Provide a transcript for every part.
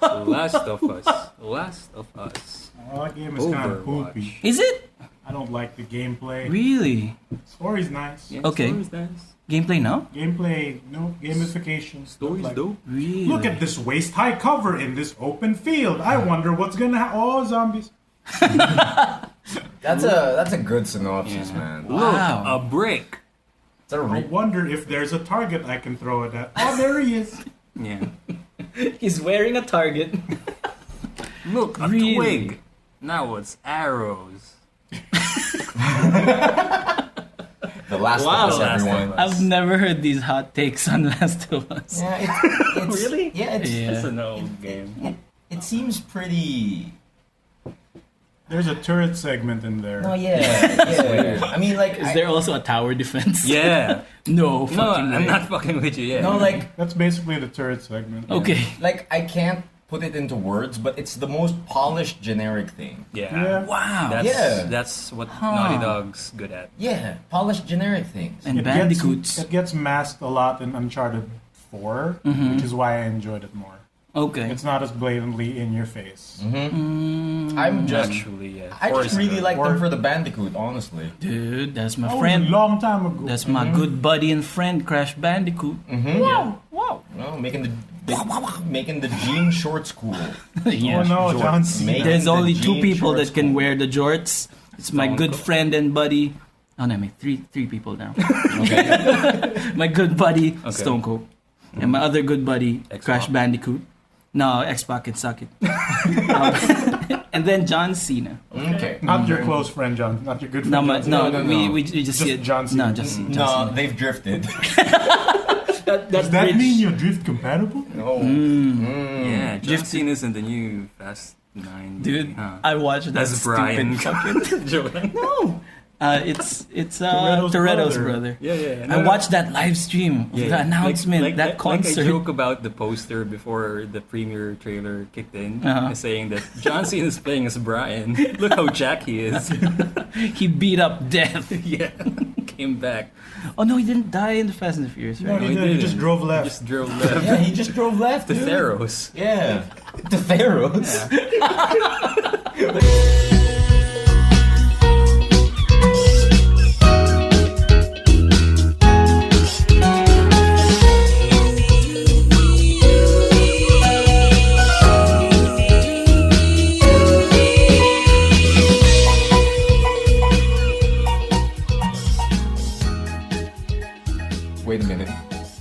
Last of Us. Oh, that game is kind of Overwatch. poopy. Is it? I don't like the gameplay. Really? Story's nice. Yeah, Okay. story's nice. Gameplay now? Gameplay, no gamification. Story's Like, dope. Really? look at this waist-high cover in this open field. I wonder what's gonna happen. Oh, zombies. That's a good synopsis, Yeah. man. Wow. Look, a brick. It's a I wonder if there's a target I can throw it at. Oh, there he is. Yeah. He's wearing a target. Look, a Really? twig. Now it's arrows. The Last Wow. of Us, Last of everyone. Us. I've never heard these hot takes on Last of Us. Yeah, it's Really? Yeah, Yeah. It's an old game. it seems pretty. There's a turret segment in there. No, yeah. I mean, like, Is there also a tower defense? Yeah. No, No, fucking I'm way. not fucking with you. Yeah. no, like, That's basically the turret segment. Okay. like I can't put it into words, but it's the most polished generic thing. Yeah. Yeah. Wow. That's what Naughty Dog's good at. Yeah, polished generic things. And It bandicoots. It gets masked a lot in Uncharted 4, which is why I enjoyed it more. Okay. It's not as blatantly in your face. I'm just, Actually, yeah. I just really like them Or- for the Bandicoot, honestly. Dude, that's my Oh, friend. a long time ago. That's my good buddy and friend, Crash Bandicoot. Wow, wow. No, making the jean shorts cool. Yeah. Oh no, Jorts. John Cena. Make- There's the only two jean people shorts that can cool. wear the jorts. It's my Stone good Cold. friend and buddy. Oh no, I mean three people now. Okay. My good buddy, Okay. Stone Cold. And my other good buddy, X-Pac. Crash Bandicoot. No, X-Pac can suck it. And then John Cena. Okay. Not your close friend, John. Not your good No, friend. ma- John no, Cena. we just see it. John Cena. No, just John No, Cena. they've drifted. Does that mean you're drift compatible? No. Yeah, John Drift- Cena's in the new Fast 9. Dude, huh? I watched that That's stupid Brian. fucking. Jordan. No, it's Toretto's Toretto's brother. brother. Yeah. I watched that live stream of the announcement, that concert. Like a joke about the poster before the premiere trailer kicked in, Uh-huh. saying that John Cena is playing as Brian. Look how Jack he is. He beat up Death. Yeah, came back. Oh no, he didn't die in the Fast and the Furious, No, right? he he didn't. He just didn't. drove left. Just drove left Yeah, he just drove left. to dude. Theros. Yeah. The Theros. Wait a minute.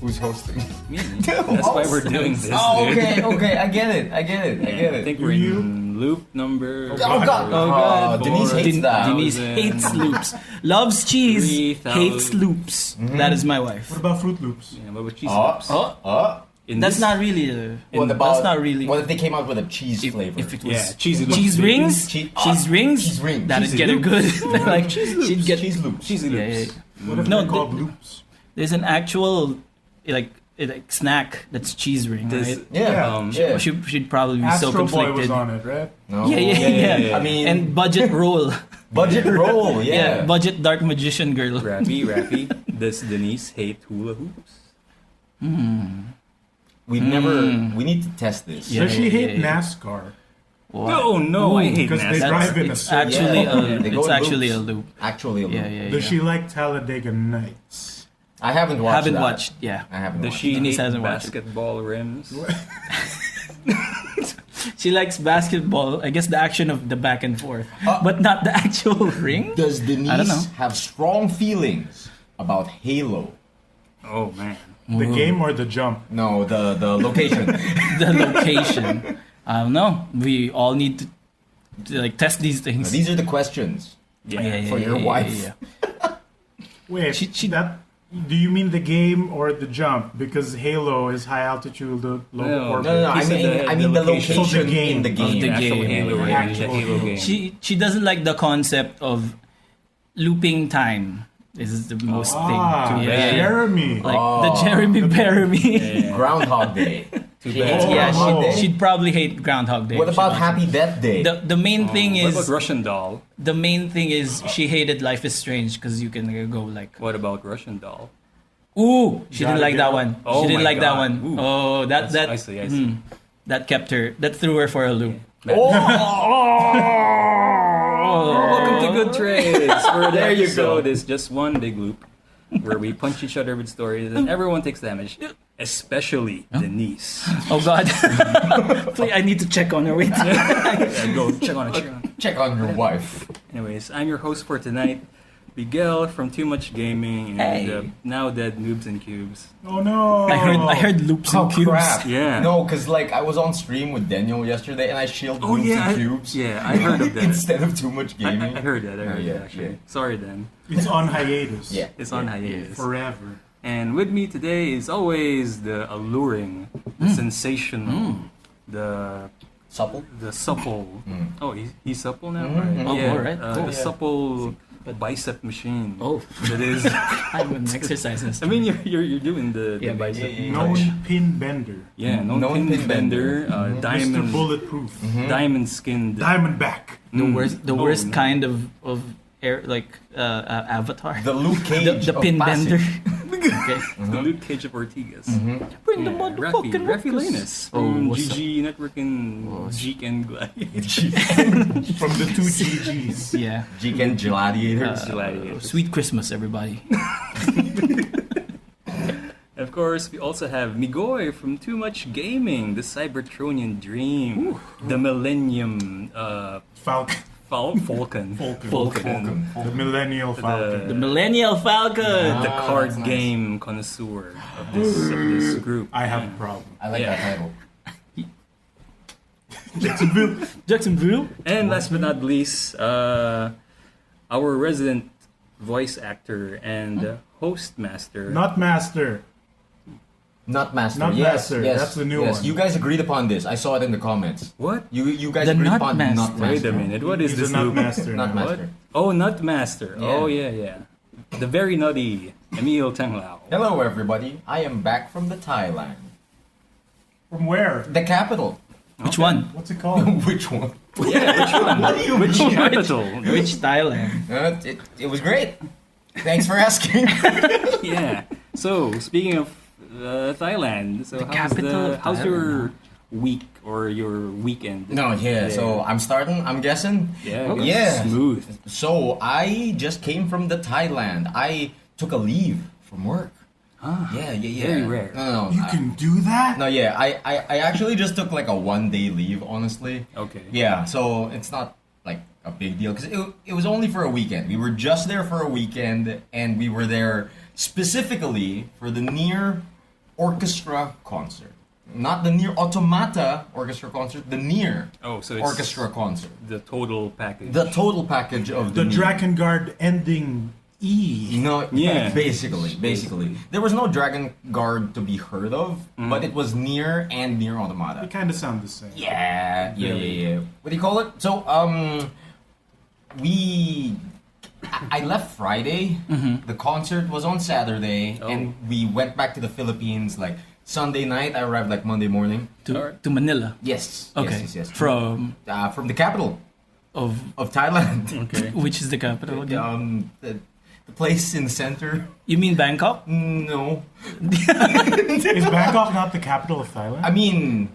Who's hosting? Me. That's why we're doing this. Oh, dude. okay. I get it. I think we're in loop number. Oh god. Oh, God. Denise hates that. Denise hates loops. Loves cheese, 3,000. hates loops. That is my wife. What about Fruit Loops? Yeah, but with cheese Oh, lips. oh. In That's this- not really a. What about? That's not really. What if they came out with a cheese if, flavor? if it was Yeah, cheesy loops. cheese baby. rings, Cheese- cheese rings, cheese rings. that'd Cheesy get her good. loops. Like cheese she'd get cheese loops. Cheesy Yeah, loops. yeah. What if No, they're called the- loops? There's an actual like snack that's cheese ring, This- right? Yeah. Yeah. She'd probably be so Astro Boy conflicted. was on it, right? No. Yeah. I mean, And budget roll. budget roll. Yeah. Budget dark magician girl. Raffy. Does Denise hate hula hoops? We've never. We need to test this. Yeah. Does she hate yeah. NASCAR? No, no, I hate Because they NASCAR. drive in a It's circle. actually Yeah. They go it's in actually a loops. loop. Actually, a Yeah, loop. yeah. Does she like Talladega Nights? I haven't watched. Haven't that. watched. Yeah. I haven't Does watched. she Denise hate hasn't watched it. basketball rims? She likes basketball. I guess the action of the back and forth, Uh, but not the actual ring. Does Denise I don't know. have strong feelings about Halo? Oh man. The game or the jump? No, the location. The location. I don't know. We all need to like test these things. These are the questions. Yeah. for your wife. yeah. Wait, She- that. Do you mean the game or the jump? Because Halo is high altitude, low No, orbit. No. He I said mean the location. location So the game. in the Of game. the Actual game. Halo Yeah, game. actual The Halo Halo. game. She doesn't like the concept of looping time. This is the most thing. Ah, Yeah. Jeremy. Like Oh. the Jeremy Bearimy. Yeah. Groundhog Day. Too She bad. hates Yeah, Groundhog Day. she'd probably hate Groundhog Day. What if she about watched Happy Death Day? it. The main thing What is about Russian doll? the main thing is she hated Life is Strange because you can go like What about Russian doll? Ooh, she didn't Gotta like be- that one. Oh She didn't my like that God. one. Ooh. Oh, that I see. that kept her. That threw her for a loop. Welcome to Good Trades, where the There you go. episode is just one big loop, where we punch each other with stories and everyone takes damage, especially Denise. Oh God! Please, I need to check on her. Wait. Yeah, go check on it. Check on your wife. Anyways, I'm your host for tonight, Miguel from Too Much Gaming and Hey. now dead Noobs and Cubes. Oh no! I heard loops Oh and cubes. crap! Yeah. No, because like I was on stream with Daniel yesterday, and I shielded Oh Noobs yeah, and Cubes I heard of that. instead of Too Much I Gaming. heard that. I heard yeah, that actually. yeah. Sorry, Dan. It's on hiatus. Yeah. It's on hiatus. Forever. And with me today is always the alluring, the sensational, the Supple. supple. Mm. Oh, he's supple now. Mhm. Oh, Yeah, alright. the Cool. supple bicep machine. Oh, That is. I'm an exercises. I mean, you're doing the Yeah, bicep. yeah, yeah. Known pin bender. Yeah, no Known pin pin bender, bender. Mr. diamond, Bulletproof. diamond skinned. Diamondback. The worst no. kind of air avatar. The Luke Cage the of pin passive. bender. Okay. The Luke Cage of Ortigas. Bring the Yeah, motherfucking Raffy ruckus. Lanus Oh, from what's GG Network and Geek and Glide. From the two GGs. Yeah. Geek and Gladiators. Sweet Christmas, everybody. Of course, we also have Migoy from Too Much Gaming, the Cybertronian Dream, the Millennium Falcon. Falcon, Falcon. The Millennial Falcon. The Millennial Falcon. the Ah, card that's nice. game connoisseur of this group. I have a problem. I like Yeah. that title. Jacksonville. And last but not least, our resident voice actor and host master. Not Master. Not Master. Not yes, Master, Yes, that's the new yes. one. You guys agreed upon this. I saw it in the comments. What? You guys The agreed Nut upon Master. Not Master. Wait a minute. What is He's this? a Nut loop? Master. Not now. Master. Oh, Nut Master. Oh, yeah. The very nutty Emile Tanglao. Hello, everybody. I am back from the Thailand, From where? the capital. Which one? What's it called? Which one? Yeah, which one? Which capital? Which Thailand? It was great. Thanks for asking. Yeah. So, speaking of Thailand, so capital of how's your Thailand. week or your weekend? No, yeah. So I'm starting. I'm guessing. Yeah, Okay. Yeah. smooth. So I just came from the Thailand. I took a leave from work. Ah, Yeah. very rare. No. You can do that? No, yeah. I actually just took like a 1-day leave, honestly. Okay. Yeah. So it's not like a big deal because it was only for a weekend. We were just there for a weekend, and we were there specifically for the NieR Orchestra Concert. Not the NieR Automata Orchestra Concert, the NieR Oh, so it's Orchestra Concert. the total package. The total package of The NieR. Drakengard ending E. No, Yeah. basically. There was no Dragon Guard to be heard of, but it was NieR and NieR Automata. They kind of sound the same. Yeah. What do you call it? So, I left Friday. The concert was on Saturday, Oh. and we went back to the Philippines like Sunday night. I arrived like Monday morning. To Manila. Yes. Okay. Yes. From From the capital of of Thailand. Okay. which is the capital again? The place in the center. You mean Bangkok? No, Is Bangkok not the capital of Thailand? I mean.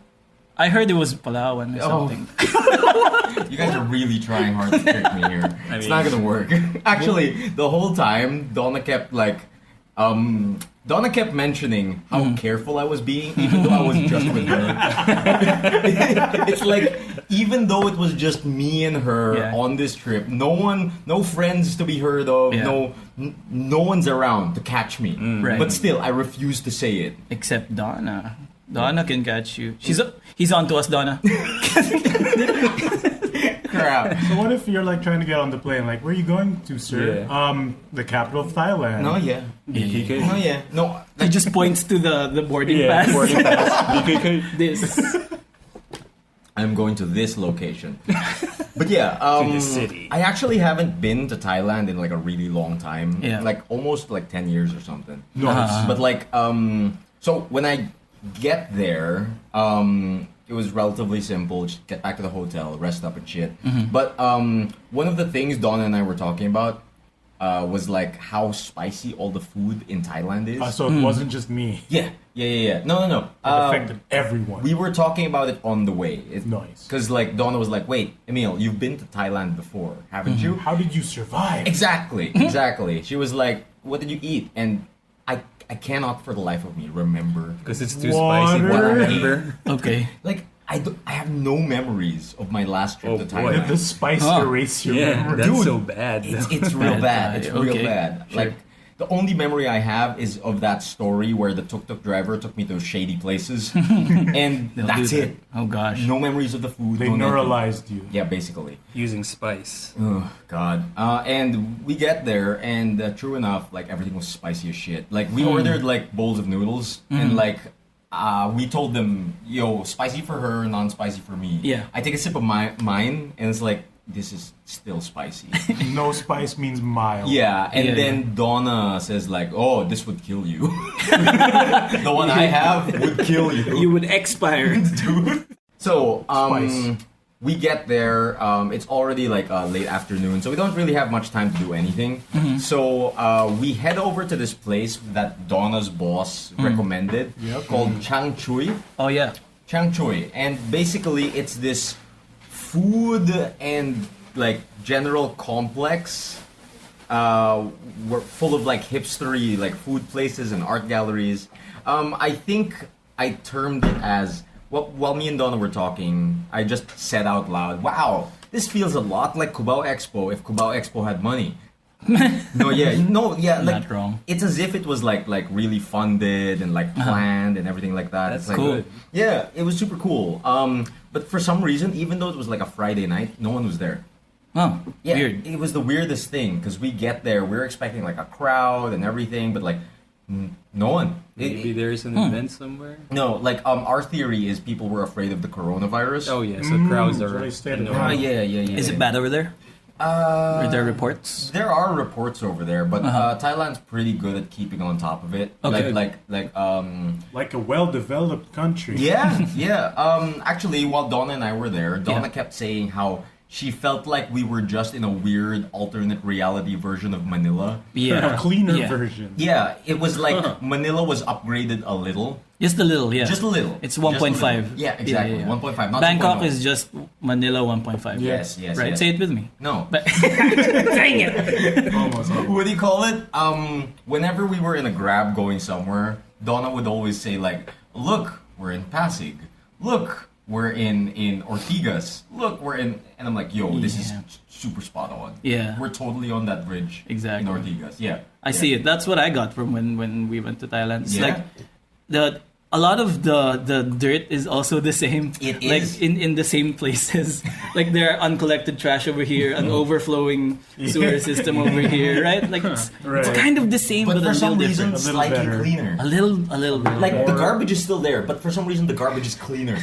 I heard it was Palawan or Oh. something. You guys are really trying hard to trick me here. It's mean- not gonna work. Actually, the whole time, Donna kept mentioning how careful I was being, even though I was just with her. It's like, even though it was just me and her Yeah. on this trip, no friends to be heard of, Yeah. no one's around to catch me. Right. But still, I refuse to say it. Except Donna. Donna can catch you. He's on to us, Donna. Crap. So what if you're like trying to get on the plane? Like, where are you going to, sir? Yeah. The capital of Thailand. No, yeah. BKK. No, yeah. No, He just points to the boarding Yeah, pass. boarding pass. BKK. This. I'm going to this location. But yeah, the city. I actually haven't been to Thailand in like a really long time. Yeah. Like almost like 10 years or something. No. But like so when I get there, it was relatively simple. Just get back to the hotel, rest up and shit. But one of the things Donna and I were talking about, was like how spicy all the food in Thailand is. So it wasn't just me. Yeah. No. It affected everyone. We were talking about it on the way. Nice. Because like Donna was like, "Wait, Emile, you've been to Thailand before, haven't you?" How did you survive? Exactly. She was like, "What did you eat?" And I cannot for the life of me remember. Because it's too spicy for Water. remember. Okay. Like I have no memories of my last trip to boy. Thailand. The spice erased your Yeah, memory. that's Dude, so bad. It's real bad. It's real Okay. bad. Sure. Like the only memory I have is of that story where the tuk-tuk driver took me to shady places, and They'll that's do that. it. Oh gosh. No memories of the food. They no nothing. neuralized you. Yeah, basically. Using spice. Oh God. And we get there, and true enough, like everything was spicy as shit. Like we ordered like bowls of noodles, and like we told them, "Yo, spicy for her, non-spicy for me." Yeah. I take a sip of mine, and it's like this is still spicy. No spice means mild. Yeah, and Yeah, then Donna says like, "Oh, this would kill you." The one I have would kill you. You would expire. Dude. So, Spice. we get there. It's already like late afternoon, so we don't really have much time to do anything. So we head over to this place that Donna's boss recommended, Yep. called Chang Chui. Oh yeah. Chang Chui, and basically it's this food and like general complex. We're full of like hipstery like food places and art galleries. I think I termed it as while me and Donna were talking, I just said out loud, "Wow, this feels a lot like Cubao Expo if Cubao Expo had money." Like Not wrong. it's as if it was like really funded and like planned and everything like that. That's It's like, cool. Yeah, it was super cool. But for some reason, even though it was like a Friday night, no one was there. Oh, Yeah, weird. it was the weirdest thing because we get there, we're expecting like a crowd and everything, but like no one. Maybe there's an event somewhere. No, like our theory is people were afraid of the coronavirus. Oh yeah, so crowds so are they stayed at annoying. home. Yeah. Is it bad over there? Are there reports? There are reports over there, but Thailand's pretty good at keeping on top of it. Okay. Like a well-developed country. Yeah. Actually, while Donna and I were there, Donna Yeah. kept saying how she felt like we were just in a weird alternate reality version of Manila. A Yeah. cleaner Yeah. version. Yeah, it was like Manila was upgraded a little. Just a little, yeah. Just a little. It's Just a 1.5. little. Yeah, exactly. 1.5, not Bangkok 2.0. is just Manila 1.5. Yes. Right, say it with me. No. But dang it! Almost. What do you call it? Whenever we were in a Grab going somewhere, Donna would always say like, "Look, we're in Pasig. Look, we're in Ortigas. Look, we're in..." And I'm like, "Yo, this is Yeah. super spot on. Yeah. We're totally on that bridge Exactly. in Ortigas. Yeah. I see it. That's what I got from when we went to Thailand. It's Yeah. like a lot of the dirt is also the same. It like is. in the same places. Like there are uncollected trash over here, an overflowing sewer system over here, right? Like it's Right. kind of the same, But but, for a some little reason, different. little slightly better. cleaner. A little bit. Like the Or- garbage is still there, but for some reason the garbage is cleaner.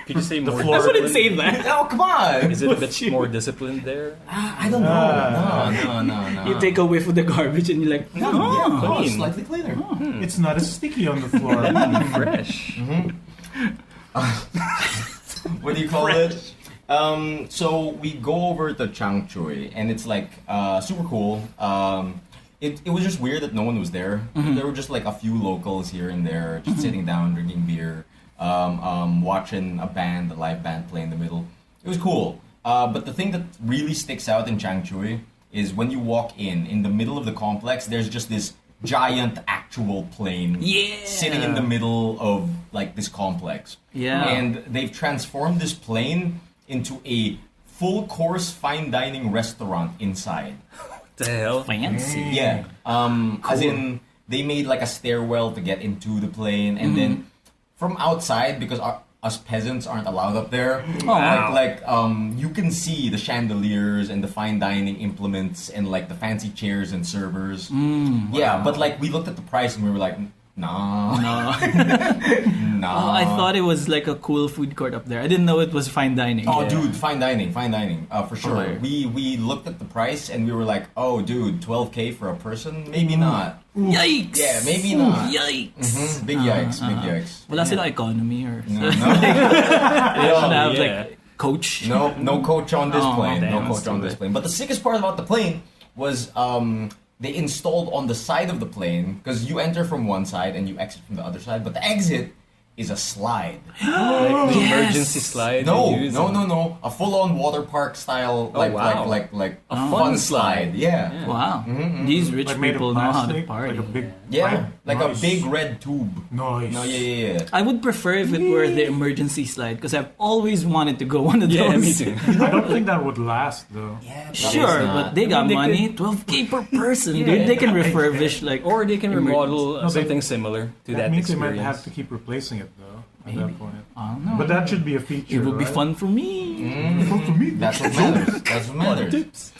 Could you say more floor- I wouldn't say disciplined? that. Oh, come on! Is it a bit more disciplined there? I don't know. No. You take a whiff of the garbage and you're like, No, oh, yeah, clean. slightly cleaner. It's not as sticky on the floor. Fresh. What do you call it? So we go over to Chang Chui, and it's like super cool. It was just weird that no one was there. There were just like a few locals here and there, just sitting down, drinking beer, watching a live band play in the middle. It was cool. But the thing that really sticks out in Chang Chui is when you walk in the middle of the complex, there's just this giant actual plane sitting in the middle of like this complex. Yeah. And they've transformed this plane into a full course fine dining restaurant inside. What the hell? fancy. Yeah. As in they made like a stairwell to get into the plane, and then from outside, because us peasants aren't allowed up there. Like you can see the chandeliers and the fine dining implements and like the fancy chairs and servers. Yeah, but like we looked at the price and we were like, nah. Oh, I thought it was like a cool food court up there. I didn't know it was fine dining. Oh, dude, fine dining, for sure. Okay. We looked at the price and we were like, oh, dude, 12K for a person? Maybe not. Yikes! Yeah, maybe not. Yikes! Big yikes, big yikes. Wala sila economy or No, they don't have yeah. like coach. no coach on this Oh, plane. damn, No coach on this plane. But the sickest part about the plane was they installed on the side of the plane, because you enter from one side and you exit from the other side, but the exit is a slide. Like the Yes. emergency slide. No, they use. no. A full-on water park style, Oh, wow. like A fun fun slide. slide. Yeah. Wow. Mm-hmm. These rich Like made of people know how to plastic, party. like a big Yeah, pipe. like Nice. a big red tube. Nice. No, yeah. I would prefer if it were the emergency slide because I've always wanted to go one of Yeah, those. me too. I don't think that would last though. Yeah, Sure, but they got They money. could- 12K per person, Yeah. dude. They can refurbish like. Or they can remodel No, they- something similar to That that means they experience. might have to keep replacing it though. At Maybe. that point. I don't know. But that should be a feature. It would be right? fun for me. For me. That's what matters. That's what matters.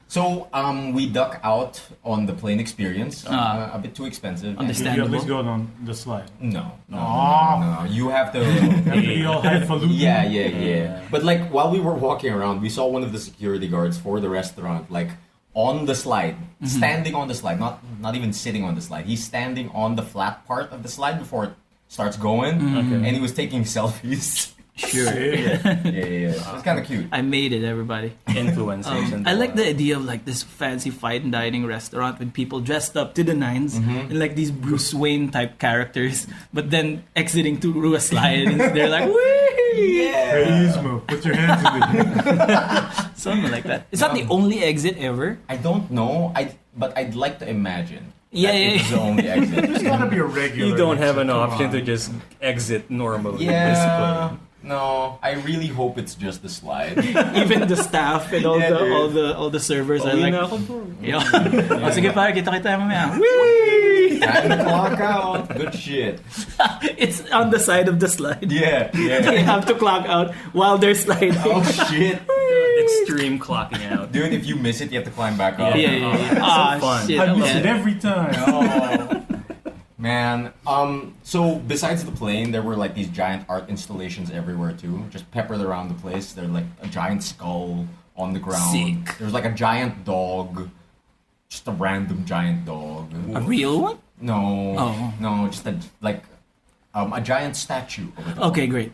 So we duck out on the plane experience. A bit too expensive. Did you at Understandable. least go on the slide? No. Aw. You have to. Have to be all highfalutin. Yeah. But like while we were walking around, we saw one of the security guards for the restaurant, like on the slide, standing on the slide, not even sitting on the slide. He's standing on the flat part of the slide before it starts going, and he was taking selfies. Sure. Yeah. It's kind of cute. I made it, everybody. Influencers. and I like the idea of like this fancy fine dining restaurant with people dressed up to the nines and like these Bruce Wayne type characters, but then exiting through a slide and they're like, wee! Hey, Yuzmo, put your hands in the air. Something like that. It's not the only exit ever. I don't know. But I'd like to imagine. Yeah, that yeah, it's the only exit. There's gotta be a regular. You don't have exit, an come option on. to just exit normally. Yeah. No, I really hope it's just the slide. Even the staff and all Yeah, dude. all the servers are Pauwi like, na ako, bro. yo, oh, sige pare, kita mamaya. Whee! Time to clock out. Good shit. It's on the side of the slide. Yeah. They have to clock out while they're sliding. Oh shit. Extreme clocking out. Dude, if you miss it, you have to climb back up. Yeah. Ah, fun. shit. I miss man. it every time. Oh. Man, so besides the plane, there were like these giant art installations everywhere too, just peppered around the place. There's like a giant skull on the ground. Sick. There's like a giant dog, just a random giant dog. A real one? No, Oh. no, just a giant statue. Of a dog. Okay, great.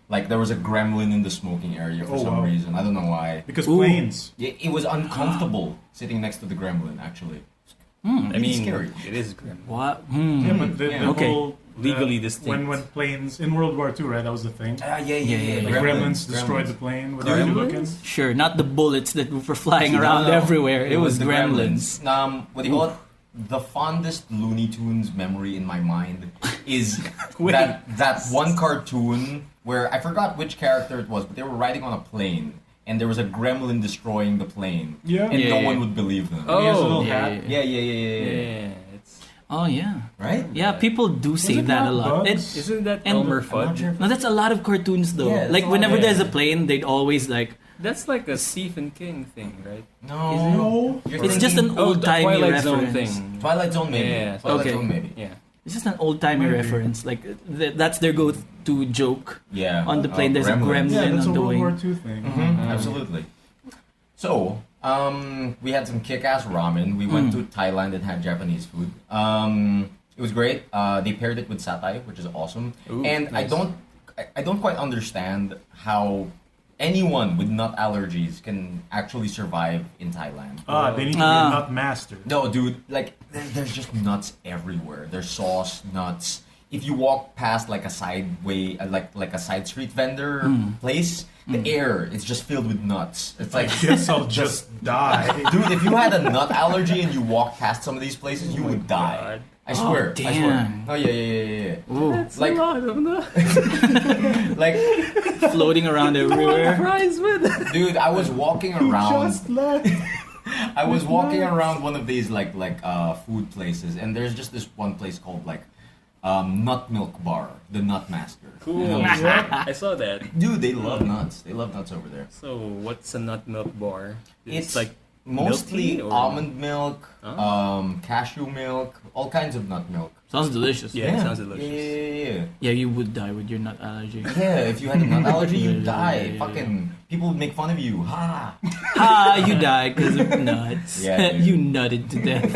Like there was a gremlin in the smoking area for Oh, some wow. reason. I don't know why. Because Ooh. planes. It was uncomfortable sitting next to the gremlin. Actually, I mean, scary. it is grim. What? Yeah, but the Okay. whole Legally distinct. when planes in World War II, right? That was the thing. Yeah. Like gremlins destroyed the plane with Gremlins? the looking. Sure, not the bullets that were flying No, around no. everywhere. It was the gremlins. What do you call it? The fondest Looney Tunes memory in my mind is that one cartoon where I forgot which character it was, but they were riding on a plane and there was a gremlin destroying the plane. Yeah. And no Yeah. one would believe them. He has a Oh, little yeah, hat. yeah. Yeah. It's, Oh yeah. Right? Yeah, people do say it that not a lot. Bugs? isn't that And- Elmer I'm not Fudd? sure. No, that's a lot of cartoons though. Yeah, that's like a lot, whenever yeah. there's a plane, they'd always like That's like a Stephen King thing, right? No. You're it's just an thinking- old timey Twilight reference. Zone thing. Twilight Zone maybe. Yeah, Twilight okay. Zone maybe. Yeah. It's just an old timey Maybe. reference. Like that's their go-to joke. Yeah. On the plane, there's a gremlin. Yeah, that's a on the World wing. War II thing. Absolutely. So, we had some kick-ass ramen. We went to Thailand and had Japanese food. It was great. They paired it with satay, which is awesome. Ooh, and nice. I don't quite understand how anyone with nut allergies can actually survive in Thailand. They need to be a nut master. No, dude, like there's just nuts everywhere. There's sauce, nuts. If you walk past like a sideway, like a side street vendor place, the air is just filled with nuts. It's like, Guess I'll just die. dude, if you had a nut allergy and you walked past some of these places, you would die. God. I swear. I swear. damn. Oh yeah. Ooh, That's Like- a lot of nuts. Like, floating around everywhere. Fries with. dude, I was walking around. Just left. I was walking around one of these like food places, and there's just this one place called like Nut Milk Bar, the Nut Master. Cool. You know, it's like- I saw that. dude, they love nuts. They love nuts over there. So, what's a nut milk bar? It's like mostly milk tea or- almond milk, Oh. cashew milk, all kinds of nut milk. Sounds delicious. Yeah, it sounds delicious. Yeah. Yeah, you would die with your nut allergy. Yeah, if you had a nut allergy, you'd Yeah, die. yeah. Fucking people would make fun of you. Ha! Ha! You died because of nuts. Yeah, dude. You nutted to death.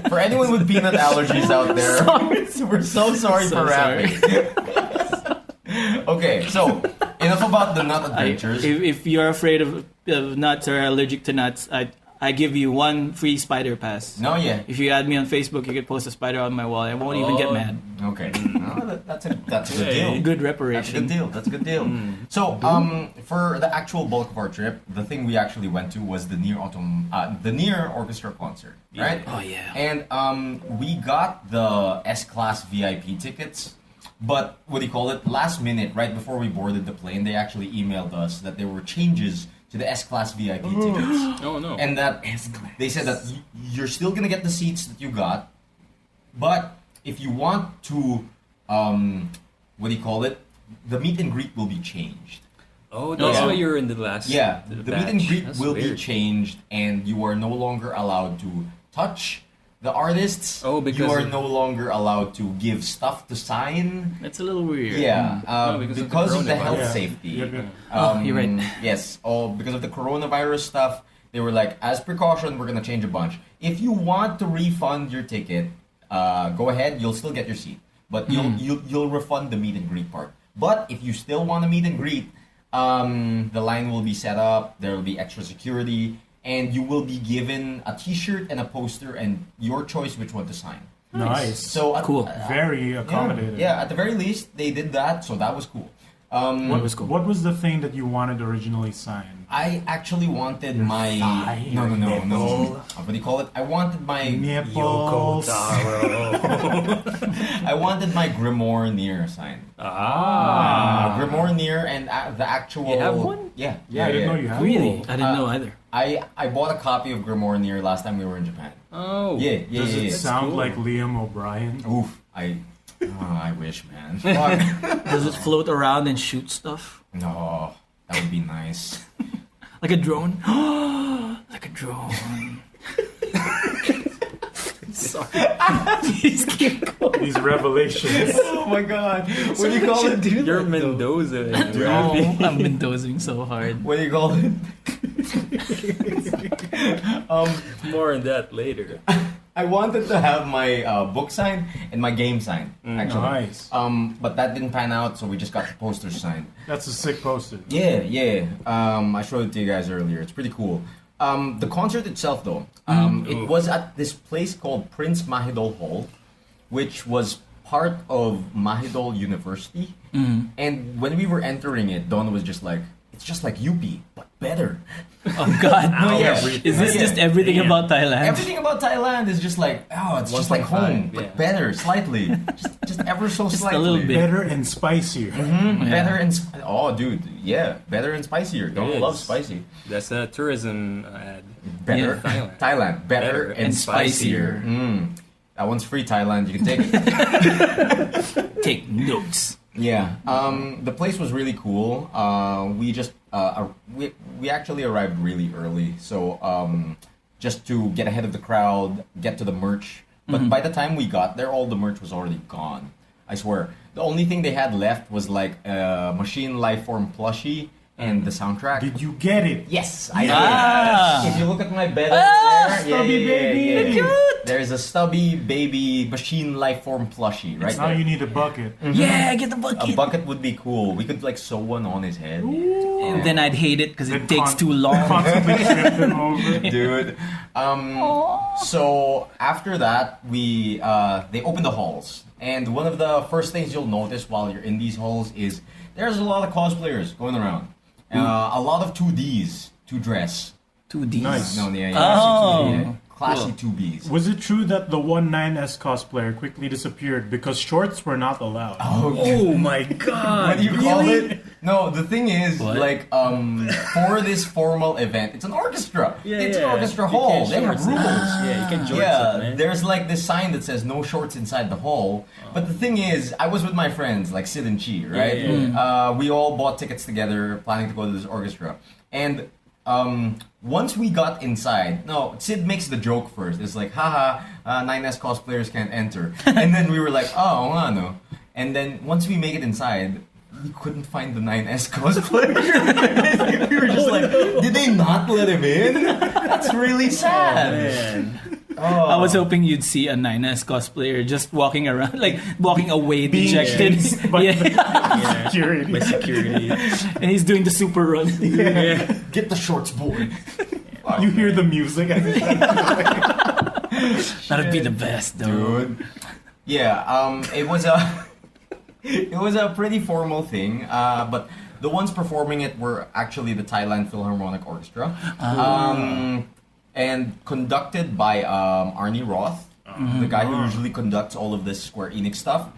For anyone with peanut allergies out there, we're so sorry So for sorry. rapping. Okay, so enough about the nut adventures. If you're afraid of nuts or allergic to nuts, I give you one free spider pass. No, yeah. If you add me on Facebook, you can post a spider on my wall. I won't even get mad. Okay. No, that's a good deal. Good reparation. That's a good deal. So, for the actual bulk of our trip, the thing we actually went to was the NieR Orchestra Concert, right? Oh yeah. And we got the S-Class VIP tickets, but what do you call it? Last minute, right before we boarded the plane, they actually emailed us that there were changes to the S-Class VIP tickets. Oh no. And that they said that you're still gonna get the seats that you got, but if you want to, what do you call it? The meet and greet will be changed. Oh, that's why you're in the last. Yeah, the meet and greet That's will be weird. changed, and you are no longer allowed to touch the artists. Oh, because you are of- no longer allowed to give stuff to sign. That's a little weird. Yeah, No, because because of of the the health Yeah. safety. Yeah. You're right. Yes, because of the coronavirus stuff, they were like, as precaution, we're gonna change a bunch. If you want to refund your ticket, go ahead. You'll still get your seat, but you'll refund the meet and greet part. But if you still want to meet and greet, the line will be set up. There will be extra security, and you will be given a T-shirt and a poster, and your choice which one to sign. Nice. So Cool. Very accommodated. Yeah, at the very least, they did that, so that was cool. What was cool? What was the thing that you wanted originally signed? I actually wanted my thigh, no. nipple. What do you call it? I wanted my Nipples. I wanted my Grimoire NieR sign. Grimoire NieR and the actual. You have one? Yeah. Yeah, I didn't know you had Really? one. I didn't know either. I bought a copy of Grimoire NieR last time we were in Japan. Oh. Yeah. Does it yeah. sound cool. like Liam O'Brien? Oof. I wish, man. Fuck. Does it float around and shoot stuff? No, that would be nice. Like a drone? Like a drone. Sorry. Please keep going. These revelations. Oh my god. What do you call it? You're Mendoza. and Oh, Raffy. I've been dozing so hard. What do you call it? More on that later. I wanted to have my book signed and my game signed, actually. Nice. But that didn't pan out, so we just got the posters signed. That's a sick poster. Yeah. I showed it to you guys earlier. It's pretty cool. The concert itself, though, it was at this place called Prince Mahidol Hall, which was part of Mahidol University. And when we were entering it, Don was just like, it's just like UP, but better. Oh God. No, Yeah. Is this just everything Damn. about Thailand? Everything about Thailand is just like, it's just like 1.5, home, but yeah. better, slightly. just ever so Just a slightly. little bit. Better and spicier. Better and dude, yeah, better and spicier. Don't It love is. spicy. That's a tourism ad. Better, Yeah. Thailand, better and spicier. That one's free, Thailand. You can take it. Take notes. Yeah. The place was really cool. We just we actually arrived really early, so just to get ahead of the crowd, get to the merch. But by the time we got there, all the merch was already gone. I swear. The only thing they had left was like a Machine Lifeform plushie and the soundtrack. Did you get it? Yes, I did. Ah. If you look at my bed over there, Stubby baby. There's a stubby baby Machine Lifeform plushie right Now there. you need a bucket. Yeah, get the A bucket. bucket would be cool. We could like sew one on his head. And then I'd hate it because it Then takes too long. Constantly trip him over. Dude. So after that, we they opened the halls, and one of the first things you'll notice while you're in these halls is there's a lot of cosplayers going around. A lot of 2Ds to dress. 2D. Nice. No, yeah, Oh. classy Cool. 2Bs. Was it true that the 19S cosplayer quickly disappeared because shorts were not allowed? Oh my god! What do you call it? No, the thing is, What? like, for this formal event, it's an orchestra. Yeah, it's an yeah. orchestra You hall. can't They have shorts it. rules. Yeah, you can shorts Yeah, it, man. there's like this sign that says no shorts inside the hall. But the thing is, I was with my friends, like Sid and Chi, right? yeah. We all bought tickets together, planning to go to this orchestra. And once we got inside, no, Sid makes the joke first. It's like, haha, 9S cosplayers can't enter. And then we were like, oh, no. And then once we make it inside, we couldn't find the 9S cosplayer. We were just like, did they not let him in? That's really sad. Man. I was hoping you'd see a 9S cosplayer just walking around, like walking away dejected. Yeah. Security. By security. And he's doing the super run. Yeah. Get the shorts, boy. You hear the music. That'd be the best, though. Dude. Yeah, it was a it was a pretty formal thing, but the ones performing it were actually the Thailand Philharmonic Orchestra, and conducted by Arnie Roth, the guy who usually conducts all of this Square Enix stuff,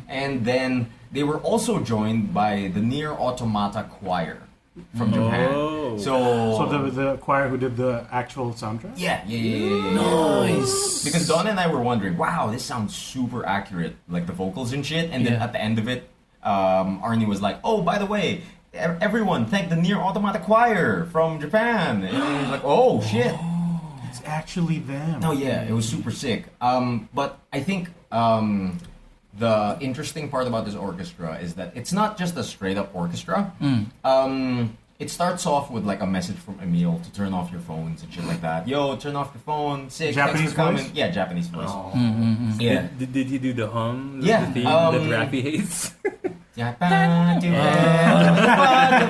and then they were also joined by the NieR Automata Choir from Japan. So the choir who did the actual soundtrack? Yeah. Nice. Because Don and I were wondering, wow, this sounds super accurate, like the vocals and shit. And then at the end of it, Arnie was like, oh, by the way, everyone, thank the NieR Automata Choir from Japan. And he was like, oh, shit. It's actually them. No, yeah, it was super sick. But I think the interesting part about this orchestra is that it's not just a straight up orchestra. It starts off with like a message from Emile to turn off your phones and shit like that. Yo, turn off your phone. Sick. Japanese thanks for coming. voice? Yeah, Japanese voice. Yeah. Did he do the hum? Yeah, The theme that Raffy hates?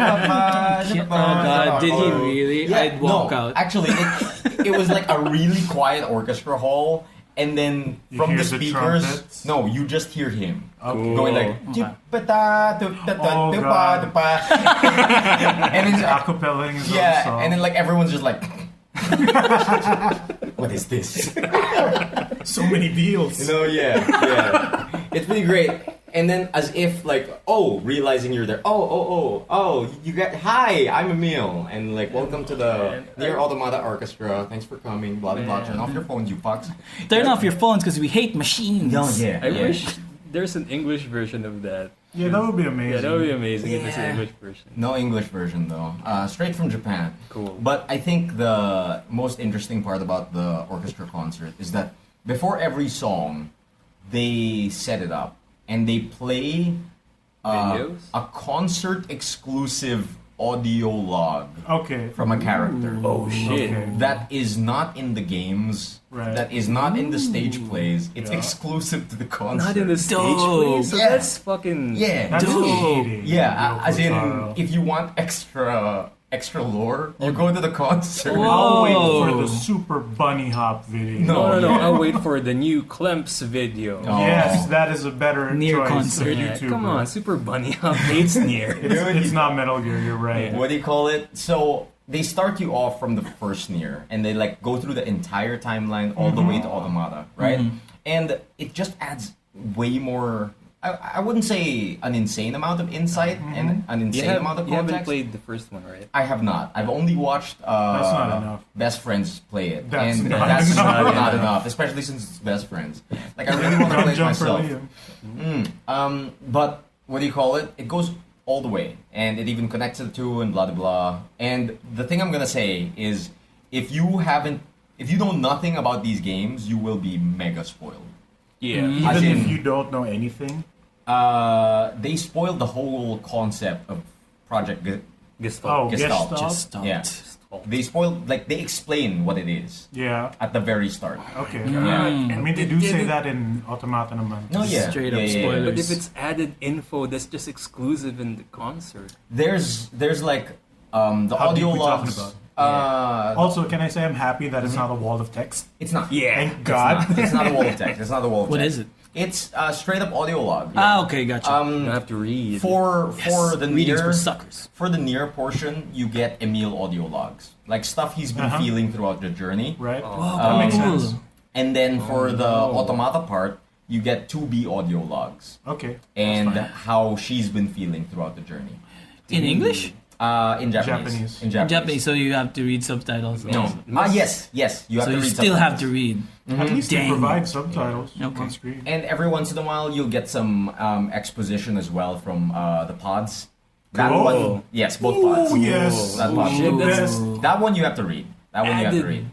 Oh God, did he really? Yeah, I'd walk no, out. Actually, it was like a really quiet orchestra hall, and then You from hear the the speakers, trumpets? no, you just hear him Oh, going like. God. And He's then, acapellaing his own yeah, song. and then like everyone's just like, what is this? so many deals. You know, yeah. It's pretty great. And then as if like, realizing you're there. You got, hi, I'm Emile. And like, welcome to the NieR Automata Orchestra. Thanks for coming, blah, blah, blah. Turn off your phones, you fucks. Turn off your phones because we hate machines. I wish there's an English version of that. Yeah, that would be amazing. Yeah, that would be amazing if there's an English version. No English version though. Straight from Japan. Cool. But I think the most interesting part about the orchestra concert is that before every song, they set it up. And they play Videos? a concert exclusive audio log Okay. from a character. Oh shit. Okay. That is not in the games. Right. That is not in the stage plays. It's Yeah. exclusive to the concert. Not in the stage, Dope. please. So Yeah. that's fucking... Yeah. That's Dope. cheating. Yeah, as in, Yoko if you want extra lore, you go to the concert. Whoa. I'll wait for the super bunny hop video. No. No, I'll wait for the new Clemps video. Oh. Yes, that is a better NieR choice concert. of Yeah, YouTuber. come on, Super Bunny Hop hates NieR. It's not Metal Gear, you're right. What do you call it? So they start you off from the first NieR, and they like go through the entire timeline all the way to Automata, right? And it just adds way more. I wouldn't say an insane amount of insight and an insane amount of You haven't context. played the first one, right? I have not. I've only watched That's not enough. best friends play it, That's and not that's enough. super not enough, especially since it's best friends. Like I really want to play it Jump for myself. Liam. But what do you call it? It goes all the way, and it even connects to the two, and blah blah blah. And the thing I'm gonna say is, if you know nothing about these games, you will be mega spoiled. Yeah. As Even in- if you don't know anything. They spoiled the whole concept of Project Gestalt. Gestalt. Gestalt. Yeah. They spoiled, like, they explain what it is Yeah. at the very start. Okay. Yeah. I mean, they do say that in Automata naman. No, yeah. Straight up Yeah. spoilers. But if it's added info that's just exclusive in the concert. There's like, the How deep audio we talking logs. about? Also, can I say I'm happy that it's not a wall of text? It's not. Yeah. Thank God. It's not a wall of text. It's not a wall of What text. is it? It's straight up audio log. Okay, gotcha. You don't have to read. For the Readings NieR for suckers. for the NieR portion, you get Emile audio logs, like stuff he's been feeling throughout the journey. Right? Whoa, that makes cool. sense. And then for the Automata part, you get 2B audio logs Okay. and how she's been feeling throughout the journey. In English? In Japanese. Japanese. In In Japanese, so you have to read subtitles. No. Yes. You have So to you read still have to subtitles. read. At least they Dang. provide subtitles Okay. on screen. And every once in a while, you'll get some exposition as well from the pods. That Cool. one, yes, both pods. Oh, yes. That pod. shit, that's- Best. That one you have to read. That one you have to read.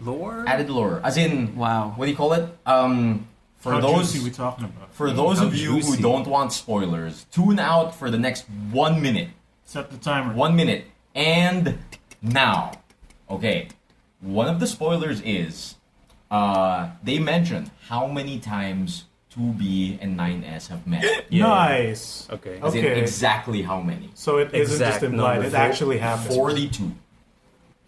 Lore? Added lore, as in, Wow. what do you call it? For How those juicy we talking about? for those How of you who juicy. don't want spoilers, tune out for the next 1 minute. Set the timer. 1 minute. And now. Okay. One of the spoilers is they mentioned how many times 2B and 9S have met. Nice. Okay. As in Okay. exactly how many? So it isn't just Exact implied; number. it actually happens. 42.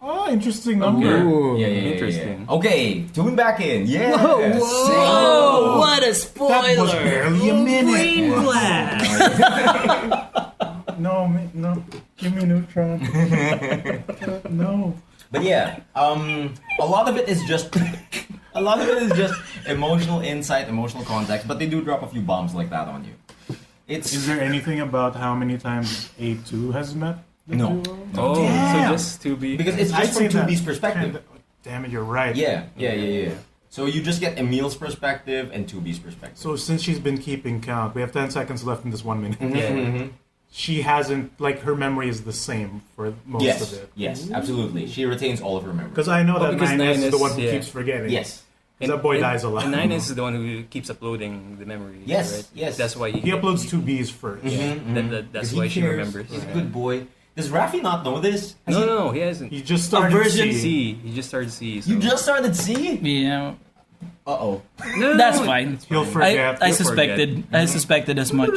Oh, interesting number. Ooh. Yeah. Interesting. Okay, tune back in. Yeah. Oh, what a spoiler! That was barely a minute. Brain blast. No, give me neutron. No. But yeah, a lot of it is just emotional insight, emotional context. But they do drop a few bombs like that on you. Is there anything about how many times A2 has met? the No. duo? Oh, Damn. so just to be. Because it's I'd just say from that 2B's perspective. kinda- Damn it, you're right. Yeah. So you just get Emile's perspective and 2B's perspective. So since she's been keeping count, we have 10 seconds left in this 1 minute. Yeah. She hasn't, like, her memory is the same for most of it. Yes, absolutely. She retains all of her memories. Because I know that because 9S is the 9S, one who yeah. keeps forgetting. Yes. That boy dies a lot. And 9 is the one who keeps uploading the memories. Yes, right? yes. That's why He uploads 2Bs first. That's He why she cares. remembers. He's a good boy. Does Raffy not know this? Has he- No, he hasn't. He just started version C. C. He just started C. So. You just started C? Yeah, Uh-oh. No, that's fine. He'll forget. I You'll suspected. I suspected as much.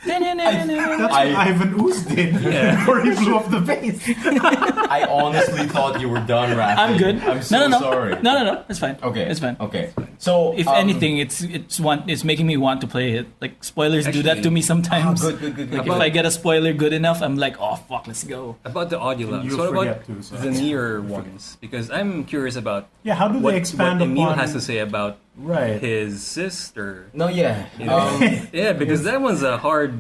That's what Ivan Ooze did before he blew up the base. I honestly thought you were done, Raffy. I'm good. I'm so no. sorry. No. It's fine. Okay. It's fine. Okay. So, If anything, it's making me want to play it. Like spoilers do that to me sometimes. good. Like if I get a spoiler good enough, I'm like, oh fuck, let's go. About the audio logs. You'll What about forget too, so. the NieR ones? Because I'm curious about Yeah, how do what, they expand what Emile upon... has to say about Right. his sister. No, yeah. You know? Yeah, because that one's a hard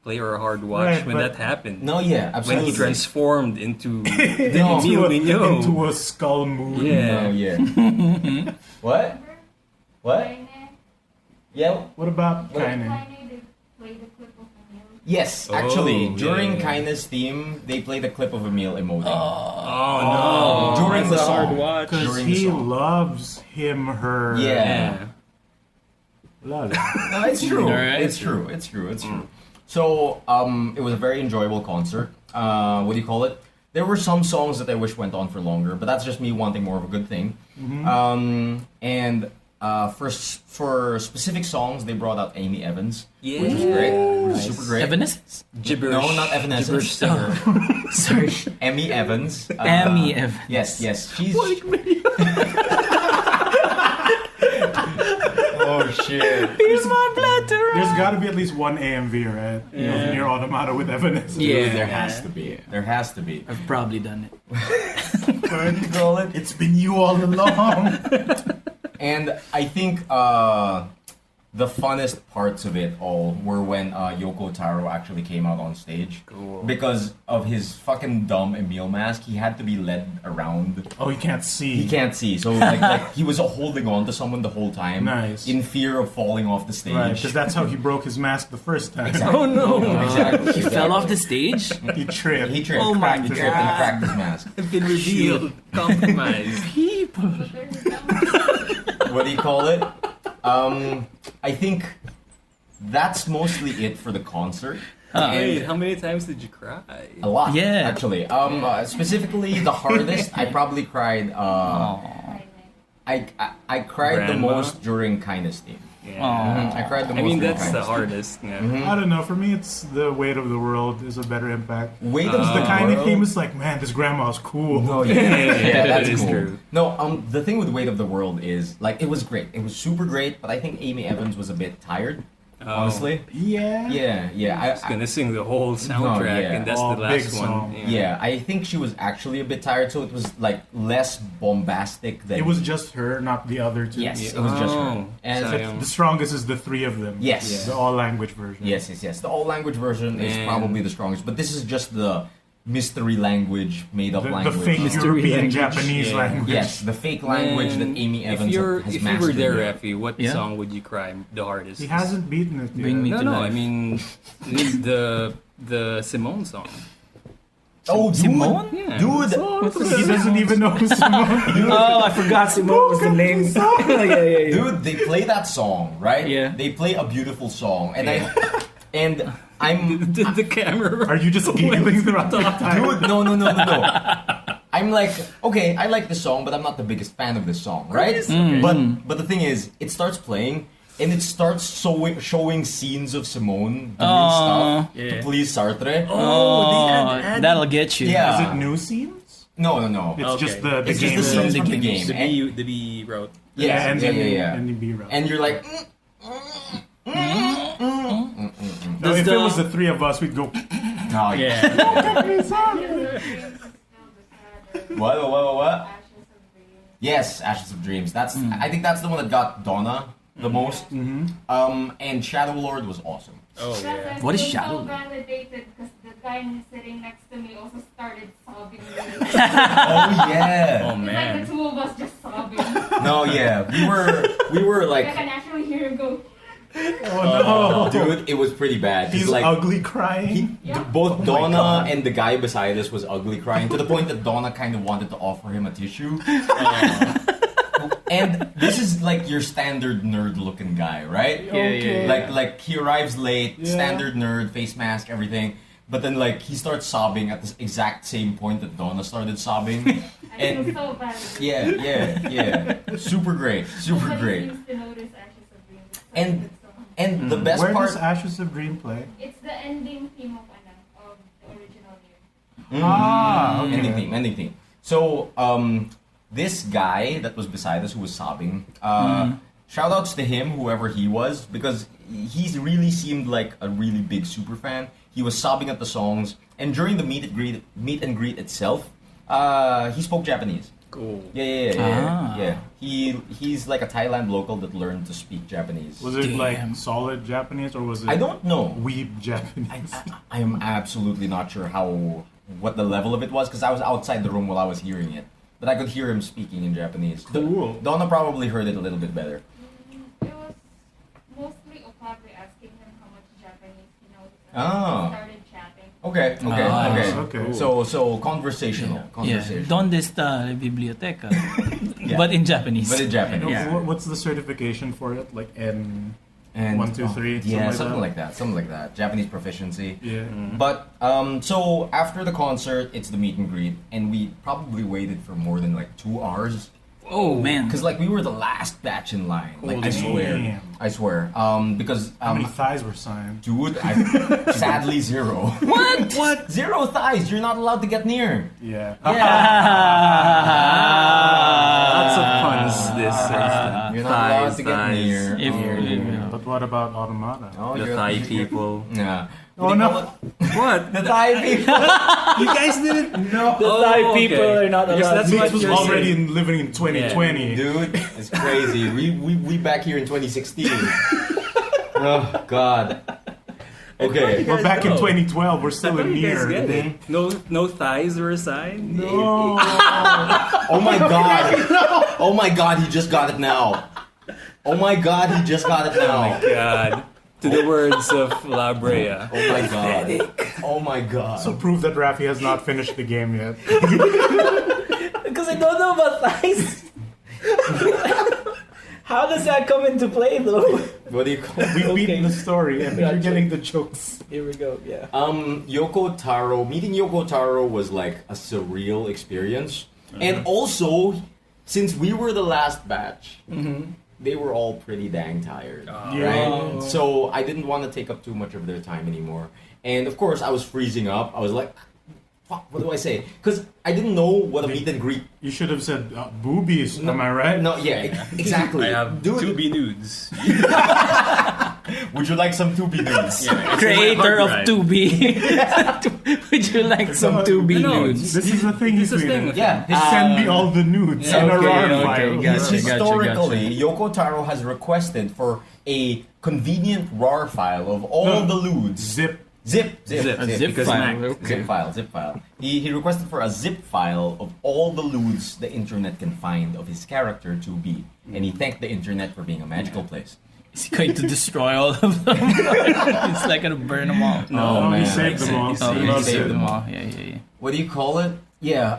play or a hard watch Right, when but- that happened. No, yeah, When absolutely. he transformed into the No. Emile Mignot. into a skull moon. Yeah. No, yeah. What? What? Yeah. What about Kainen? Yes, actually, Oh, during yeah. Kindness theme, they played a clip of Emile emoting. Oh no! During the That's a hard song. watch. Because During the he song. loves him, her... Yeah. La la. No, it's true. Alright. It's true. It's true. It's true. So, it was a very enjoyable concert. What do you call it? There were some songs that I wish went on for longer, but that's just me wanting more of a good thing. And for specific songs, they brought out Amy Evans, which was great, which was super great. Evanescence? Gibberish. No, not Evanescence. Gibberish singer. Sorry. Emmy Evans. Emmy Evans. Yes. She's. Oh shit. Here's my blood to run. There's got to be at least one AMV, right? Yeah. Near Automata with Evanescence. Yeah. There has to be. There has to be. I've probably done it. What do you call it? It's been you all along. And I think the funnest parts of it all were when Yoko Taro actually came out on stage. Cool. Because of his fucking dumb Emile mask, he had to be led around. Oh, you can't see. He can't see, so like he was holding on to someone the whole time. Nice. In fear of falling off the stage. Right, because that's how he broke his mask the first time. Oh no! Exactly. He fell off the stage? He tripped. He tripped. Oh my He tripped and God. cracked his mask. Been revealed. Compromised. People. What do you call it? I think that's mostly it for the concert. Wait, how many times did you cry? A lot, Yeah. actually. Specifically, the hardest, I probably cried. I cried the Grandma? most during Kindness theme. Yeah. I cried the most. I mean, during that's the Kindness Theme. hardest. Yeah. I don't know. For me, it's the weight of the world is a better impact. Weight of The the kind of World? theme is like, man, this grandma's cool. Oh yeah, that that's is cool. true. No, the thing with Weight of the World is like it was great. It was super great, but I think Amy Evans was a bit tired. Honestly. Yeah. Yeah. I was gonna sing the whole soundtrack, yeah. and that's Oh, the last big one. song. Yeah, I think she was actually a bit tired, so it was like less bombastic than It was just her, not the other two. Yes, it was just her. Oh, And sayang. The strongest is the three of them. Yes. The all language version. Yes. The all language version is Man. probably the strongest, but this is just the mystery language, made up The language. fake Mystery European language. Japanese Yeah. language. Yes, the fake language Man, that Amy Evans if you're, has if you mastered. were there, yet. Raffy, what Yeah. song would you cry the hardest? He hasn't beaten it yet. Bring me No, to no. life. I mean, the Simone song. Oh, dude. Simone? Yeah. Dude, He doesn't even know who Simone. Oh, I forgot Simone was the name. yeah. dude, they play that song, right? Yeah. They play a beautiful song, and I'm the camera. Are you just giggling throughout the time? dude. No. I'm like, okay, I like this song, but I'm not the biggest fan of this song, right? But the thing is, it starts playing and it starts showing scenes of Simone doing stuff to please Sartre. That'll get you. Yeah. Is it new scenes? No. It's just the It's game. just the scenes from the games. game. The B wrote. Yeah. And the B route. And you're like, Now, if it was the three of us, we'd go. oh yeah. What? Yes, Ashes of Dreams. That's I think that's the one that got Donna the most. And Shadow Lord was awesome. Oh yeah. What is I'm Shadow? so validated because the guy sitting next to me also started sobbing. Oh yeah. Oh It's like man. the two of us just sobbing. No, yeah. We were I like, can actually hear him go. Oh no! dude, it was pretty bad. He's like ugly crying. both my Donna God. and the guy beside us was ugly crying to the point that Donna kind of wanted to offer him a tissue. And this is like your standard nerd looking guy, right? Okay. Like he arrives late, Yeah. standard nerd, face mask, everything. But then like he starts sobbing at the exact same point that Donna started sobbing. I feel And so bad. yeah. Super great. Nobody seems to notice Ashes of Dreams. It's such a And- good song. And the best Where part does Ashes of Dream play? It's the ending theme of the original year. Ending theme. So, this guy that was beside us who was sobbing, shout outs to him, whoever he was, because he really seemed like a really big super fan. He was sobbing at the songs, and during the meet and greet itself, he spoke Japanese. Cool. Yeah. He's like a Thailand local that learned to speak Japanese. Was it like Damn. solid Japanese or was it I don't know. weeb Japanese? I am absolutely not sure what the level of it was because I was outside the room while I was hearing it, but I could hear him speaking in Japanese. Cool. Donna probably heard it a little bit better. It was mostly Okabe asking him how much Japanese he knows. Ah. He started chatting. Okay. Nice. Okay. So conversational. Yeah. Donde está la biblioteca? But in Japanese. But in Japanese. Yeah. What's the certification for it? Like N. And 1, 2, 3, yeah, something like something like that. Japanese proficiency. Yeah. But so after the concert, it's the meet and greet, and we probably waited for more than like 2 hours. Oh man. Because like we were the last batch in line. Like I Holy swear. Because How many thighs were signed? dude, sadly 0. What? 0 thighs. You're not allowed to get near. Yeah. Lots of puns this instant. You're not allowed Thighs, to get thighs. near. But what about Automata? Oh, The you're- Thai people. Yeah. Oh no! What? The Thai people. You guys didn't know. Oh, Thai people okay. are not Because allowed. that's Mix what was you're already saying. living in 2020. Dude, it's crazy. We back here in 2016. Oh God. Okay. We're back in know. 2012. We're still What in do you guys NieR. get it? No thighs were assigned? Oh. Oh my God. Oh my God. He just got it now. Oh my God. He just got it Oh now. my god. To the words of La Brea. Oh my God. Oh my God. So prove that Raffy has not finished the game yet. Because I don't know about thighs. How does that come into play though? What do you call it? We've Okay. beaten the story and Gotcha. you're getting the jokes. Here we go. Yeah. Yoko Taro, meeting Yoko Taro was like a surreal experience. And also, since we were the last batch, they were all pretty dang tired. Yeah. Right? So I didn't want to take up too much of their time anymore. And of course, I was freezing up. I was like, fuck, what do I say? Because I didn't know what a meet and greet. You should have said boobies. Am I right? No, yeah, exactly. I have Dude, 2B nudes. would you like some 2B nudes? Creator of hard drive. 2B. Would you like some 2B No, nudes? This is the thing he's This is the doing. thing. Yeah. Send me all the nudes in a Okay, RAR okay, file. gotcha. Historically, Yoko Taro has requested for a convenient RAR file of all the lewds. Zip. Zip because file. Mac. Zip file. He requested for a zip file of all the lewds the internet can find of his character to be, and he thanked the internet for being a magical place. Is he going to destroy all of them? It's like gonna burn them all. No, he man, saved them all. Oh, He he saved saved them them all. Yeah. What do you call it? Yeah,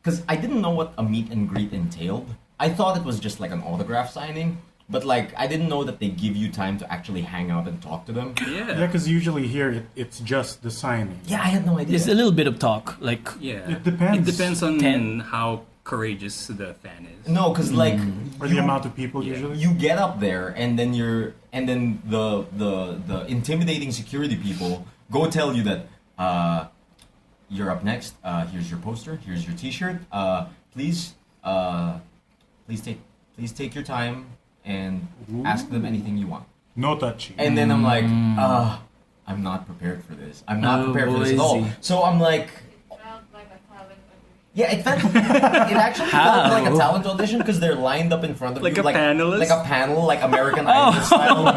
because I didn't know what a meet and greet entailed. I thought it was just like an autograph signing, but like I didn't know that they give you time to actually hang out and talk to them. Yeah, Yeah. because usually here it's just the signing. Yeah, I had no idea. There's a little bit of talk, like Yeah. It depends. It depends on Ten. how courageous the fan is. No, because like Or the amount of people usually. you get up there and then the intimidating security people go tell you that you're up next. Here's your poster. Here's your T-shirt. Please take your time and ask them anything you want. No touchy. And then I'm like, I'm not prepared for this. I'm not prepared for this at all. boise. So I'm like, Felt like a talent audition. yeah, it actually felt like a talent audition because they're lined up in front of Like you, a panelist? like a panel, like American Idol style.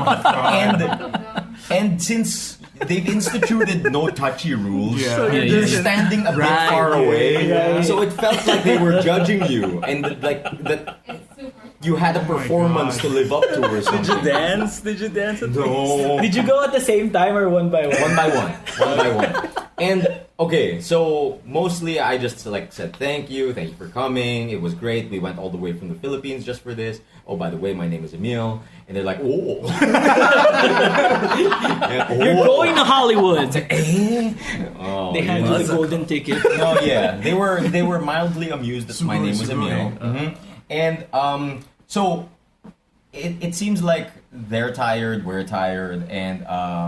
And since they've instituted no touchy rules, Yeah. So you're they're just- standing a bit Right, far away, yeah. so it felt like they were judging you, and like that It's super. you had a performance to live up to or Did you something. dance? Did you dance at least? No. Did you go at the same time or one by one? One by one. And okay, so mostly I just like said thank you for coming. It was great. We went all the way from the Philippines just for this. Oh, by the way, my name is Emile. And they're like, oh. Yeah, You're oh. going to Hollywood. Oh, They hand you yes. the golden ticket. no, yeah, they were mildly amused that my name was Sugoi. Emile. And so it seems like they're tired, we're tired, and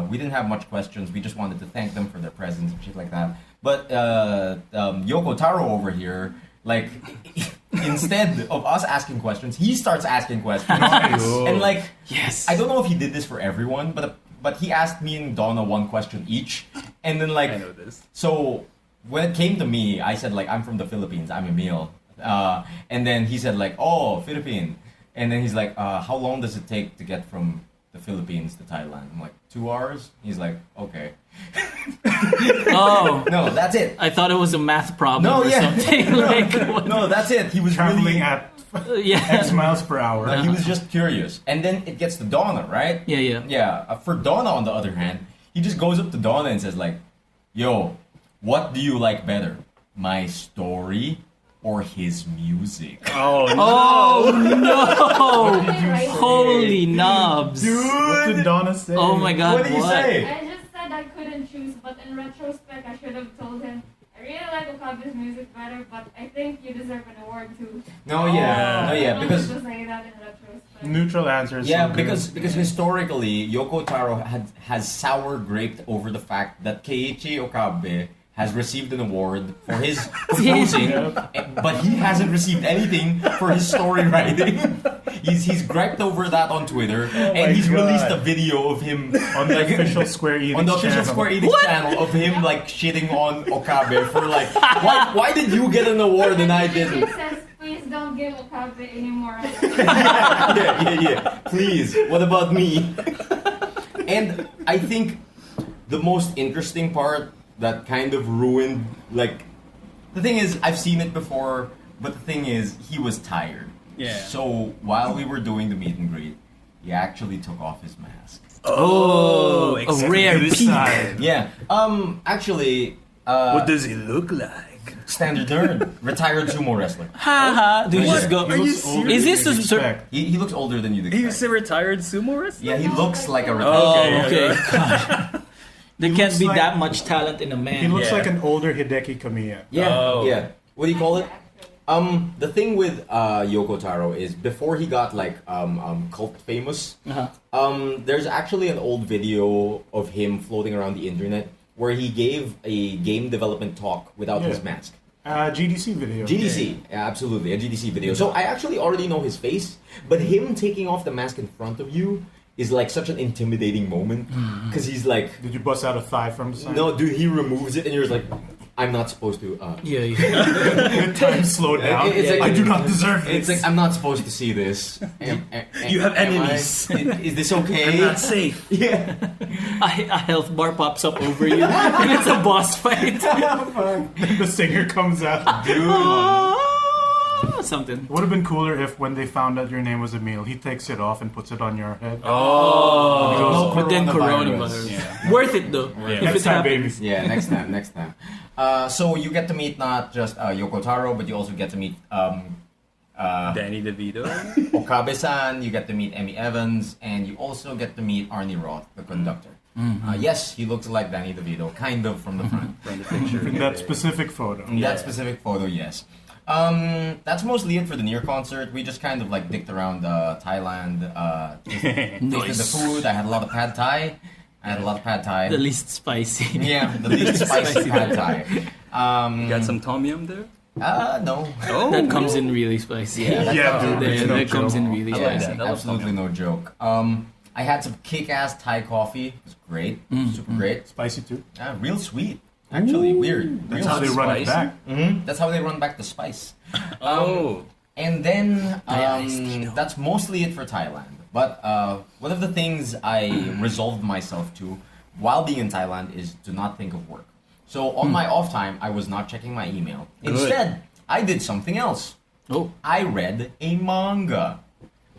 we didn't have much questions. We just wanted to thank them for their presence and shit like that. But Yoko Taro over here, like, instead of us asking questions, he starts asking questions. And like, Yes. I don't know if he did this for everyone, but he asked me and Donna one question each, and then like, I know this. so when it came to me, I said like, I'm from the Philippines, I'm Emile. And then he said like, oh, Philippine. And then he's like, how long does it take to get from the Philippines to Thailand? I'm like, 2 hours? He's like, okay. Oh, No, that's it. I thought it was a math problem No, or yeah. something. Like, what? No, that's it. He was Traveling really, at Yeah. X miles per hour. like, he was just curious. And then it gets to Donna, right? Yeah, yeah. Yeah, for Donna, on the other hand, he just goes up to Donna and says like, yo, what do you like better? My story or his music? Oh, Oh no! Right. Holy knobs! What did Donna say? Oh my god! What did he say? I just said I couldn't choose, but in retrospect, I should have told him I really like Okabe's music better, but I think you deserve an award too. No, yeah, I because wanted to say that in retrospect. Neutral answer. is yeah, so good. because historically Yoko Taro has sour graped over the fact that Keiichi Okabe has received an award for his composing, but he hasn't received anything for his story writing. He's griped over that on Twitter, and he's God. released a video of him on the official Square Enix on the official channel. Square Enix channel of him like shitting on Okabe for like, why did you get an award and I didn't? It says, please don't give Okabe anymore. yeah. Please, what about me? And I think the most interesting part that kind of ruined, like, the thing is, I've seen it before, but the thing is, he was tired. Yeah. So while we were doing the meet and greet, he actually took off his mask. Oh, a except rare this peak. side. Yeah. Actually, What does he look like? standard nerd, retired sumo wrestler. Haha. Do you What? just go? Are you Looks older Is this than a you'd cer- expect. He looks older than you'd expect. He's a retired sumo wrestler? Yeah, he looks like a Oh, retired. okay. God. There He can't looks be like- that much talent in a He man. looks Yeah. like an older Hideki Kamiya. Yeah, Oh. yeah. What do you call it? The thing with Yoko Taro is before he got like cult famous, Uh-huh. there's actually an old video of him floating around the internet where he gave a game development talk without Yeah. his mask. GDC video. GDC, yeah, absolutely, a GDC video. So I actually already know his face, but him taking off the mask in front of you is like such an intimidating moment because he's like, Did you bust out a thigh from the side? no, dude, he removes it and you're just like, I'm not supposed to. Yeah, yeah. Time slowed down. It's like- I do not deserve this. It's like, I'm not supposed to see this. You have am I- enemies. Is this okay? I'm not safe. Yeah. A health bar pops up over you, and it's a boss fight. Then the singer comes out. Something. It would have been cooler if when they found out your name was Emile, he takes it off and puts it on your head. Oh. But then Coronavirus. coronavirus. Yeah. Worth it though. Yeah. If Next it time, happens. baby. Yeah, next time. So you get to meet not just Yoko Taro, but you also get to meet Danny DeVito. Okabe-san, you get to meet Emmy Evans, and you also get to meet Arnie Roth, the conductor. Yes, he looks like Danny DeVito, kind of from the front. From the picture. In that specific photo. In that specific photo, yes. That's mostly it for the NieR concert. We just kind of like dicked around Thailand, tasted the food. I had a lot of pad thai. The least spicy. Yeah, the least spicy pad thai. You got some tom yum there? No. Oh, That comes in really spicy. Yeah, dude. it's no That comes joke. in really I like spicy. that. Absolutely no joke. I had some kick-ass Thai coffee. It was great. Super great. Spicy too. Real sweet. Actually, weird. That's Real how they sweet. run it spicy? back. That's how they run back the spice. Oh. And then iced tea, though. that's mostly it for Thailand. But one of the things I resolved myself to while being in Thailand is to not think of work. So on my off time, I was not checking my email. Good. Instead, I did something else. Oh. I read a manga.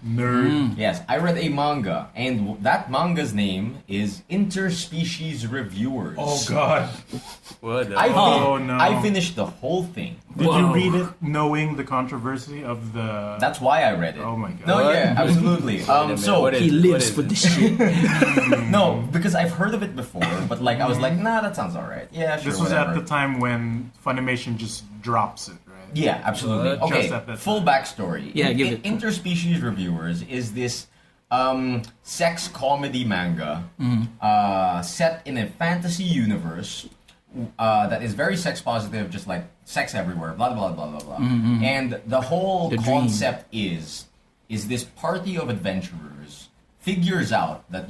Nerd. Yes, I read a manga, and that manga's name is Interspecies Reviewers. Oh god. What? Oh, no. I finished the whole thing. Did Whoa. you read it knowing the controversy of the... That's why I read it. Oh my god. No, What? yeah, absolutely. So What is- He lives is for it? this shit. no, because I've heard of it before, but like I was like, nah, that sounds alright. Yeah, sure. This was whatever. at the time when Funimation just drops it, right? Yeah, absolutely. What? Okay, Just at that full backstory. Yeah, give it. Interspecies Reviewers is this sex comedy manga set in a fantasy universe that is very sex positive, just like sex everywhere, blah blah blah blah blah. And the whole The dream. concept is this party of adventurers figures out that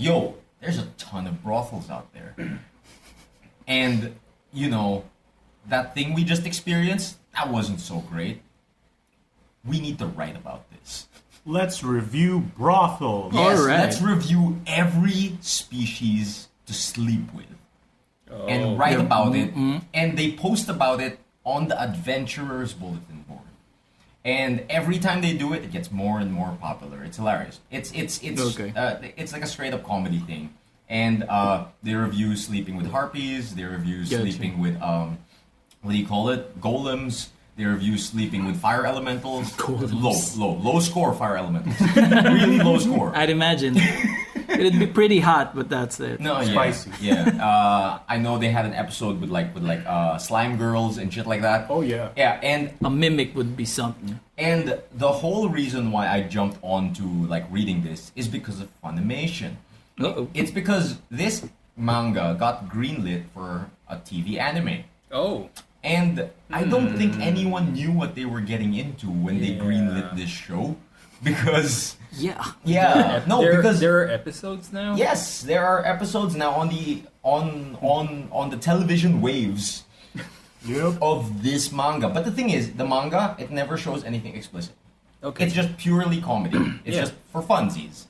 there's a ton of brothels out there, and you know that thing we just experienced, that wasn't so great. We need to write about this. Let's review brothels. Yes, Alright. let's review every species to sleep with and write about it. And they post about it on the Adventurers Bulletin Board. And every time they do it, it gets more and more popular. It's hilarious. It's Okay. It's like a straight up comedy thing. And they review sleeping with harpies. They review Gotcha. sleeping with what do you call it? Golems. They review sleeping with fire elementals. Golems. Low score fire elementals. Really low score. I'd imagine. It'd be pretty hot, but that's it. No, yeah, Spicy. yeah. I know they had an episode with slime girls and shit like that. Oh yeah. Yeah, and A mimic would be something. the whole reason why I jumped onto like reading this is because of Funimation. Uh-oh. It's because this manga got greenlit for a TV anime. Oh. And I don't think anyone knew what they were getting into when they greenlit this show. Because Yeah. because there are episodes now. yes, there are episodes now on the television waves Yep. of this manga. But the thing is, the manga, it never shows anything explicit. Okay. It's just purely comedy. It's Yeah. just for funsies.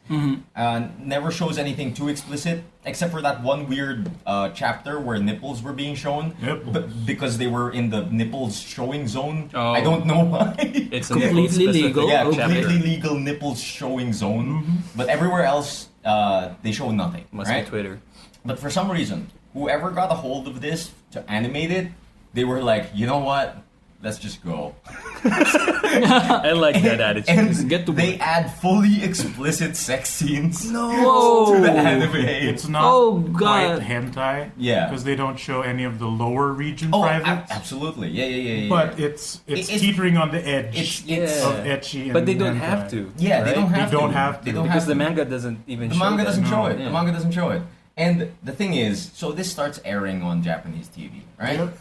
Never shows anything too explicit, except for that one weird chapter where nipples were being shown. Nipples. Because they were in the nipples showing zone. Oh. I don't know why. It's a Completely nipple-specific legal. Yeah, Okay. completely legal nipples showing zone. But everywhere else, they show nothing. Must right? be Twitter. But for some reason, whoever got a hold of this to animate it, they were like, you know what? Let's just go. I like that attitude. And Get to they add fully explicit sex scenes Whoa. to the anime. It's not Oh, quite God. hentai. Yeah. Because they don't show any of the lower region Oh, privates. absolutely. Yeah. But it's It's- teetering on the edge It's of ecchi. But and they don't hentai. have to. yeah, they right? don't have They to. don't have to. They don't Because have the to. manga doesn't even The show manga that. doesn't show No. it. Yeah. The manga doesn't show it. And the thing is, so this starts airing on Japanese TV, right? Yep.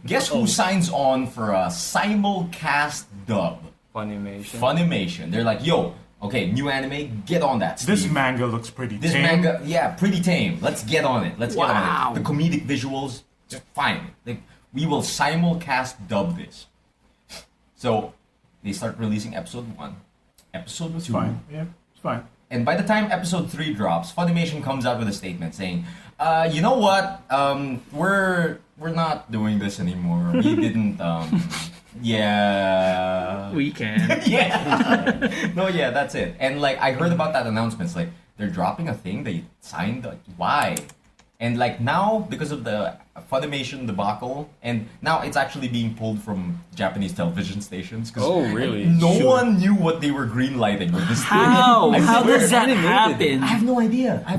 Guess who signs on for a simulcast dub? Funimation. Funimation. They're like, yo, okay, new anime, get on that. This Steve. manga looks pretty This tame. manga, yeah, pretty tame. Let's get on it. Let's get Wow. on it. The comedic visuals, just fine. Like, we will simulcast dub this. So they start releasing episode 1, episode 2. It's fine. Yeah, it's fine. And by the time episode 3 drops, Funimation comes out with a statement saying, you know what? We're not doing this anymore. We didn't yeah. We can. Yeah. No, yeah, that's it. And like I heard about that announcement. It's like they're dropping a thing they signed. Like, why? And like now, because of the Funimation debacle, and now it's actually being pulled from Japanese television stations. Oh, really? No one knew what they were greenlighting with this How? thing. How does that animated. happen? I have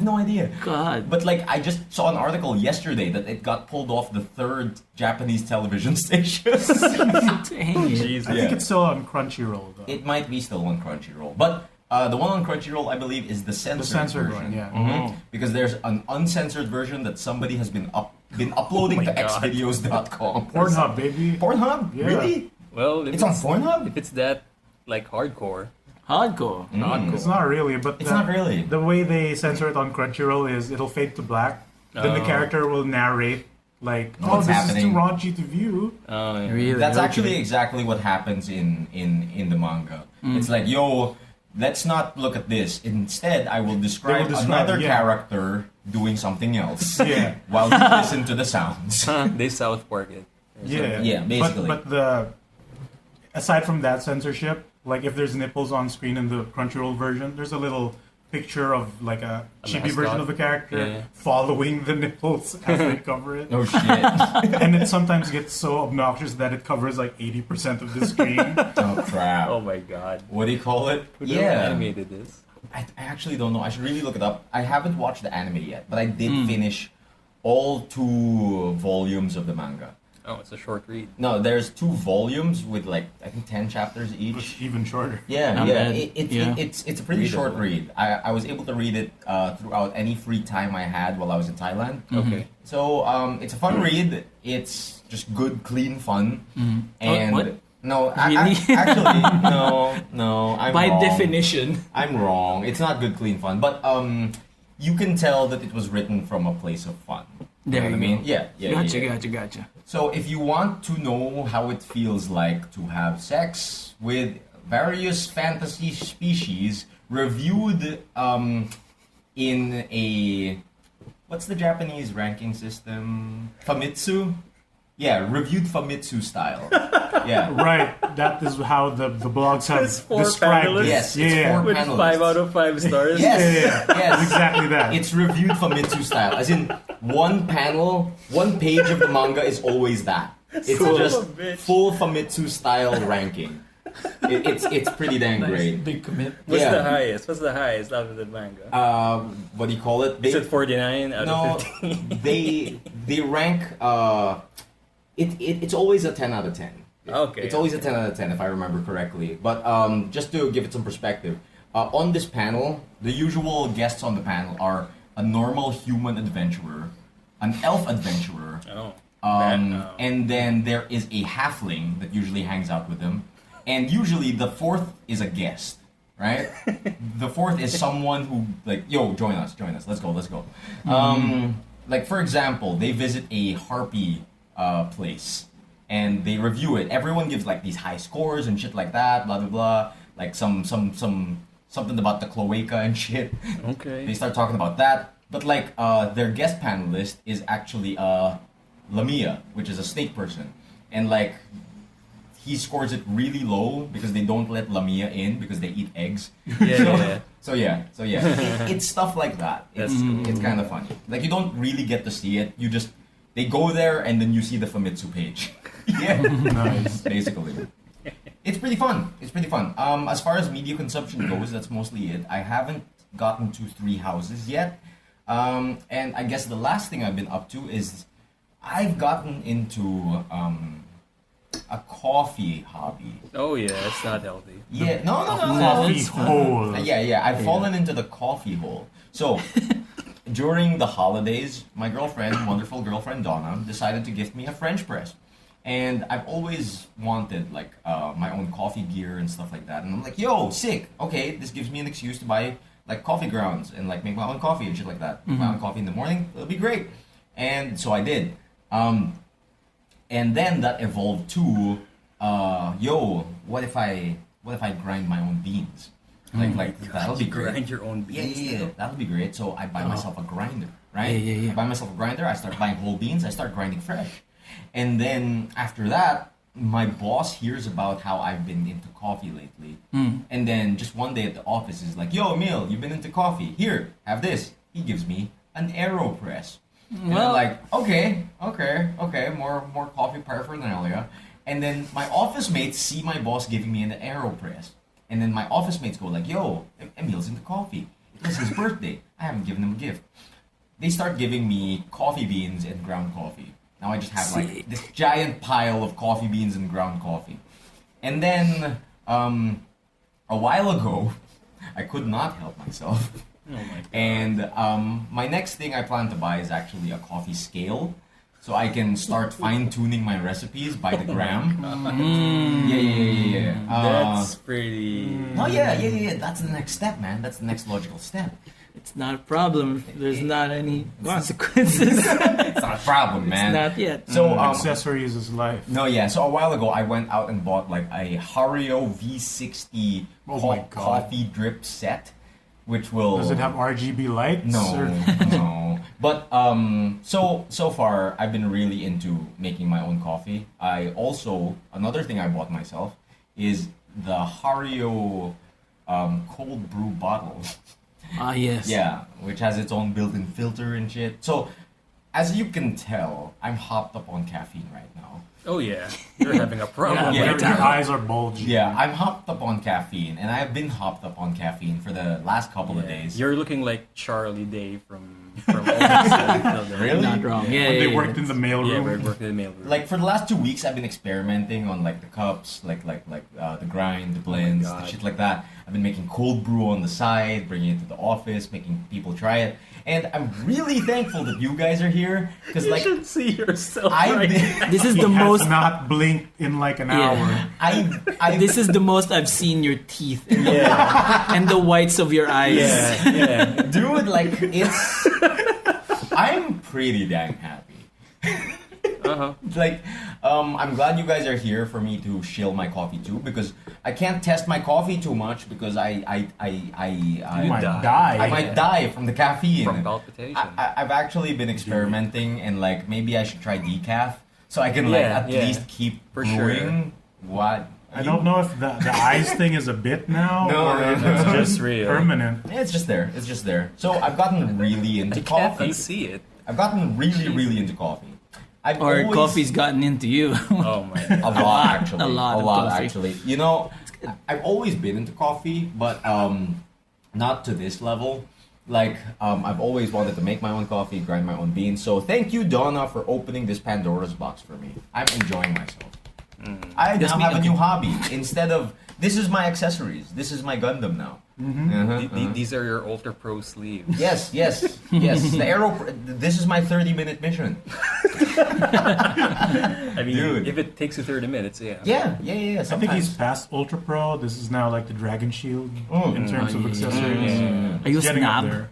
no idea. God. But like, I just saw an article yesterday that it got pulled off the 3rd Japanese television station. Dang it. Jesus. I think it's still on Crunchyroll though. It might be still on Crunchyroll, but the one on Crunchyroll, I believe, is the censored version. one, yeah. Mhm. Because there's an uncensored version that somebody has been uploading to God. xvideos.com. Pornhub, baby. Pornhub? Yeah. Really? Well, if It's on Pornhub? If it's that, like, hardcore. Hardcore. It's not really, but It's not really. The way they censor it on Crunchyroll is it'll fade to black. Then the Oh. character will narrate like, What's this happening. is too raunchy to view. Oh, yeah. Really? That's Okay. actually exactly what happens in the manga. It's like, yo, let's not look at this. Instead, I will describe another yeah. character doing something else Yeah. while you listen to the sounds. They South Park it. Yeah. Yeah, basically. But aside from that censorship, like if there's nipples on screen in the Crunchyroll version, there's a little picture of like a chibi mascot. version of the character Yeah. following the nipples as they cover it. Oh shit. And it sometimes gets so obnoxious that it covers like 80% of the screen. Oh crap. Oh my god. What do you call it? Who animated this? I actually don't know. I should really look it up. I haven't watched the anime yet, but I did finish all 2 volumes of the manga. Oh, it's a short read. No, there's 2 volumes with like I think 10 chapters It's each. even shorter. Yeah, Not yeah. bad. Yeah. It's a pretty short read. I was able to read it throughout any free time I had while I was in Thailand. Okay. So it's a fun read. It's just good, clean fun. And What? no, Really? actually, no. I'm By wrong. definition. I'm wrong. It's not good, clean fun, but you can tell that it was written from a place of fun. There know you what I mean? go. Yeah. Gotcha. So if you want to know how it feels like to have sex with various fantasy species, reviewed in a what's the Japanese ranking system? Famitsu? Yeah, reviewed Famitsu style. Yeah. Right. That is how the blogs have It's 4 described panelists. it. Yes, it's yeah. 4 With panelists. 5 out of 5 stars. Yes. Yeah. Exactly that. It's reviewed Famitsu style. As in, one panel, one page of the manga is always that. It's Son of just a bitch. full Famitsu style ranking. It's pretty dang great. Big commit. What's Yeah. the highest? What's the highest out of the manga? What do you call it? Is it 49 out no, of 15? they rank. It's always a 10 out of 10. Okay. It's always a 10 out of 10 if I remember correctly. But just to give it some perspective, on this panel, the usual guests on the panel are a normal human adventurer, an elf adventurer, Oh. and then there is a halfling that usually hangs out with them, and usually the 4th is a guest, right? The 4th is someone who like, yo, join us, let's go. Like for example, they visit a harpy place. And they review it. Everyone gives like these high scores and shit like that, blah blah blah. Like something about the cloaca and shit. Okay. They start talking about that. But like their guest panelist is actually Lamia, which is a snake person. And like he scores it really low because they don't let Lamia in because they eat eggs. Yeah. So yeah. It's stuff like that. It's kind of funny. Like you don't really get to see it. You just they go there and then you see the Famitsu page. Yeah. Nice. Basically. It's pretty fun. As far as media consumption goes, that's mostly it. I haven't gotten to 3 houses yet. And I guess the last thing I've been up to is I've gotten into a coffee hobby. Oh yeah, it's not healthy. Yeah, no. Coffee hole. Yeah. I've fallen into the coffee hole. So, during the holidays, my wonderful girlfriend Donna, decided to gift me a French press. And I've always wanted like my own coffee gear and stuff like that. And I'm like, yo, sick. Okay, this gives me an excuse to buy like coffee grounds and like make my own coffee and shit like that. Make my own coffee in the morning. It'll be great. And so I did. And then that evolved to, yo, what if I grind my own beans? Like that'll be great. Grind your own beans. Yeah, that'll be great. So I buy myself a grinder, right? Yeah. I buy myself a grinder. I start buying whole beans. I start grinding fresh, and then after that, my boss hears about how I've been into coffee lately, and then just one day at the office is like, "Yo, Emile, you've been into coffee. Here, have this." He gives me an AeroPress. And Well- I'm like, okay, more coffee paraphernalia. And then my office mates see my boss giving me an AeroPress. And then my office mates go like, yo, Emile's into coffee. It was his birthday. I haven't given him a gift. They start giving me coffee beans and ground coffee. Now I just have like Sick. this giant pile of coffee beans and ground coffee. And then a while ago, I could not help myself. Oh my god. And my next thing I plan to buy is actually a coffee scale. So I can start fine-tuning my recipes by the gram. Yeah. That's pretty. No, yeah. That's the next step, man. That's the next logical step. It's not a problem if there's not any consequences. It's not a problem, man. Not yet. So, Accessories is life. no, yeah. So a while ago, I went out and bought like a Hario V60 Oh my God. coffee drip set, which will. Does it have RGB lights? No, Or- no. But so far I've been really into making my own coffee. I also another thing I bought myself is the Hario cold brew bottle. Ah, yes. Yeah, which has its own built-in filter and shit. So as you can tell, I'm hopped up on caffeine right now. Oh yeah, you're having a problem. Yeah. Your eyes are bulging. Yeah, I'm hopped up on caffeine, and I've been hopped up on caffeine for the last couple of days. You're looking like Charlie Day from Almost Really? Not wrong. Yeah, When yeah, they yeah. worked in the mail Yeah, room. we're working in the mail room. Like for the last 2 weeks, I've been experimenting on like the cups, the grind, the blends, the God. shit like that. I've been making cold brew on the side, bringing it to the office, making people try it, and I'm really thankful that you guys are here because you like should see yourself I've right been, This is He the has most. not blinked in like an hour. I This is the most I've seen your teeth and, Yeah, and the whites of your eyes. yeah. dude, like it's I'm pretty dang happy. Uh-huh. Like, I'm glad you guys are here for me to shill my coffee too, because I can't test my coffee too much because I You might die. die. I might die from the caffeine. From palpitation. I've actually been experimenting and like maybe I should try decaf so I can like Yeah, at yeah. least keep For brewing. What? I don't know if the eyes thing is a bit now No, or no, if no, it's no. just It's real. permanent. It's just there. It's just there. So I've gotten really into I can't coffee. unsee it. I've gotten really into coffee. I've Or always- coffee's gotten into you. Oh my god. A lot, actually. A lot of coffee. actually. You know, I've always been into coffee, but not to this level. Like, I've always wanted to make my own coffee, grind my own beans. So thank you, Donna, for opening this Pandora's box for me. I'm enjoying myself. I Yes, now me- have a okay. new hobby. Instead of, this is my accessories. This is my Gundam now. These are your Ultra Pro sleeves. Yes. The arrow. This is my 30-minute mission. I mean, Dude. if it takes you 30 minutes, yeah. Yeah. I think Sometimes. he's past Ultra Pro. This is now like the Dragon Shield Mm. in terms of yeah. accessories. Are you a It's getting up snob? there.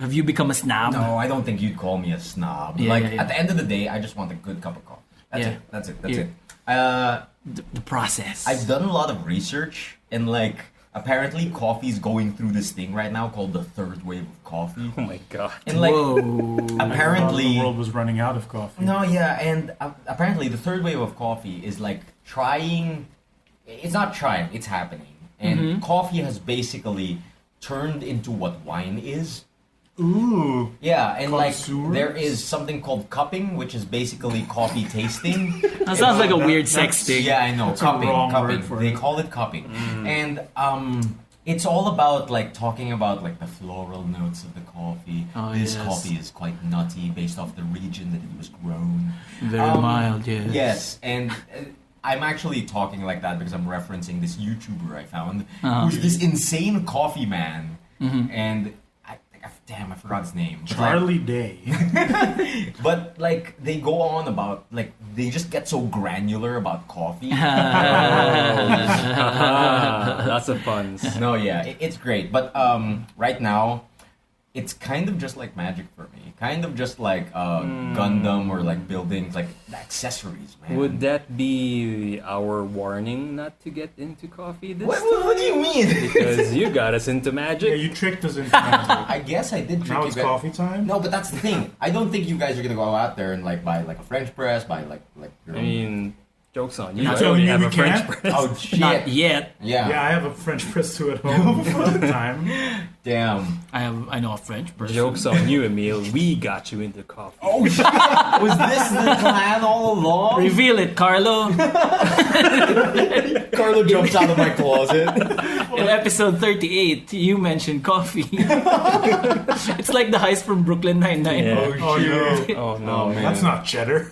Have you become a snob? No, I don't think you'd call me a snob. Yeah, like yeah, yeah. at the end of the day, I just want a good cup of coffee. That's Yeah. it. That's it. Yeah. The process. I've done a lot of research, and like apparently, coffee's going through this thing right now called the third wave of coffee. Oh my god. And like Whoa. I thought apparently, the world was running out of coffee. no, yeah, and apparently the third wave of coffee is like trying. It's not trying. It's happening, and coffee has basically turned into what wine is. Ooh. Yeah, and like Connoisseurs? there is something called cupping, which is basically coffee tasting. That sounds like a that- weird that's- sex thing. Yeah, I know. That's a Cupping, wrong cupping. word for They it. call it cupping, and it's all about like talking about like the floral notes of the coffee. Oh, This yes. coffee is quite nutty based off the region that it was grown. Very mild, yes. Yes, and I'm actually talking like that because I'm referencing this YouTuber I found, who's this insane coffee man, and damn, I forgot his name. But, like, Charlie Day. but like they go on about like they just get so granular about coffee. Lots of puns. No, yeah, it's great. But right now, it's kind of just like magic for me. Kind of just like Gundam or like buildings, like the accessories, man. Would that be our warning not to get into coffee this What do you mean? Because you got us into Yeah, magic. you tricked us into magic. I guess I did trick Now you it's guys. coffee time? No, but that's the thing. I don't think you guys are gonna go out there and like buy like a French press, buy like your I mean, joke's on you. You're I telling already me have we a French can't? press. oh shit. Not yet. Yeah. Yeah, I have a French press too at home all the time. Damn. I know a French person. Joke's on you, Emile. We got you into coffee. Oh shit! Was this the plan all along? Reveal it, Carlo. Carlo jumps out of my closet. In episode 38, you mentioned coffee. It's like the heist from Brooklyn Nine-Nine. Yeah. Oh no. Oh no, Oh, man. That's not cheddar.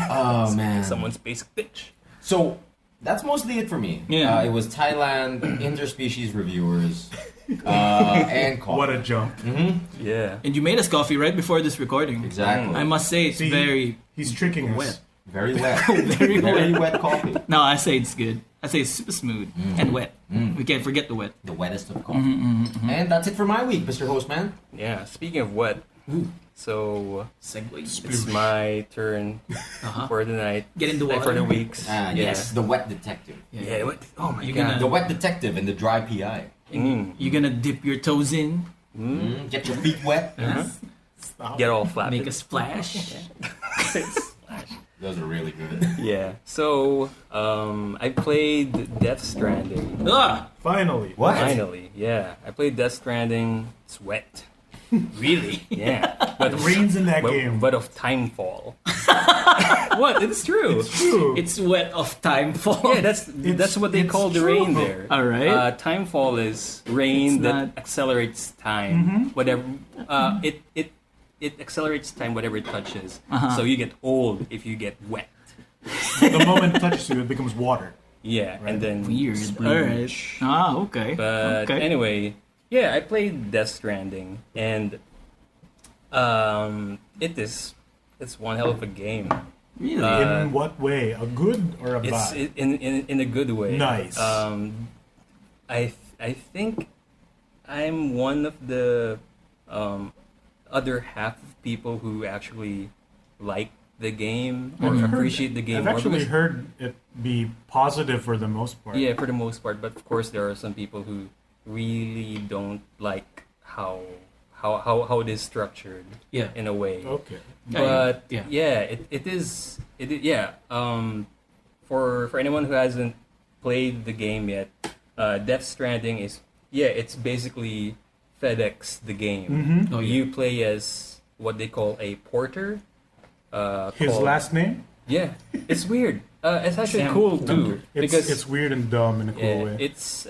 Oh man. Someone's basic bitch. So that's mostly it for me. Yeah. It was Thailand, Interspecies Reviewers, and coffee. What a jump. Yeah. And you made us coffee right before this recording. Exactly. I must say it's See, very He's tricking us. wet. Very wet. Very Very wet. wet coffee. No, I say it's good. I say it's super smooth and wet. We can't forget the wet. The wettest of coffee. And that's it for my week, Mr. Hostman. Yeah. Speaking of wet, so Segue. it's my turn for the night. Get in the Like, for the water. weeks. Yes, the wet detective. Yeah. What? Oh my You're god. The wet detective and the dry PI. You're gonna dip your toes in, Get your feet wet. Get all flappy. make a splash. Those are really good. Yeah. So I played Death Stranding. Ah! Finally. What? Finally, yeah. I played Death Stranding. It's wet. Really? Yeah. But It rains in that game. But of Timefall. What? It's true. True. It's wet of time fall. Yeah, that's what they it's call the true. rain there. All right. Timefall is rain It's that not- accelerates time. Whatever. It accelerates time whatever it touches. So you get old if you get wet. The moment it touches you, it becomes water. Yeah, and then Weird. splooge. All right. Ah, okay. But okay. anyway, yeah, I played Death Stranding, and it's one hell of a game. Really? In what way? A good or a It's bad? in a good way. Nice. I think I'm one of the other half of people who actually like the game or appreciate the game I've more. actually because- heard it be positive for the most part. Yeah, for the most part. But of course, there are some people who really don't like how it is structured. Yeah. In a way. Okay. But Yeah. it is. Yeah. For anyone who hasn't played the game yet, Death Stranding is it's basically FedEx the game. Oh, yeah. You play as what they call a porter. His called- last name? Yeah, it's weird. It's actually Sam cool Porter. too because It's weird and dumb in a cool yeah, way. it's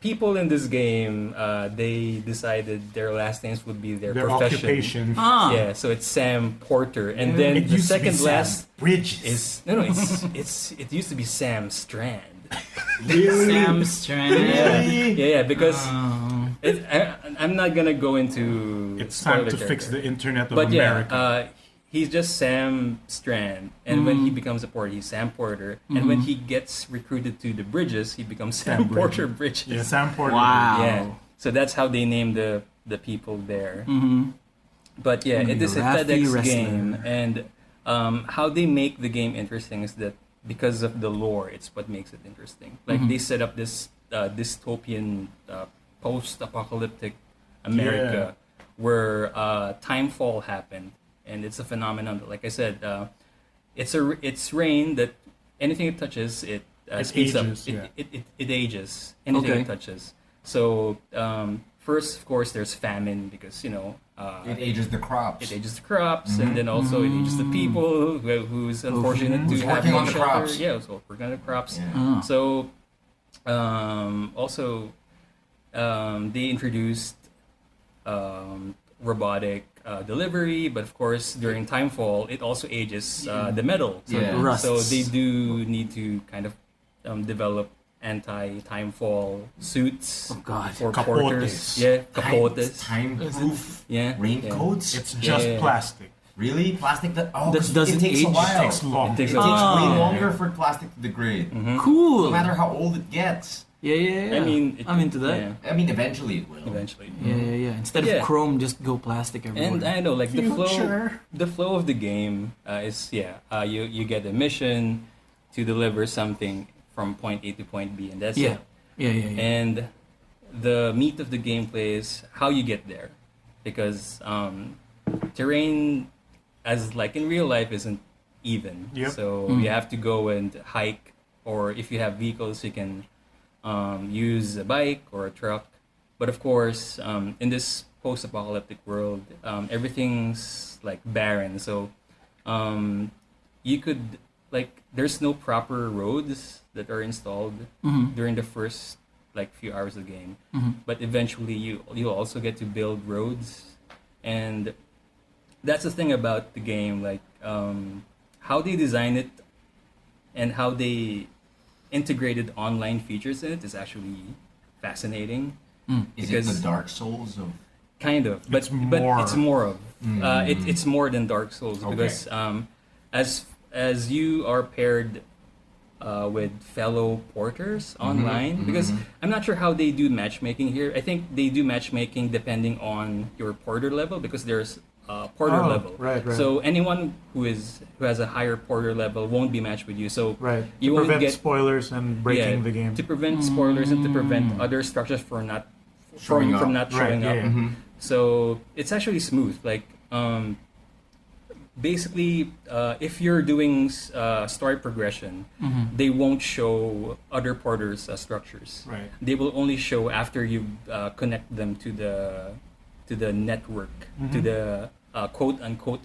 people in this game. They decided their last names would be their Their profession. occupation. Ah. Yeah, so it's Sam Porter, and then It the used to be second Sam last Bridges. is it used to be Sam Strand. Sam Strand. Yeah, because Oh. I'm not gonna go into. It's time spoiler to fix territory. the internet of But America. he's just Sam Strand, and when he becomes a porter, he's Sam Porter, and when he gets recruited to the Bridges, he becomes Sam Porter Bridges. Yeah, Sam Porter. Wow. Yeah, so that's how they name the people there. Mm-hmm. But yeah, it is a Raffy FedEx wrestler. game, and how they make the game interesting is that because of the lore, it's what makes it interesting. Like they set up this dystopian, post-apocalyptic America where timefall happened, and it's a phenomenon. That, like I said, it's rain that anything it touches, it speeds ages, up. yeah. It ages. Anything Okay. it touches. So first, of course, there's famine because It ages the crops. it ages the crops, and then also it ages the people who's unfortunate Who's to have working no on the shelter. crops. Yeah, so working on the crops. Yeah. Ah. So also they introduced robotic delivery, but of course during timefall it also ages the metal. So, Yeah. Rusts. so they do need to kind of develop anti-timefall suits Oh, God. for Capotes. porters. Yeah, capotes. Time-proof Yeah, raincoats. It's just Yeah. plastic. Really? Plastic that 'cause doesn't it takes age. a while. It takes long. It takes It a takes while. way Ah. longer for plastic to degrade. Cool. No matter how old it gets. Yeah. I mean, I'm into that. Yeah, I mean, eventually it will. eventually. Yeah. Instead Yeah. of chrome, just go plastic everywhere. And I know, like Future. the flow of the game is you get a mission to deliver something from point A to point B, and that's yeah. it. Yeah. And the meat of the gameplay is how you get there, because terrain, as like in real life, isn't even. Yep. So you have to go and hike, or if you have vehicles, you can use a bike or a truck But of course, in this post-apocalyptic world, everything's like barren. So you could there's no proper roads that are installed during the first few hours of the game. But eventually, you'll also get to build roads, and that's the thing about the game. How they design it and how they integrated online features in it is actually fascinating. Is it the Dark Souls of? Kind of, but it's more of it's more than Dark Souls because as you are paired with fellow porters online, because I'm not sure how they do matchmaking here. I think they do matchmaking depending on your porter level, because there's porter level. Right. So anyone who has a higher porter level won't be matched with you. So you to won't prevent get spoilers and breaking the game. To prevent spoilers and to prevent other structures from not showing up. Yeah. So it's actually smooth. Basically, if you're doing story progression, they won't show other porters' structures. Right. They will only show after you connect them to the network, to the quote unquote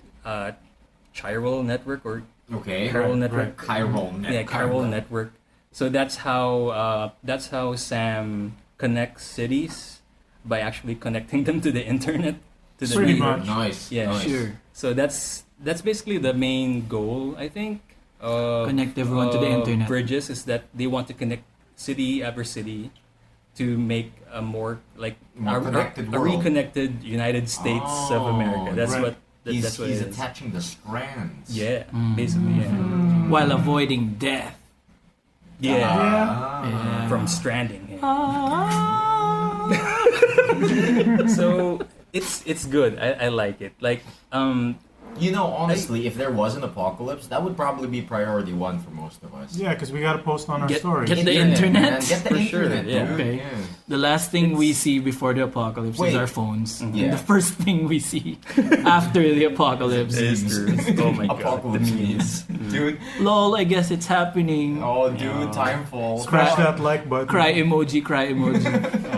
chiral network or chiral network. Chiral network. Yeah, chiral network. So that's how Sam connects cities, by actually connecting them to the internet, to the Pretty network. much. Nice. Yeah, nice. Sure. So that's basically the main goal, I think. Connect everyone to the internet. Bridges is that they want to connect city after city to make a more connected a world. reconnected United States of America. That's right. what He's it is. attaching the strands. Yeah, basically, yeah. While avoiding death. Yeah. From Stranding. Yeah. So it's good. I like it. Honestly, if there was an apocalypse, that would probably be priority one for most of us. Yeah, because we got to post on our stories. Get the internet. Man. Get the For internet, sure, yeah. dude. Okay. Yeah. The last thing we see before the apocalypse is our phones. Yeah. And the first thing we see after the apocalypse It's true. Oh my god. Apocalypse The memes. Dude. lol, I guess it's happening. Oh, dude, time falls. Smash that like button. Cry emoji, cry emoji.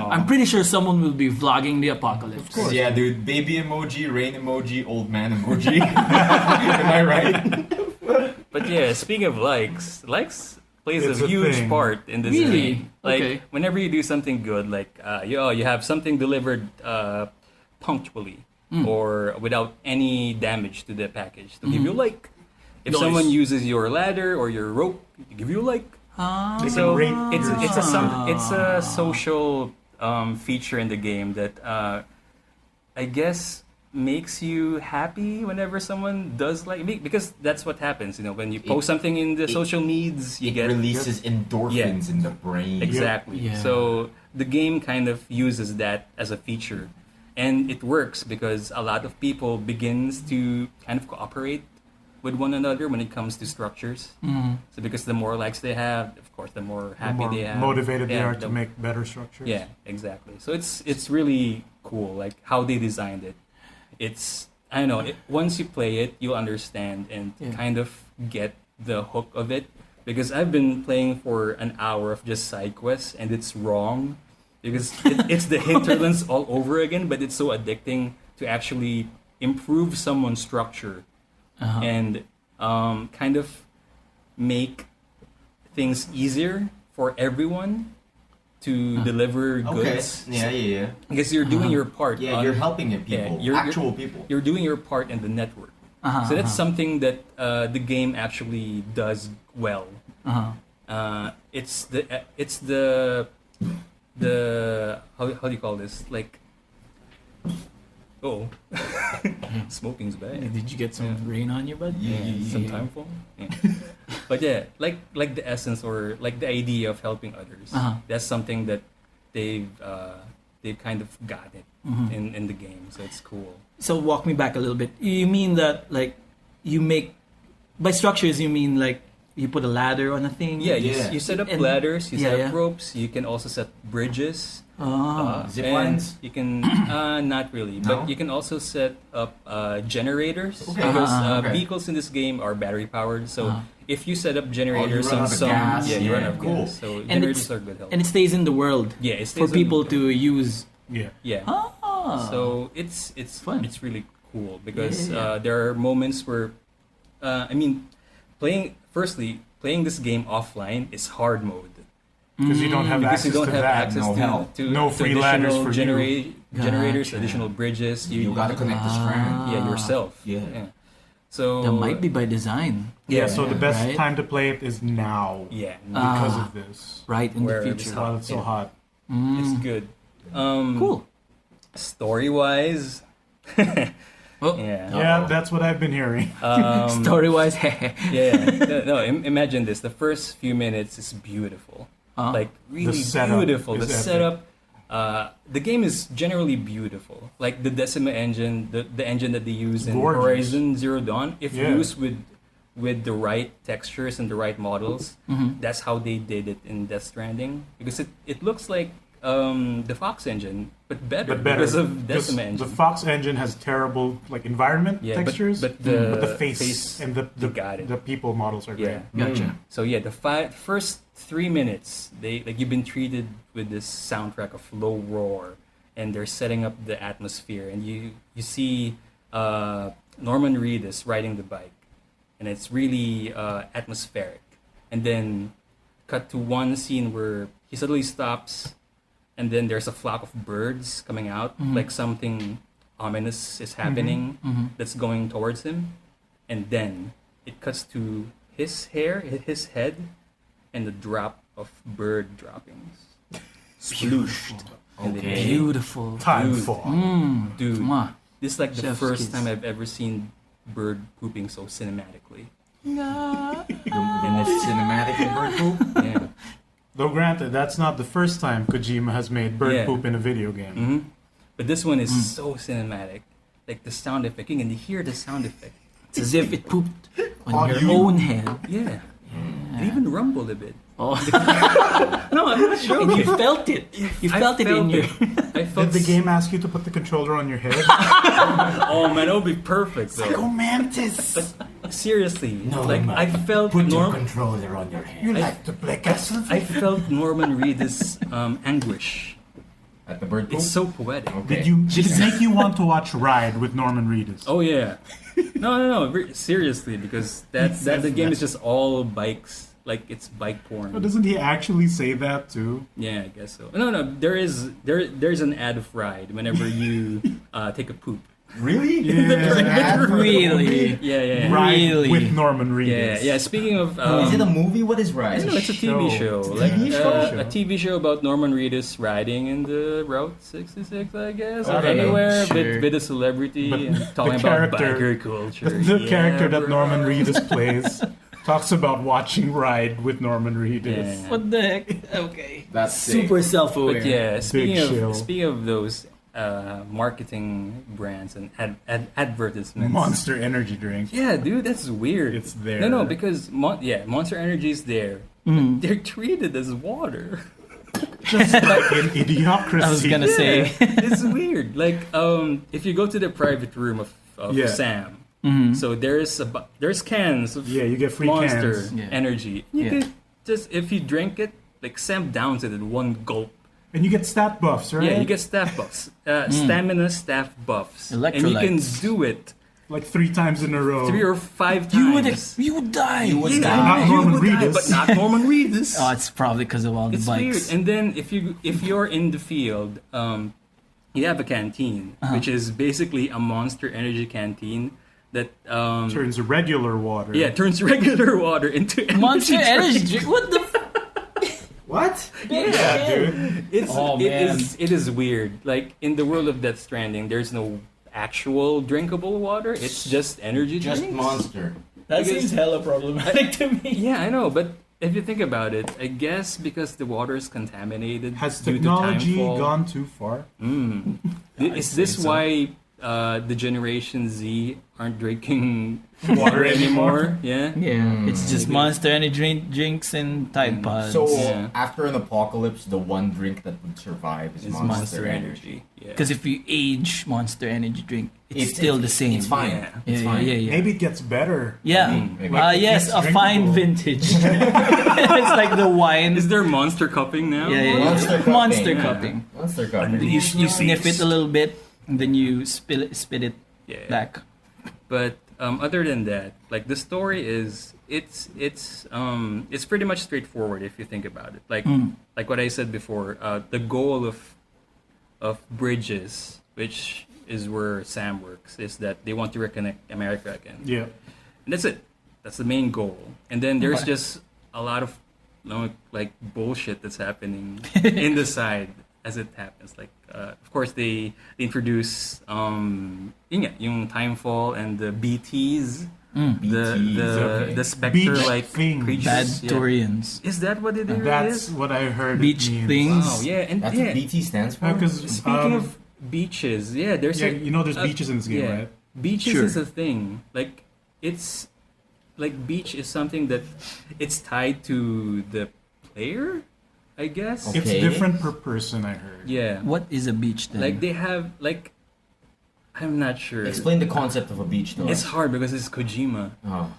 I'm pretty sure someone will be vlogging the apocalypse. Of course. Yeah, dude. Baby emoji, rain emoji, old man emoji. Am I right? But yeah, speaking of likes plays It's a a huge thing. part in this Really? game. Okay. Whenever you do something good, you have something delivered punctually or without any damage to the package, they'll give you a like. If Nice. someone uses your ladder or your rope, they give you a like. They So can rate it's a social feature in the game that I guess makes you happy whenever someone does because that's what happens, when you post something in the social needs, you It get releases endorphins in the brain. exactly. Yeah. So the game kind of uses that as a feature, and it works because a lot of people begins to kind of cooperate with one another when it comes to structures. So because the more likes they have, of course, the more the happy more they have, motivated they Yeah, are to make better structures. Yeah, exactly. So it's really cool, how they designed it. It's I don't know. Once you play it, you'll understand and kind of get the hook of it. Because I've been playing for an hour of just side quests, and it's wrong. Because it's the hinterlands all over again, but it's so addicting to actually improve someone's structure and kind of make things easier for everyone to deliver goods. Yeah. Because you're doing your part. Yeah, you're helping it, people. Actual people. You're doing your part in the network. So that's something that the game actually does well. It's the how do you call this? Smoking's bad. Did you get some rain on you, bud? Some time for. Yeah. But yeah, like the essence or the idea of helping others. That's something that they've kind of got it in the game. So it's cool. So walk me back a little bit. You mean that you make by structures? You mean you put a ladder on a thing? Yeah, you set up And- ladders. You set yeah. up ropes. You can also set bridges. Zip and lines? You can not really, No? but you can also set up generators Okay. because Okay. vehicles in this game are battery powered. So if you set up generators run on out of some, gas. you run out of Cool. gas. So And generators are good help. and it stays in the world Yeah, it for stays in people the to use Yeah. Yeah. Ah. So it's Fun. It's really cool because Yeah. there are moments where, I mean, playing this game offline is hard mode Because you don't have because access you don't to have that. access no help. to No free ladders additional for generators, Gotcha. additional bridges. You gotta connect to Strand. Yeah, yourself. Yeah. So That might be by design, Yeah, so the best Right. time to play it is now Yeah, because Ah. of this. right, in Where the it's future. While it's so Yeah. hot. it's good. Cool. Story wise, Oh, yeah. Yeah, that's what I've been hearing. story-wise, Yeah. No, imagine this. The first few minutes is beautiful. Like really setup beautiful. The is epic. setup. The game is generally beautiful. Like the Decima engine, the engine that they use in Gorgeous. Horizon Zero Dawn, if Yeah. used with the right textures and the right models, that's how they did it in Death Stranding. Because it looks like the Fox engine, but better, But better. because of Decima The engine. Fox engine has terrible like environment Yeah, textures, but the face and they got it. the people models are great. Yeah. gotcha. So yeah, the first 3 minutes, you've been treated with this soundtrack of low roar, and they're setting up the atmosphere, and you see Norman Reedus riding the bike, and it's really atmospheric. And then cut to one scene where he suddenly stops, and then there's a flock of birds coming out, like something ominous is happening that's going towards him, and then it cuts to his head, and the drop of bird droppings. Splooshed. in the Okay. air. Beautiful. Timefall. Dude, Mwah. this is like the Chef's first kiss. time I've ever seen bird pooping so cinematically. And it's cinematic and bird poop. Yeah. Though granted, that's not the first time Kojima has made bird Yeah. poop in a video game. hmm But this one is so cinematic. Like the sound effect, you can hear the sound effect. It's as if it pooped on On your you. own head. Yeah. It even rumbled a bit. Oh. No, I'm not sure. And you felt it. You felt it in your. I felt Did the game ask you to put the controller on your head? Oh man, that would be perfect though. Psycho Mantis! Seriously, No, like man. I felt controller on your head. You like to play Castle? I felt Norman Reedus' anguish. At the bird poop. It's so poetic. Okay. Did it make you want to watch Ride with Norman Reedus? Oh yeah. No. Seriously, because that the game is just all bikes. Like it's bike porn. But doesn't he actually say that too? Yeah, I guess so. No. There's an ad of Ride whenever you take a poop. Really? Yeah. Really? Yeah. Ride Really? with Norman Reedus. Yeah. Speaking of, Is it a movie? What is Rise? no, it's a TV show. It's a Like TV show? a TV show about Norman Reedus riding in the Route 66, I guess, or Okay. anywhere Sure. with a celebrity But and talking the about character- biker culture. The Yeah, character that bro. Norman Reedus plays talks about watching Ride with Norman Reedus. Yeah. What the heck? Okay. That's sick. Super self-aware. But yeah, chill. speaking of those marketing brands and advertisements. Monster Energy drink. Yeah, dude, that's weird. It's there. No, because Monster Energy is there. But they're treated as water. Just like in Idiocracy. I was gonna say. It's weird. Like, if you go to the private room of Yeah. Sam, so there's cans of Yeah, you get free Monster cans. Yeah. Energy. You Yeah. could just, if you drink it, like Sam downs it in one gulp. And you get stat buffs, right? Yeah, you get staff buffs, stamina staff buffs, and you can Electrolytes. do it like 3 times in a row. 3 or 5 You times. would die. You would Yeah, die. Not you Norman would die, Reedus. but not Norman Reedus. Oh, it's probably because of all the It's bikes. weird. And then if you're in the field, you have a canteen, which is basically a Monster Energy canteen that Turns regular water. turns regular water into Monster drink. Energy drink. What the? What? Yeah, dude. Oh, man. It is weird. Like in the world of Death Stranding, there's no actual drinkable water. It's just energy Just drinks. monster. That Because- seems hella problematic to me. Yeah, I know, but if you think about it, I guess because the water is contaminated Has due to technology timefall. gone too far? Is this why the Generation Z aren't drinking water anymore. Yeah. Yeah, it's just Monster Energy drinks and Tide Pods. So Yeah. after an apocalypse, the one drink that would survive is It's Monster Energy. Yeah. Because if you age Monster Energy drink, it's still the same. It's fine. Yeah. It's Yeah, fine. yeah, yeah. Maybe it gets better. Yeah. Maybe. Yes, It's a fine drinkable. vintage. It's like the wine. Is there monster cupping now? Yeah, yeah, yeah. Monster cupping. Monster Yeah. cupping. Monster cupping. You sniff it a little bit, and then you spit it Yeah. back. But other than that, like the story is it's pretty much straightforward if you think about it. Like what I said before, the goal of Bridges, which is where Sam works, is that they want to reconnect America again. Yeah. And that's it. That's the main goal. And then there's Okay. just a lot of like bullshit that's happening in the side as it happens. Like of course they introduce yung Timefall and the BTs, BTs, the specter like things. creatures. Bad Yeah. Torians. Is that what it really That's is? what I heard. Beach it means. things. Wow, yeah, and That's yeah. what BT stands for? Because Speaking of beaches, yeah, there's yeah, a, you know, there's beaches in this game, yeah. right? Beaches Sure. is a thing. Like it's like beach is something that it's tied to the player, I guess. Okay. It's different per person, I heard. Yeah. What is a beach then? Like they have like I'm not sure. Explain the concept of a beach though. It's hard because it's Kojima. Oh.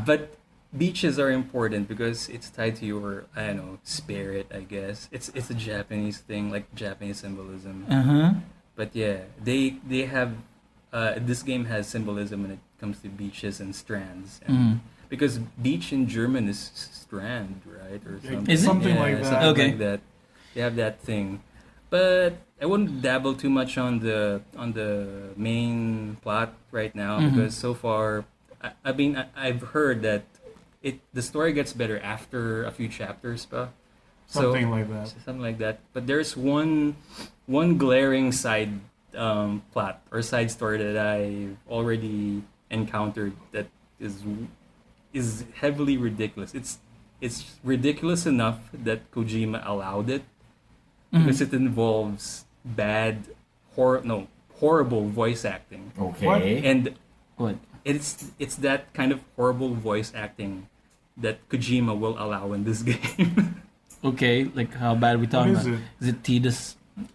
But beaches are important because it's tied to your I don't know, spirit, I guess. It's a Japanese thing, like Japanese symbolism. Uh-huh. But yeah, they have this game has symbolism when it comes to beaches and strands. And because beach in German is strand, right? Or Yeah, something. Is it? something like that. Something Okay. like that. They have that thing. But I wouldn't dabble too much on the main plot right now because so far I've heard that the story gets better after a few chapters, pa. Something like that. Something like that. But there's one glaring side plot or side story that I've already encountered that is heavily ridiculous. It's ridiculous enough that Kojima allowed it because it involves horrible voice acting. Okay. And What? it's that kind of horrible voice acting that Kojima will allow in this game. Okay, like how bad we talking What is about? it? Is it Tidus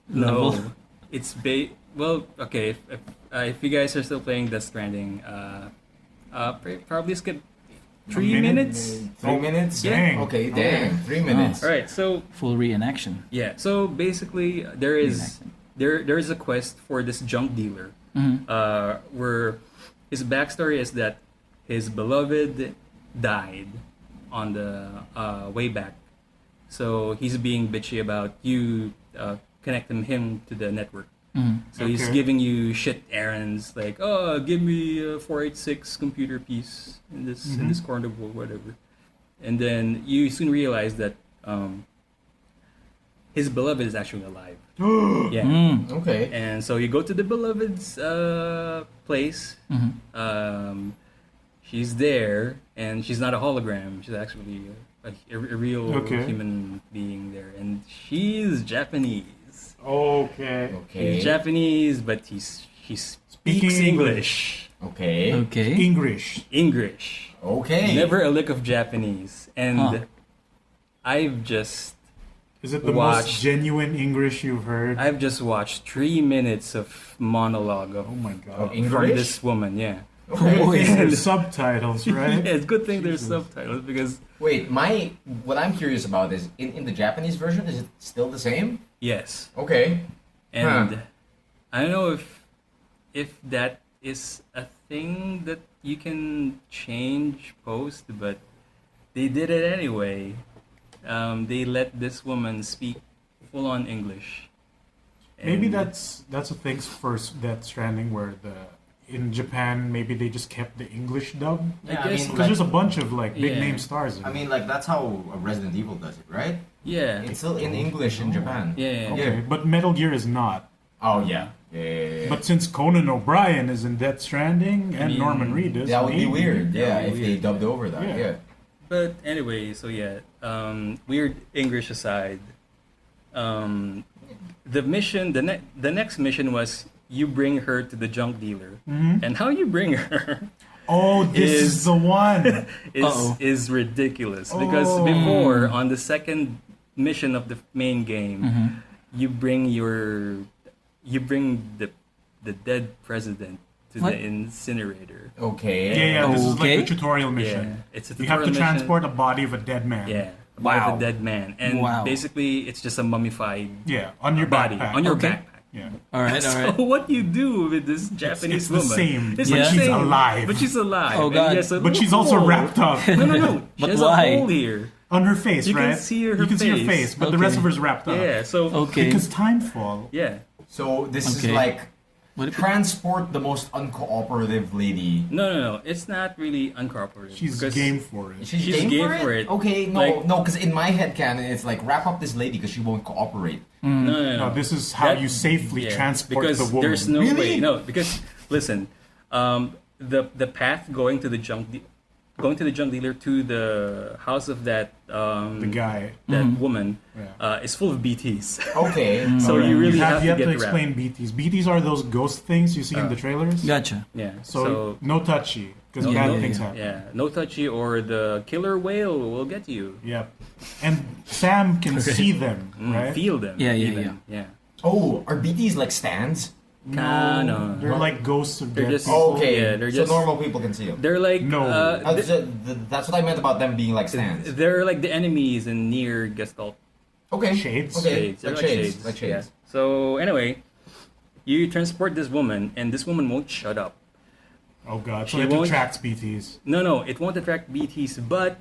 level? No, it's well, okay. If you guys are still playing Death Stranding, probably skip 3 minute? minutes. 3 minutes? Dang. Okay, damn. 3 minutes. All right, so Full reenaction. yeah, so basically there is a quest for this junk dealer, where his backstory is that his beloved died on the way back. So he's being bitchy about you connecting him to the network. So he's Okay. giving you shit errands like, oh, give me a 486 computer piece in this corner or whatever. And then you soon realize that his beloved is actually alive. Yeah. Okay. And so you go to the beloved's place. She's there, and she's not a hologram. She's actually a real human being there, and she's Japanese. Okay. Okay. He's Japanese, but she speaks Speaking English. Okay. Okay. English. English. Okay. Never a lick of Japanese, and I've just Is it the Watch. most genuine English you've heard? I've just watched 3 minutes of monologue of Oh my god. English? from this woman. Yeah. Okay. Oh, yeah. There's subtitles, right? Yeah, it's a good thing there's Jesus. subtitles because Wait, what I'm curious about is in the Japanese version, is it still the same? yes, Okay. and I don't know if that is a thing that you can change post, but they did it anyway. They let this woman speak full on English. Maybe And- that's a thing for Death Stranding where in Japan maybe they just kept the English dub I guess because there's a bunch of like big Yeah. name stars. In I it. mean, like, that's how Resident Evil does it, right? yeah, It's still in English in Japan. yeah. okay, but Metal Gear is not. Oh, yeah. Yeah. But since Conan O'Brien is in Death Stranding and mean, Norman Reedus, that would be maybe. weird, yeah, would if be they weird. dubbed over that, Yeah. yeah. But anyway, so yeah, weird English aside, the mission, the next mission was you bring her to the junk dealer, Mm-hmm. and how you bring her Oh, this is the one. is ridiculous because Oh. before on the second mission of the main game, Mm-hmm. you bring the dead president to What? the incinerator. Okay. Yeah, this is like Okay. the tutorial Yeah, mission. it's a You have to tutorial mission. transport a body of a dead man. Yeah, about Wow. a dead man, and Wow. basically it's just a mummified Yeah, on your body backpack. on your Okay. backpack. Yeah. All right, all right. So what you do with this Japanese it's the woman? same, It's but the she's same, alive. But she's alive. Oh, and God. she has a But she's little also hole. wrapped up No. She But has why? a hole here. on her face, You can right? see her You can see her face. face, but the Okay. rest of her's wrapped up. Yeah. So Okay. Because timefall. yeah. So this Okay. is like What if- transport the most uncooperative lady. No. It's not really uncooperative. She's because game for it. She's She's game for it. Okay, no, Like- no, because in my head canon, it's like wrap up this lady because she won't cooperate. No. No, this is how That- you safely yeah, transport because the woman. there's no Really? way. No, because listen, the path going to the junk dealer to the house of that the guy. that woman Yeah. is full of BTs. Okay. So alright. you really you have have to to get explain BTs. BTs are those ghost things you see in the trailers. Gotcha. Yeah. So, no touchy, because No- bad no- things happen. yeah, no touchy or the killer whale will get you. Yep. And Sam can see them, right? Feel them. Yeah, yeah, even. yeah. Oh, are BTs like stands? No. They're like ghosts of They're dead just- people. Okay, Yeah, they're so just- normal people can see them. They're like No. That's what I meant about them being like stands. they're like the enemies in NieR Gestalt. Okay. Shades? Okay. Shades. They're Like shades. Like Yeah. shades. So anyway, you transport this woman, and this woman won't shut up. Oh god, so She it won't- attracts BTs. No, it won't attract BTs. But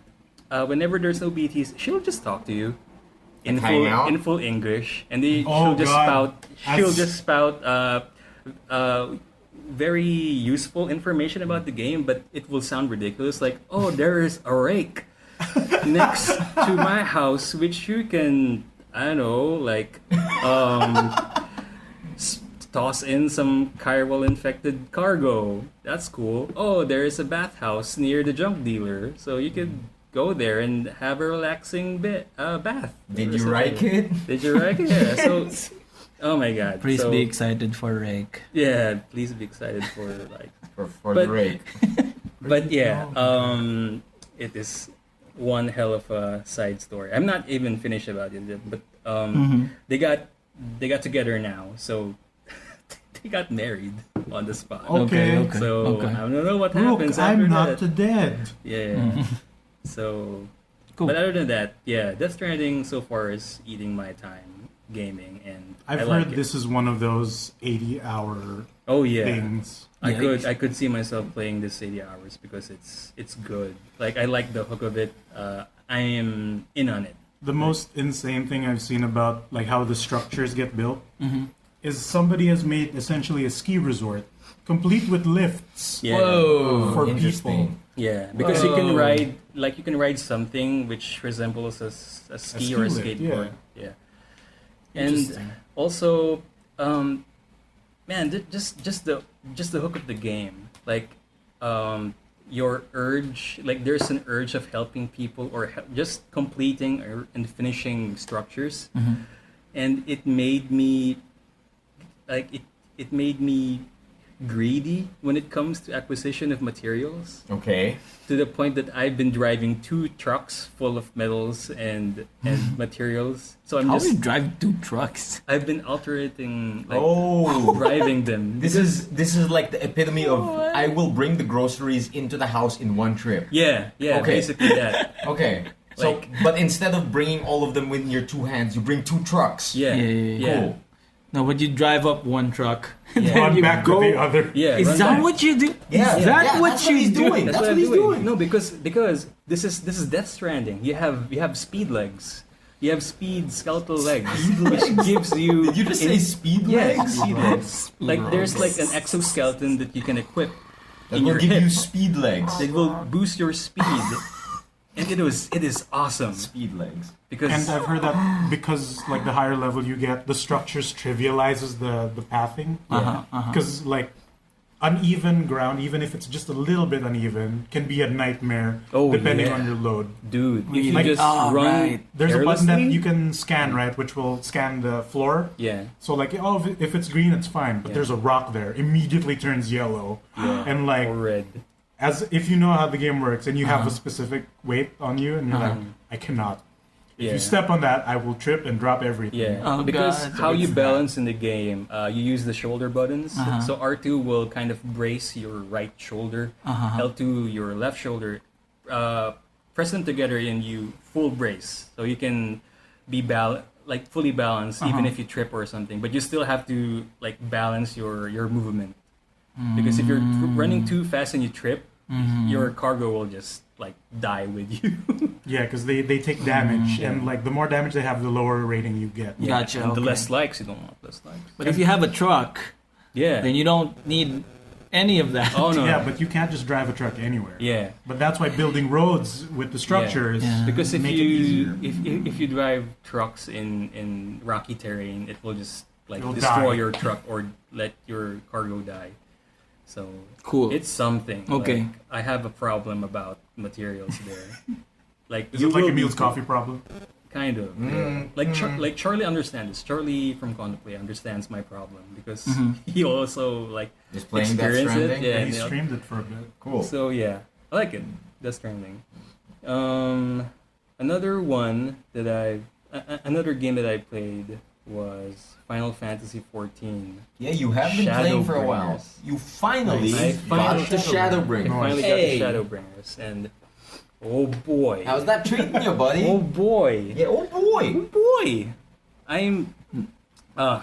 whenever there's no BTs, she'll just talk to you in Like hang out? full English, and Oh, she'll just God. spout. She'll That's- just spout very useful information about the game, but it will sound ridiculous. Like, oh, there is a rake next to my house, which you can, I don't know, like, toss in some chiral infected cargo. That's cool. Oh, there is a bathhouse near the junk dealer, so you could go there and have a relaxing bath. Did Or you something. like it? Did you like it? Yeah. So, oh my god. Please so, be excited for Rake. Yeah, please be excited for like. For But- the rake. But yeah, it is one hell of a side story. I'm not even finished about it yet, but they got together now, so they got married on the spot. Okay. So Okay. I don't know what Look, happens after I'm not that. the dead. Yeah. So, Cool. but other than that, yeah, Death Stranding so far is eating my time gaming, and I've I heard like it. this is one of those 80-hour Oh yeah, things. Yikes. I could see myself playing this 80 hours because it's good. Like I like the hook of it. I am in on it. The most insane thing I've seen about like how the structures get built is somebody has made essentially a ski resort, complete with lifts Yeah. Whoa. for Interesting. people. Yeah, because you can Whoa. ride something which resembles a ski ski or a lift, skateboard. Yeah. And Interesting. also, man, just the hook of the game, like your urge, like there's an urge of helping people or just completing and finishing structures, and it made me like it made me greedy when it comes to acquisition of materials, Okay. to the point that I've been driving 2 trucks full of metals and materials. So I'm How do you just drive 2 trucks? I've been alternating like Oh. driving them. This is like the epitome of I will bring the groceries into the house in one trip. yeah, Okay. basically that. Okay. So, Like- but instead of bringing all of them in your 2 hands, you bring 2 trucks. Yeah, Yeah. Cool. No, but you drive up 1 truck. Yeah. Run You back go- with the other. Yeah, Is run that back. what you do? Yeah, Is yeah, that yeah, what that's you what he's do? doing. That's what what I'm he's doing. No, because this is Death Stranding. You have speed legs. You have speed skeletal legs, which gives you. Did you just say speed Yeah, legs? speed legs. Like there's like an exoskeleton that you can equip That in will your give hip. you speed legs. It will boost your speed, and it is awesome Speed legs. because And I've heard that because like the higher level you get, the structures trivializes the pathing. Because like uneven ground, even if it's just a little bit uneven, can be a nightmare depending on your load. Dude, if you Like, just run right. There's a button that carelessly- you can scan, right, which will scan the floor. Yeah. So like, if it's green, it's fine. But Yeah. there's a rock there, immediately turns yellow, Yeah. and like, Or red. as if you know how the game works, and you have a specific weight on you, and you're like, I cannot. If Yeah. you step on that, I will trip and drop everything. Yeah, Oh, because God. how you It's bad. balance in the game, you use the shoulder buttons. Uh-huh. So R2 will kind of brace your right shoulder, L2 your left shoulder. Press them together and you full brace, so you can be fully balanced even if you trip or something. But you still have to like balance your movement, because if you're running too fast and you trip, your cargo will just like die with you. Yeah, because they take damage, and like the more damage they have, the lower rating you get. Gotcha. And the okay. less likes, you don't want less likes. But if you have a truck, Yeah. then you don't need any of that. Oh no. Yeah, but you can't just drive a truck anywhere. Yeah. But that's why building roads with the structures Yeah. Because if make it you easier. if you drive trucks in rocky terrain, it will just like It'll destroy die. your truck or let your cargo die. So Cool. it's something. Okay. Like, I have a problem about materials there. Like Is you it like will Emile's be- coffee problem? Kind of. Yeah. Like Charlie understands. Charlie from Contemplate understands my problem because he also like Just playing that experienced it. Stranding? Yeah. Yeah, he and, you know, streamed it for a bit. Cool. So yeah, I like it. That's Stranding. Another one that another game that I played was Final Fantasy XIV. Yeah, you have been playing for a while. ShadowBringers. You finally I got finally- the ShadowBringers. No, Finally Hey. got the Shadowbringers, and oh boy, How's that treating you, buddy? oh boy, Yeah, oh boy. oh boy, I'm.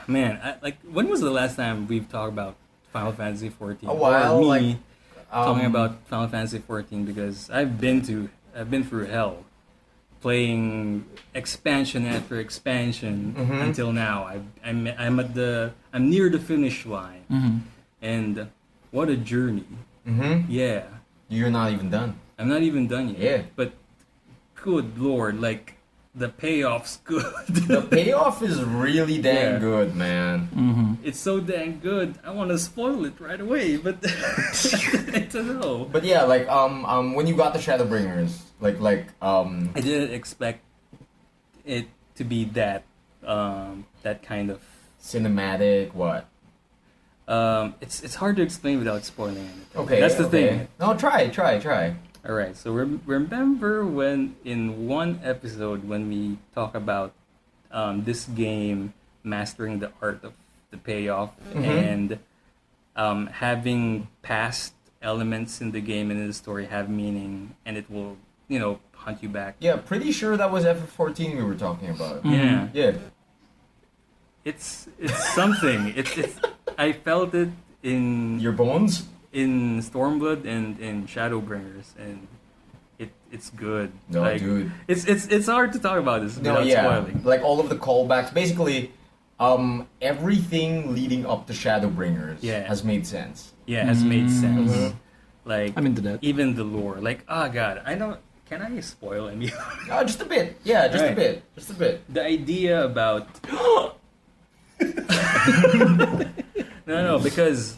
Man, like when was the last time we've talked about Final Fantasy XIV? A while, Or me like, talking about Final Fantasy XIV because I've been through hell, playing expansion after expansion until now. I'm near the finish line, and what a journey! Yeah, You're not even done. I'm not even done yet. Yeah. But good lord, like the payoff's good. The payoff is really dang Yeah. good, man. It's so dang good. I want to spoil it right away, but I don't know. But yeah, like when you got the Shadowbringers, I didn't expect it to be that kind of. cinematic what? It's hard to explain without spoiling anything. Okay, That's the okay. thing. No, try. All right. So remember when in one episode when we talk about this game mastering the art of the payoff and having past elements in the game and in the story have meaning, and it will hunt you back. Yeah, pretty sure that was FF14 we were talking about. Yeah. Yeah. It's something. It's I felt it in Your bones? in Stormblood and in Shadowbringers, and it's good. No, like, dude. It's hard to talk about this No, without yeah. spoiling. Like all of the callbacks. Basically, everything leading up to Shadowbringers Yeah. has made sense. Yeah, has made sense. Mhm. Like I'm into that. even the lore. Like, oh god, I don't. Can I spoil any? Just a bit. Yeah, just a Right. bit. Just a bit. The idea about no, because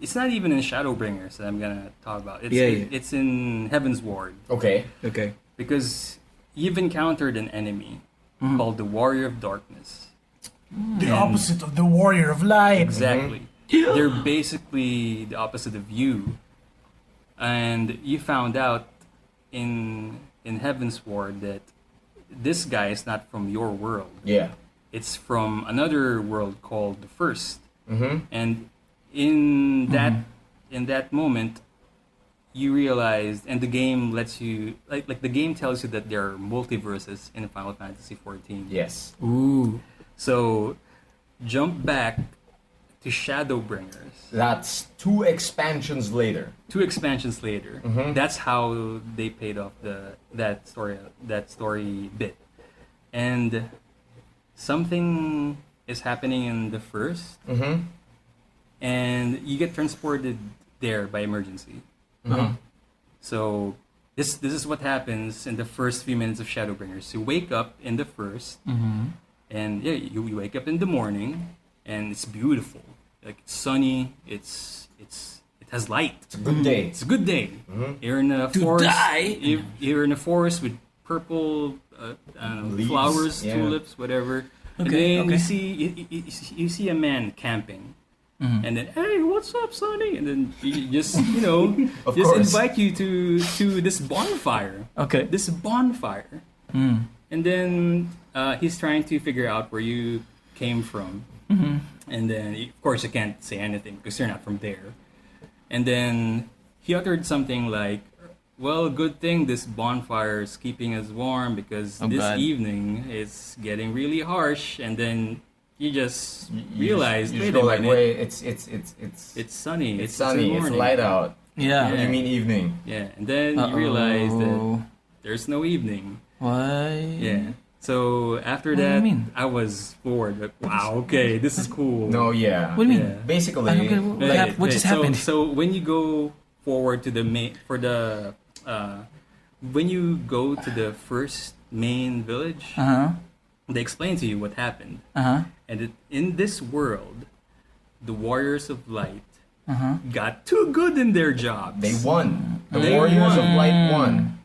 it's not even in Shadowbringers that I'm gonna talk about. It's in Heaven's Ward. Okay. Okay. Because you've encountered an enemy called the Warrior of Darkness. The opposite of the warrior of light. Exactly. They're basically the opposite of you. And you found out in Heaven's Ward that this guy is not from your world. Yeah. It's from another world called the First. Mm-hmm. And in that moment, you realized, and the game lets you, like the game tells you that there are multiverses in Final Fantasy XIV. Yes. Ooh. So, jump back to Shadowbringers. That's 2 expansions later. 2 expansions later. That's how they paid off that story bit. And something is happening in the First, and you get transported there by emergency. So this is what happens in the first few minutes of Shadowbringers. You wake up in the First, and yeah, you wake up in the morning, and it's beautiful. like it's sunny. It has light. It's a good day. It's a good day. Mhm. You're in a To forest. die? You're in a forest with purple Leaves, flowers, yeah. tulips, whatever. And Okay, then okay. you see a man camping. Mhm. And then, hey, what's up, Sonny? And then you just, Of just course. invite you to this bonfire. Okay. This bonfire. Mm. And then he's trying to figure out where you came from. Mm-hmm. And then, of course, you can't say anything because you're not from there. And then he uttered something like, well, good thing this bonfire is keeping us warm because Oh, this God. evening is getting really harsh. And then you just You realize, just wait go a like, minute, wait, it's sunny. it's sunny. the It's morning. light out. Yeah. Yeah. You mean evening? Yeah, and then you realize that Uh-oh. there's no evening. Why? Yeah. So after What do you that, mean? I was bored. Like, wow, okay, this is cool. No, yeah. What do you mean? Yeah. Basically, I don't get what Wait, hap- what wait, just so, happened? So when you go forward to the main when you go to the first main village, Uh-huh. they explain to you what happened. Uh-huh. And in this world, the Warriors of Light Uh-huh. got too good in their jobs. they won. The They Warriors of won. Light won.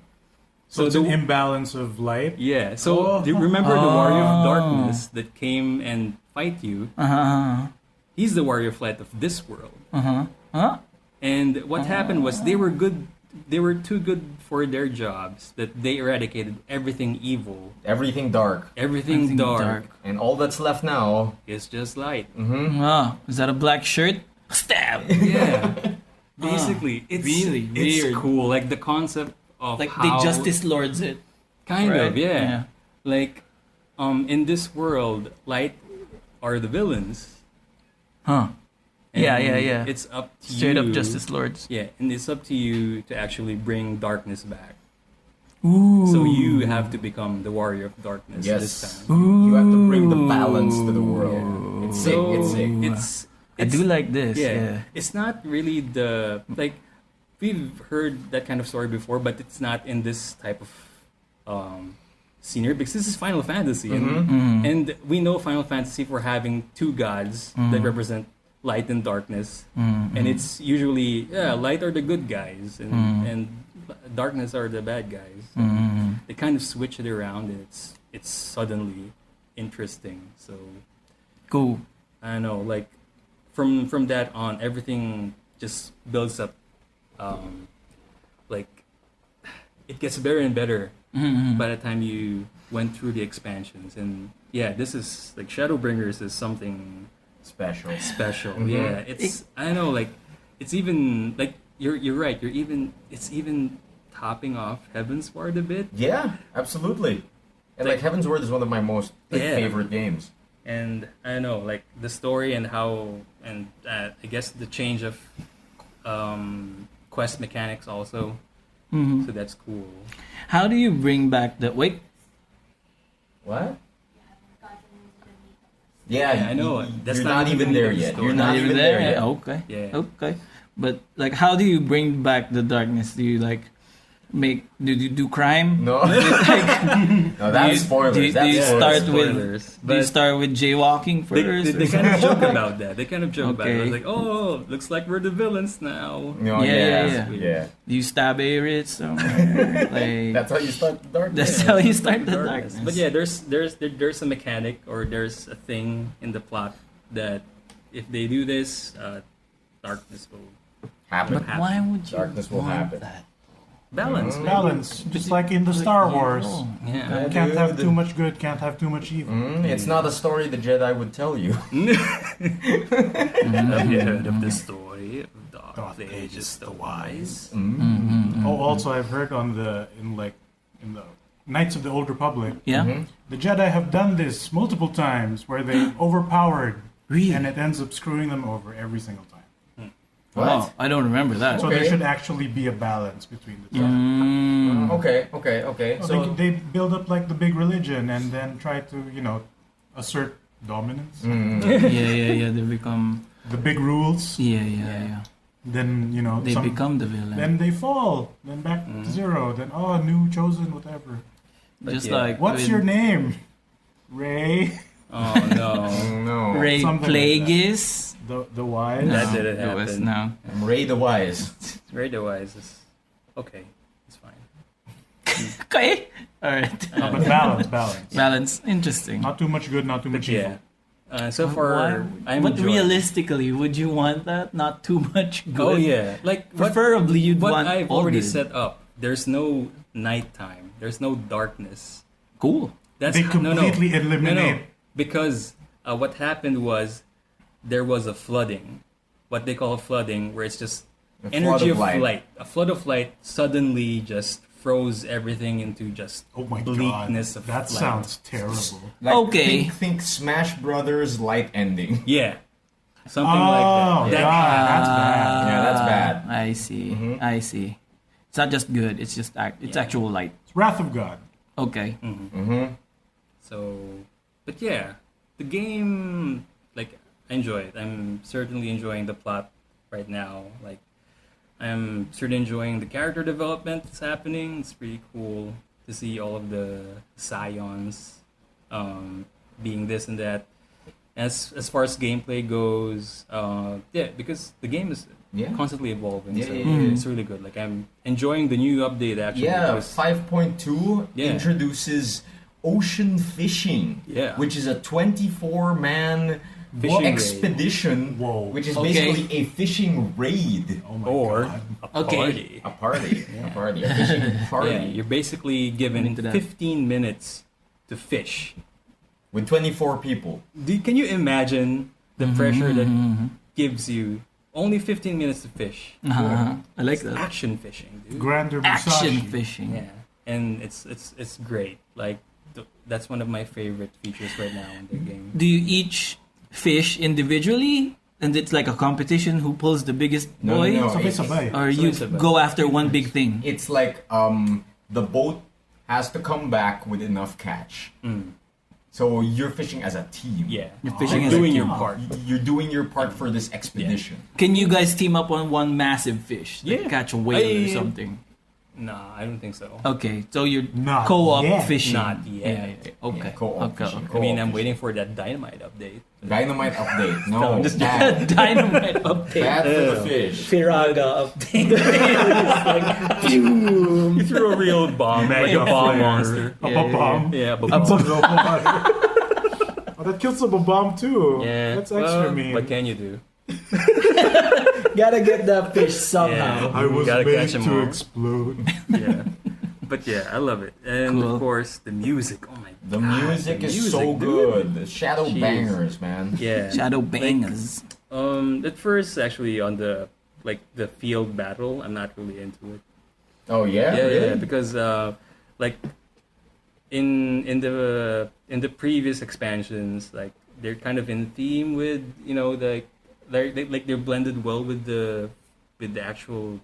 So it's the- an imbalance of light. Yeah. So Oh. do you remember the Warrior of Oh. Darkness that came and fight you? Uh-huh. He's the Warrior of Light of this world. Uh-huh. Huh? And what happened was they were good. They were too good for their jobs that they eradicated everything evil, Everything dark. everything Everything dark. dark. And all that's left now. It's just light. Mm-hmm. Ah, is that a black shirt? Stab! Yeah. Basically, it's really it's weird. cool. Like the concept of Like how, they Justice Lords it. kind right? of yeah. Like in this world, light are the villains. Huh. Yeah, And yeah, yeah. It's up to Straight you. up Justice Lords. Yeah, and it's up to you to actually bring darkness back. Ooh. So you have to become the warrior of darkness this Yes. time. You have to bring the balance to the world. It's sick. So It's sick. I do like this. Yeah. It's not really the like we've heard that kind of story before, but it's not in this type of scenery because this is Final Fantasy, Mhm. and we know Final Fantasy for having two gods that represent light and darkness, and it's usually light are the good guys and darkness are the bad guys. They kind of switch it around, and it's suddenly interesting. So Cool. I don't know, like from that on, everything just builds up. Like it gets better and better by the time you went through the expansions. And yeah, this is like ShadowBringers is something Special. special. Mhm. Yeah, it's I don't know, like it's even like you're right. It's even topping off Heavensward a bit. Yeah, absolutely. And like Heaven's Word is one of my most Yeah. favorite games. And I don't know, like the story and how, and I guess the change of quest mechanics also. Mhm. So that's cool. How do you bring back the wait? What? Yeah, I know. y- That's you're not not even even there the yet. story. You're not even there yet. Okay. Yeah. Okay. But like, how do you bring back the darkness? Do you like do you do crime? No, Like, no, that's spoilers. do you That's start spoilers. with do you But start with jaywalking they, first? they or kind of joke about that. They kind of joke about it. Okay. It's like, oh, looks like we're the villains now. No, Yeah, yeah. Do you stab areas somewhere? Like, That's how you start the darkness. that's how you start the Darkness. darkness. But yeah, there's a mechanic or there's a thing in the plot that if they do this, darkness will Happen. But why would you Darkness will want happen. that? balance. maybe. Balance, just like in the Star Wars. Yeah. Can't have Dude. too much good, can't have too much evil. It's not a story the Jedi would tell you. Have you heard of the story of Darth Darth Plagueis the Wise? Oh, also I've heard in the Knights of the Old Republic, Yeah. the Jedi have done this multiple times where they overpowered, Really? and it ends up screwing them over every single time. Wow, I don't remember that. So Okay. there should actually be a balance between the two. Okay. So So they build up like the big religion and then try to, assert dominance. Yeah. They become. The big rules. Yeah. Then, They become the villain. Then they fall. Then back to zero. Then, new chosen, whatever. Just yeah. like What's with your name? Ray? Oh no. no. Ray Something like Plagueis, The wise. That didn't it was happen. no. Ray the Wise. Radio wise is okay. It's fine. Okay. All right. But balance. Balance. Interesting. Not too much good, not too But much evil. yeah. So far, I'm But enjoying. realistically, would you want that? Not too much good. Oh yeah, like Preferably, you'd what want I've all already good. set up. There's no nighttime. There's no darkness. Cool. They completely eliminate. Because what happened was there was a flooding, what they call flooding, where it's just A energy flood of of light. A flood of light suddenly just froze everything into just Oh my bleakness god, of that light. sounds terrible. Like, Okay. Think Smash Brothers light ending. Yeah, something like Oh, that. God, that's bad. Yeah, that's bad. I see. I see. It's not just good. It's just it's actual light. It's Wrath of God. Okay. So, but yeah, the game, like, I enjoy it. I'm certainly enjoying the plot right now. Like, I'm certainly enjoying the character development that's happening. It's pretty cool to see all of the scions being this and that. As far as gameplay goes, yeah, because the game is constantly evolving, so it's really good. Like, I'm enjoying the new update actually. Yeah, because- 5.2 introduces ocean fishing, which is a 24-man Fishing expedition, Whoa. which is Okay. basically a fishing raid. Oh my or god. a party. A party. A party. A fishing party. Yeah, you're basically given into that. 15 minutes to fish. With 24 people. Can you imagine the pressure that gives you only 15 minutes to fish? I like that. Action fishing, dude. Grander Action Musashi. fishing. Yeah, and it's great. Like that's one of my favorite features right now in the game. Do you each fish individually, and it's like a competition who pulls the biggest No, boy, no, Sabay-sabay. or you Sabay-sabay. go after one big thing? It's like the boat has to come back with enough catch. So you're fishing as a team. Yeah, You're fishing You're as a doing team. your part. You're doing your part for this expedition. Can you guys team up on one massive fish? Like Yeah. catch a whale or I- something. Nah, I don't think so. Okay, so you're Not co-op yet. fishing. Not yet. Yeah. Okay. Yeah, co-op okay. fishing. I mean, I'm Co-op waiting for that dynamite update. Dynamite update. No, I'm just bad. Dynamite update. Bad for the fish. Firaga update. It's like, boom. You threw a real bomb, like a Mega bomb flare. monster. A bomb. Yeah, but Oh, that kills a bomb too. yeah, That's extra well, mean. what can you do? Gotta get that fish somehow. I was Gotta made catch 'em to all. explode. Yeah, but yeah, I love it, and Cool. of course the music. Oh my The god, music the is music, so dude. good. The shadow Jeez. bangers, man. Yeah, Shadow bangers. At first, actually, on the field battle, I'm not really into it. Oh yeah, Yeah, really? yeah, because like in the previous expansions, like they're kind of in theme with they're blended well with the actual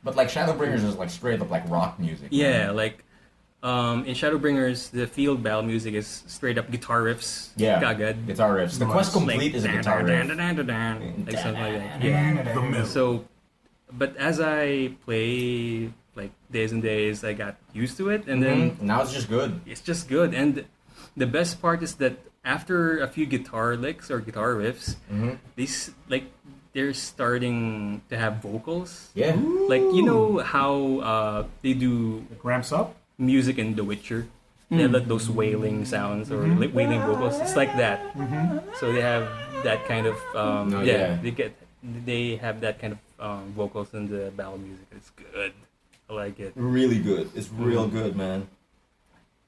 But like ShadowBringers is like straight up like rock music. yeah, man. like in Shadowbringers, the field battle music is straight up guitar riffs. Yeah. Kagad. Guitar riffs. The Quest Complete is a guitar riff. Like something like that. Yeah. The middle. So, but as I play like days and days, I got used to it, and then Now it's just good. it's just good. And the best part is that after a few guitar licks or guitar riffs, these they're starting to have vocals. Yeah. Like you know how they do It ramps up. music in The Witcher. They have those wailing sounds or wailing vocals. It's like that. So they have that kind of yeah. they have that kind of vocals in the battle music. It's good. I like it. Really good. It's real good, man.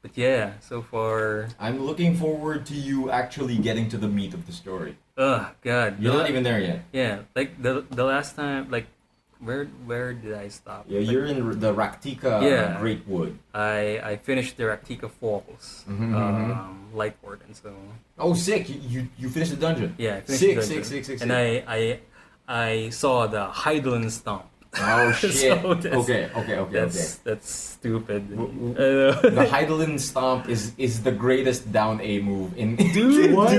But yeah, so far, I'm looking forward to you actually getting to the meat of the story. God, You're not even there yet. Yeah, like the last time, like where did I stop? Yeah, Like, you're in the Raktika Yeah. Great Wood. I finished the Raktika Falls, Light Warden. So Oh, sick! You finished the dungeon. yeah, I finished Sick, the sick, dungeon. sick, sick, And I saw the Hydaelyn Stomp. Oh shit! So that's- okay. That's stupid. The Hydaelyn Stomp is the greatest down A move in. Dude, What?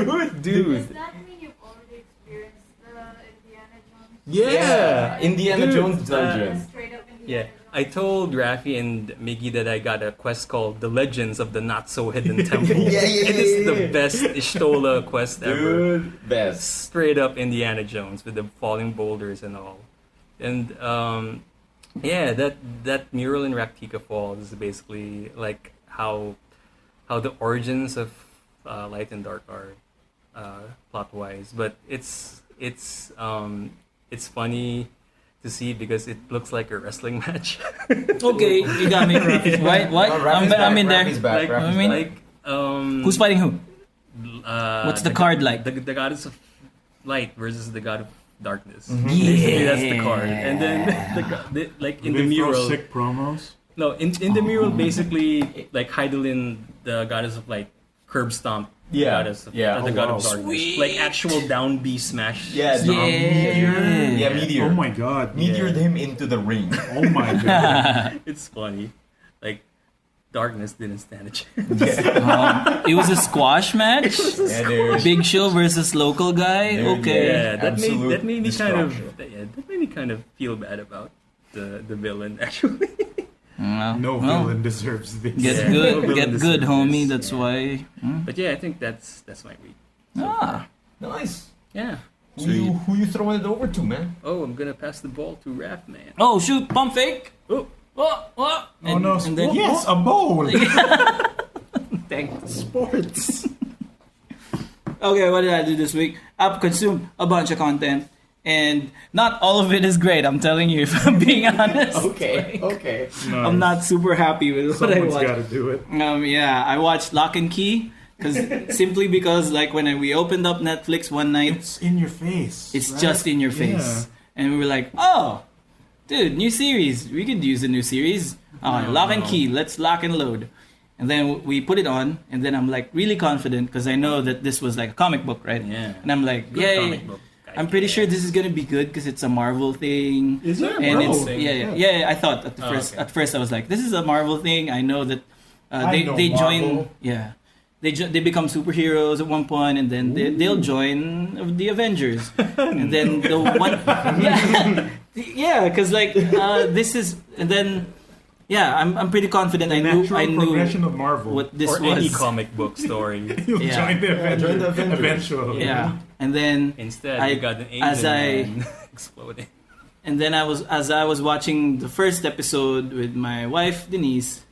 dude. Does that mean you've already experienced the Indiana Jones? Yeah, Indiana Dude, Jones dungeon. Straight up Indiana Yeah, Jones? I told Raffy and Miggy that I got a quest called The Legends of the Not So Hidden Temple. It is the best Ishtola quest ever. Dude, best. Straight up Indiana Jones with the falling boulders and all. And yeah, that mural in Raktika Falls is basically like how the origins of Light and Dark are plot wise. But it's funny to see because it looks like a wrestling match. Okay, you got me. What? I'm in there. Raffy's back. like, I mean- like Who's fighting who? What's the card like? The goddess of light versus the god of darkness. Yeah. Basically, that's the card. And then like in the They throw mural. sick promos. No, in the mural, basically, like Heidelin, the goddess of light, curb stomp. Yeah. Goddess of, Yeah. the Oh, god wow. of darkness. Sweet. Like actual down B smash. Yeah, stomp. Yeah, Meteor. Oh my god. Meteored him into the ring. Oh my god. It's funny. Like darkness didn't stand a chance. It was a squash match. Yeah, dude. Big Show versus local guy. Dude, Okay. Yeah, that Absolute made me kind of destruction. that made me kind of feel bad about the villain actually. No villain deserves this. Get Yeah, no good, villain get good, deserves homie. this, That's yeah. why. But yeah, I think that's my week. Ah, Nice. Yeah. Who you throwing it over to, man? Oh, I'm gonna pass the ball to Raff, man. oh shoot, pump fake. Oh, Oh, oh. Oh no! And then, yes, a bowl. Thanks. Sports. Okay, what did I do this week? I've consumed a bunch of content, and not all of it is great. I'm telling you, if I'm being honest. Okay. I'm not super happy with what I Someone's watched. got to do it. Yeah, I watched Locke Key simply because like when we opened up Netflix one night, It's in your face. it's right? just in your face, and we were like, oh, dude, new series. We could use a new series. Lock and Key. Let's lock and load. And then we put it on, and then I'm like really confident because I know that this was like a comic book, right? Yeah. And I'm like, good yay! comic book. I'm pretty sure this is gonna be good because it's a Marvel thing. Is it? And Bro. it's yeah. I thought at the first. okay. At first, I was like, this is a Marvel thing. I know that I know they join. Marvel. Yeah. They become superheroes at one point, and then they'll join the Avengers, and then the one, yeah, because like this is, and then I'm pretty confident. The I natural knew progression of Marvel. what this or was. any comic book story. You'll Yeah. join the Avengers. Join the Avengers. Eventually. Yeah, and then Instead, I- you got an as alien man exploding. And then as I was watching the first episode with my wife Denise,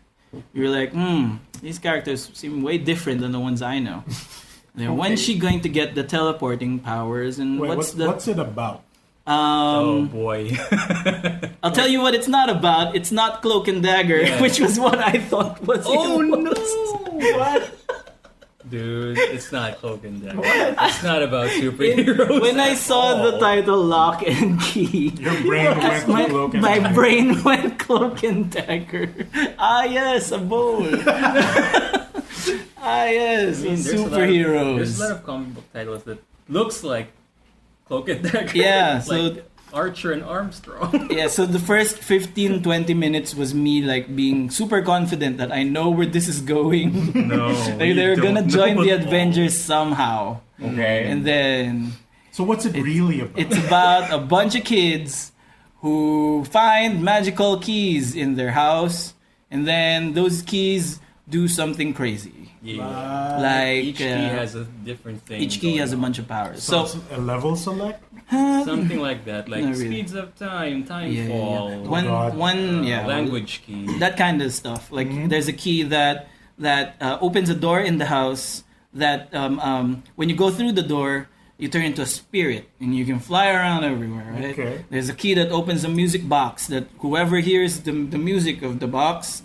we were like, these characters seem way different than the ones I know. Then when's she going to get the teleporting powers and Wait, what's what's it about? Oh boy. I'll tell you what it's not about. It's not Cloak and Dagger, Yeah. which was what I thought was. Oh it no! was. What? Dude, it's not Cloak and Dagger. It's not about superheroes. When I at saw the all. title Lock and Key, Your brain went to Cloak and my Dagger. brain went Cloak and Dagger. Ah yes, a bowl. Ah yes, I mean, superheroes. There's a lot of comic book titles that looks like Cloak and Dagger. Yeah, like so Archer and Armstrong. yeah, so the first 15-20 minutes was me like being super confident that I know where this is going. No, Like, they're gonna join the Avengers somehow. Okay. And then So what's it really about? it's about a bunch of kids who find magical keys in their house, and then those keys do something crazy. Yeah. Like Each key has a different thing. each key going has a on. bunch of powers. so So it's a level select? Something like that, like Not really. speeds of time, yeah, yeah, timefall, yeah. God. One language key. that kind of stuff. Like there's a key that opens a door in the house that when you go through the door, you turn into a spirit and you can fly around everywhere. Right? Okay. There's a key that opens a music box that whoever hears the music of the box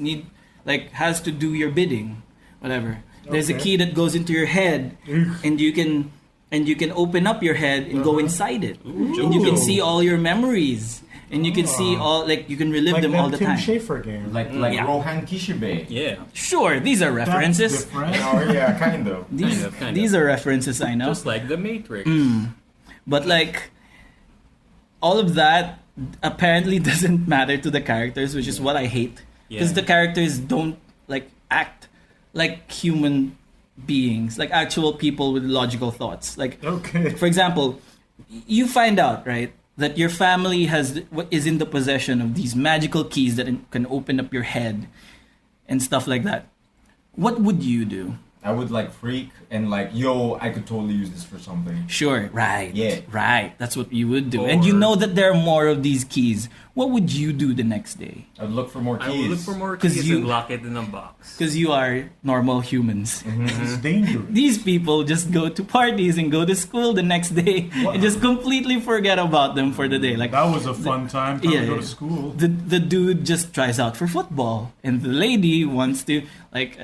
has to do your bidding, whatever. There's a Okay. key that goes into your head and you can open up your head and go inside it. And you can see all your memories. And you can see all, like, you can relive Like them all that the Tim time. Schafer game. Like Yeah. Rohan Kishibe. Yeah, Sure, these are That's references. different. Oh yeah, kind of. Kind These of. are references I know. Just like the Matrix. But like all of that apparently doesn't matter to the characters, which is what I hate. Because Yeah. the characters don't like act like human beings, like actual people with logical thoughts. Like Okay. for example, you find out, right, that your family is in the possession of these magical keys that can open up your head and stuff like that, what would you do? I would like freak and like, yo, I could totally use this for something. Sure, right. Yeah. Right. That's what you would do. And you know that there are more of these keys. What would you do the next day? I would look for more keys. I would look for more 'Cause keys you- and lock it in a box. Because you are normal humans. It's dangerous. These people just go to parties and go to school the next day and just completely forget about them for the day. Like That was a fun time to go to school. the dude just tries out for football, and the lady wants to like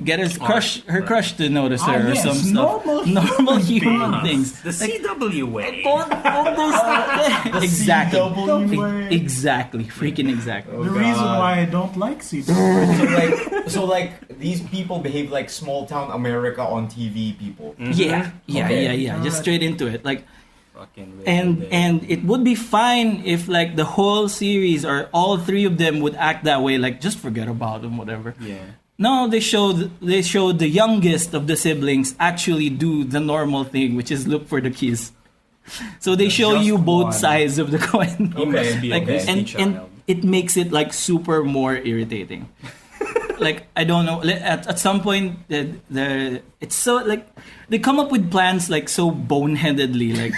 get her crush to notice her or yes, some stuff. Normal human things. The CW way. Don't understand. Exactly. CW way. Exactly. Freaking exactly. The reason why I don't like CW. So like these people behave like small town America on TV people. Yeah. Okay. Just straight into it. Like, Fucking and it would be fine if like the whole series or all three of them would act that way. Like, just forget about them, whatever. Yeah. No, they showed the youngest of the siblings actually do the normal thing, which is look for the keys. So they show Just you both one. sides of the coin. He must be a Like, Disney and child. it makes it like super more irritating. Like, I don't know, at some point it's so like they come up with plans like so boneheadedly. Like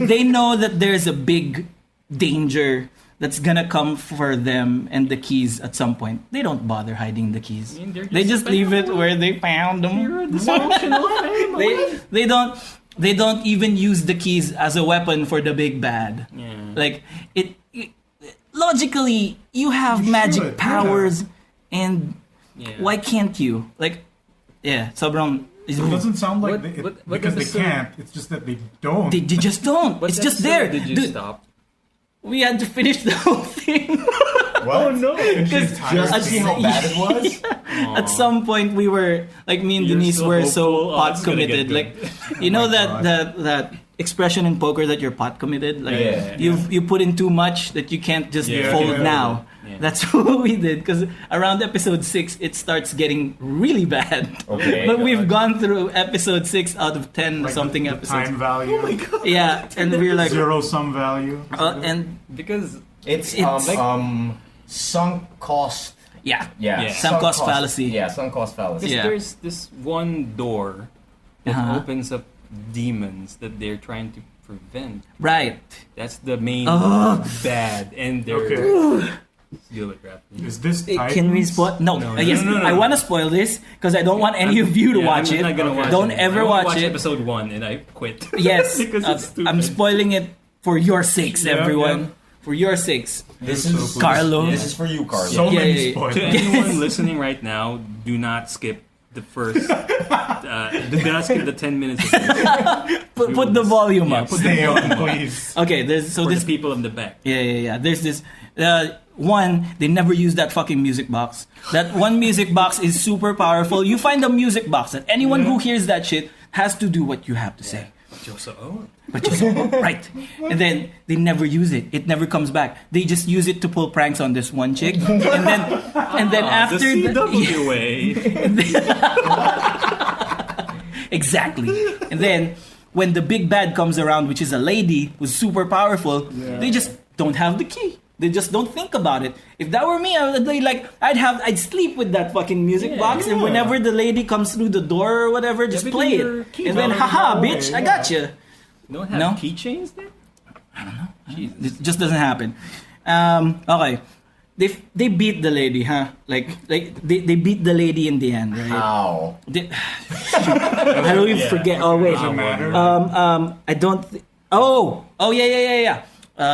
they know that there's a big danger that's gonna come for them and the keys at some point. They don't bother hiding the keys. I mean, they're They just leave it where they found them. You're a dysfunctional family. They don't even use the keys as a weapon for the big bad. Yeah. Like it logically you have You magic should, powers and Yeah. why can't you? Like yeah, sobrang It doesn't sound like What because they episode- can't. It's just that they don't. they just don't. What It's just episode there. Did you Dude, stop? we had to finish the whole thing. What? no! Because Just to see how bad it was? at some point we were like me and You're Denise so were hopeful. so Oh, pot it's gonna committed. get Like good. you know my that expression in poker that you're pot committed. Like Yeah. you put in too much that you can't just Yeah, fold yeah, now. yeah. That's what we did because around episode 6 it starts getting really bad. Okay. But we've gone through episode 6 out of 10 Like something the episodes. time value. Oh my god. Yeah, and we're like Zero sum value. and Because It's It's- sunk cost. yeah. Yeah. Sunk cost fallacy. Yeah, sunk cost fallacy. Yeah. there's this one door that Uh-huh. opens up demons that they're trying to prevent. Right. That's the main Oh. bad, and they're Okay. deal with Raffy. Is this Can we Titans? spoil? No. No, Yes, no. I want to spoil this because I don't want any of you to watch I'm it. not gonna watch Don't it. ever I only watch it. episode 1 and I quit. Yes, Because it's stupid. I'm spoiling it for your sakes, Yeah, everyone. yeah. For your sakes, This So is please. Carlo. This is for you, Carlo. So Yeah, many yeah, yeah. spoilers. To anyone listening right now, do not skip the first. Do not skip the 10 minutes. Of this. put the volume up. Stay on, please. Okay, there's so For this. the people in the back. Yeah. There's this. One, they never use that fucking music box. That one music box is super powerful. You find a music box that anyone who hears that shit has to do what you have to say. Joso. But you say, right. And then they never use it. It never comes back. They just use it to pull pranks on this one chick. And then after the the- CW way. exactly. And then when the big bad comes around, which is a lady who's super powerful, they just don't have the key. They just don't think about it. If that were me, I would be like, I'd sleep with that fucking music box, and whenever the lady comes through the door or whatever, just but play your it, key and then, value haha, away, bitch, I yeah. got you. Don't have No? keychains there? It just doesn't happen. Okay, they beat the lady, huh? Like they beat the lady in the end, right? How? How do we forget? Oh wait, Doesn't matter. I don't. Oh, yeah.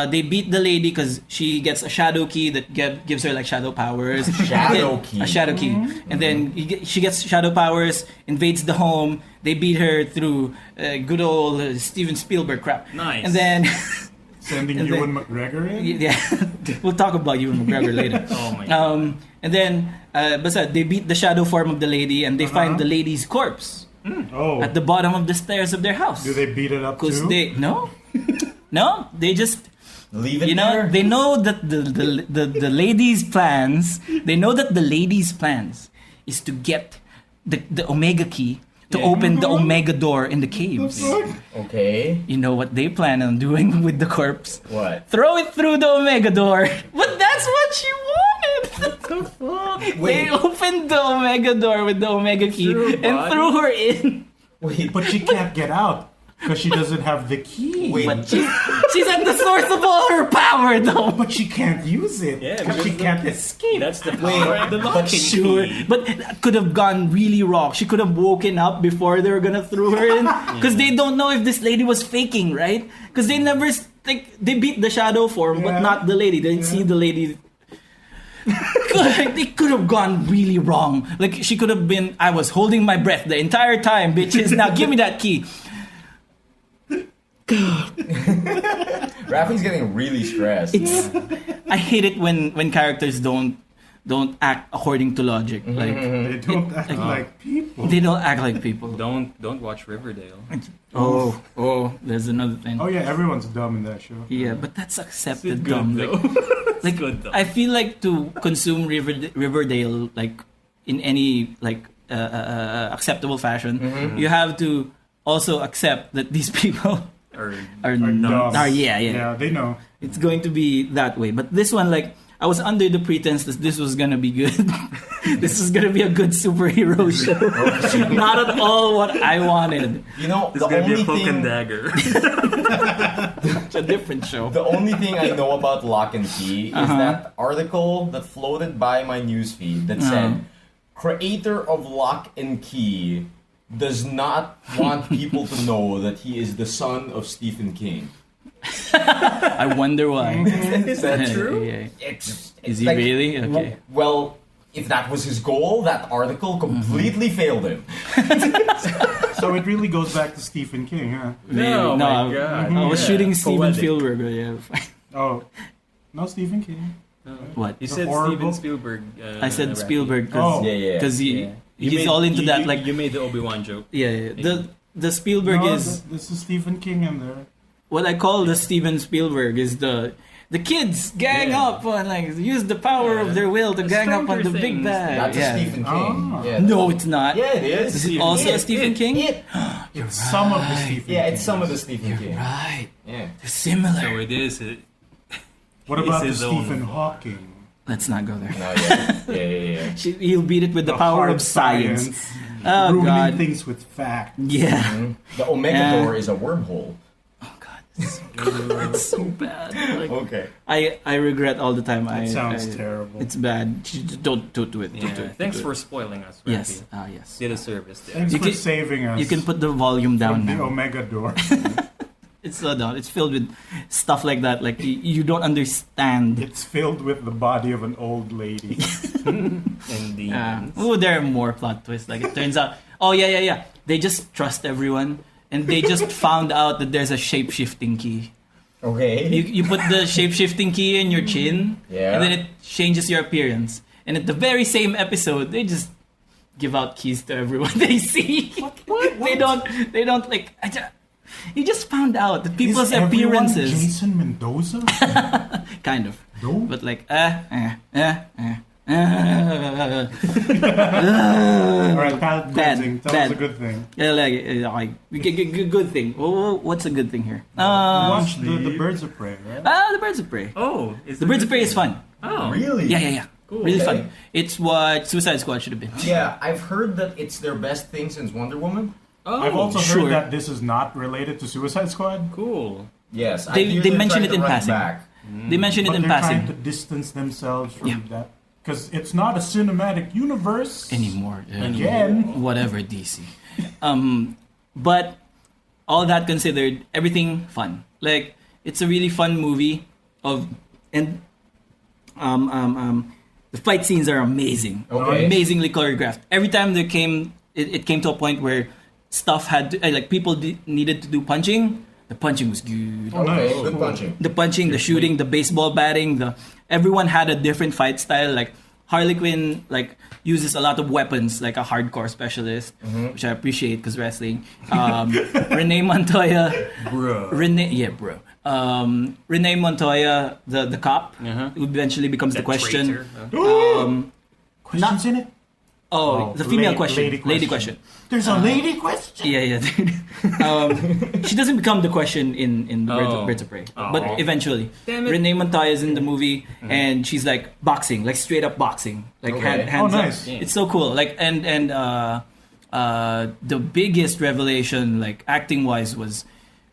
They beat the lady because she gets a shadow key that gives her like shadow powers. Shadow And then- key. A shadow key, and then she gets shadow powers, invades the home. They beat her through good old Steven Spielberg crap. Nice. And then Sending And Ewan McGregor in? yeah, we'll talk about Ewan McGregor later. Oh my god. And then basta, they beat the shadow form of the lady, and they find the lady's corpse Oh. at the bottom of the stairs of their house. Do they beat it up Because too? no, they just Leave it there? they know that the lady's plans. They know that the lady's plans is to get the Omega key to open the Omega door in the caves. Okay. You know what they plan on doing with the corpse? What? Throw it through the Omega door. But that's what she wanted. They opened the Omega door with the Omega key and threw her in. Wait. But she can't get out because she doesn't have the key. Wait. But she's at the source of all her power, though. But she can't use it because she can't escape. That's the power of the Locke Key. Sure, but that could have gone really wrong. She could have woken up before they were gonna throw her in, because they don't know if this lady was faking, right? Because they never they beat the shadow form, but not the lady. They didn't see the lady. They could have gone really wrong. Like she could have been, I was holding my breath the entire time, bitches. Now give me that key. Raffy's getting really stressed. I hate it when characters don't act according to logic. Like They don't act like people. they don't act like people. Don't watch Riverdale. Oh, there's another thing. Oh yeah, everyone's dumb in that show. Yeah, but that's accepted It's good, dumb. though. Like, good, though. I feel like to consume Riverdale like in any like acceptable fashion, you have to also accept that these people Or are dumb. not. Yeah. Yeah, they know. It's going to be that way. But this one, like, I was under the pretense that this was gonna be good. This is gonna be a good superhero show. Not at all what I wanted. You know, It's the gonna be only a Cloak and thing, Dagger. It's a different show. the only thing I know about Locke and Key is that article that floated by my newsfeed that said, creator of Locke and Key does not want people to know that he is the son of Stephen King. I wonder why. Is that true? Yeah. It's Is he like, really? Okay. Well, if that was his goal, that article completely failed him. So it really goes back to Stephen King, huh? No, my God. I was Yeah. shooting Steven Poetic. Spielberg. Yeah. Oh, no, Stephen King. What? You The said horrible- Steven Spielberg. I said Raffy. Spielberg Oh. because Yeah. he's all into that. Like you made the Obi-Wan joke. yeah. The Spielberg No, is this is Stephen King in there. what I call the Steven Spielberg is the kids gang Yeah. up and like use the power of their will to The gang up on Stranger the big Things. bad. That's a Yeah. Stephen King. Ah. Yeah. No, it's not. Yeah, it is. Is it also a Stephen King? It's some of the Stephen King. Yeah, it's some of the Stephen King. Right. Yeah. They're similar. So it is. What about the It's his own. Stephen Hawking? Let's not go there. No, yeah. He'll beat it with the power hard of science. Oh ruining God. things with fact. Yeah. The Omega Yeah. door is a wormhole. Oh God. It's so bad. Like, Okay. I regret all the time. That sounds I- terrible. It's bad. Don't do it. Don't do Yeah. it. Thanks Don't for do it. spoiling us. Yes. Raffy. Yes. Did a service there. Thanks You for can- saving us. You can put the volume down from the now. Omega door. It's so down. It's filled with stuff like that. Like you don't understand. It's filled with the body of an old lady. Indeed. Oh, there are more plot twists. Like it turns out. Oh yeah. They just trust everyone, and they just found out that there's a shape-shifting key. Okay. You put the shape-shifting key in your chin, Yeah. and then it changes your appearance. And at the very same episode, they just give out keys to everyone they see. What? They don't like. You just found out that people's Is everyone appearances, Jason Mendoza? kind of, No. but like All right, palate Bad, cleansing. That bad. was a good thing. Yeah, like good thing. What's a good thing here? Watch the Birds of Prey, right? The Birds of Prey. Oh, The Birds of Prey is fun. Oh, Really? Yeah. Cool. Really Okay. fun. It's what Suicide Squad should have been. Yeah, I've heard that it's their best thing since Wonder Woman. Oh, I've also sure. heard that this is not related to Suicide Squad. cool. Yes, I They- hear they they're mention trying it to in run passing. back. They mentioned it But in they're trying to passing distance themselves from Yeah. that. Because it's not a cinematic universe. anymore. Again. Whatever, DC. But all that considered, everything fun. Like it's a really fun movie and the fight scenes are amazing. Okay. Amazingly choreographed. Every time it came to a point where stuff had to, like people needed to do punching. The punching was good. Oh, nice. Okay, good punching. The punching, the shooting, the baseball batting, everyone had a different fight style. Like Harley Quinn, like uses a lot of weapons, like a hardcore specialist, which I appreciate because wrestling. Renee Montoya, Bro. bro. Renee Montoya, the cop, Uh-huh. who eventually becomes the question. Traitor. Questions in it? Oh, the female lady question. Lady question. question. There's a lady question. Yeah. She doesn't become the question in Birds of Prey, but eventually, Damn it. Renee Montoya is in the movie, and she's like boxing, like straight up boxing, like Okay. hands nice. up. It's so cool. Like and the biggest revelation, like acting wise, was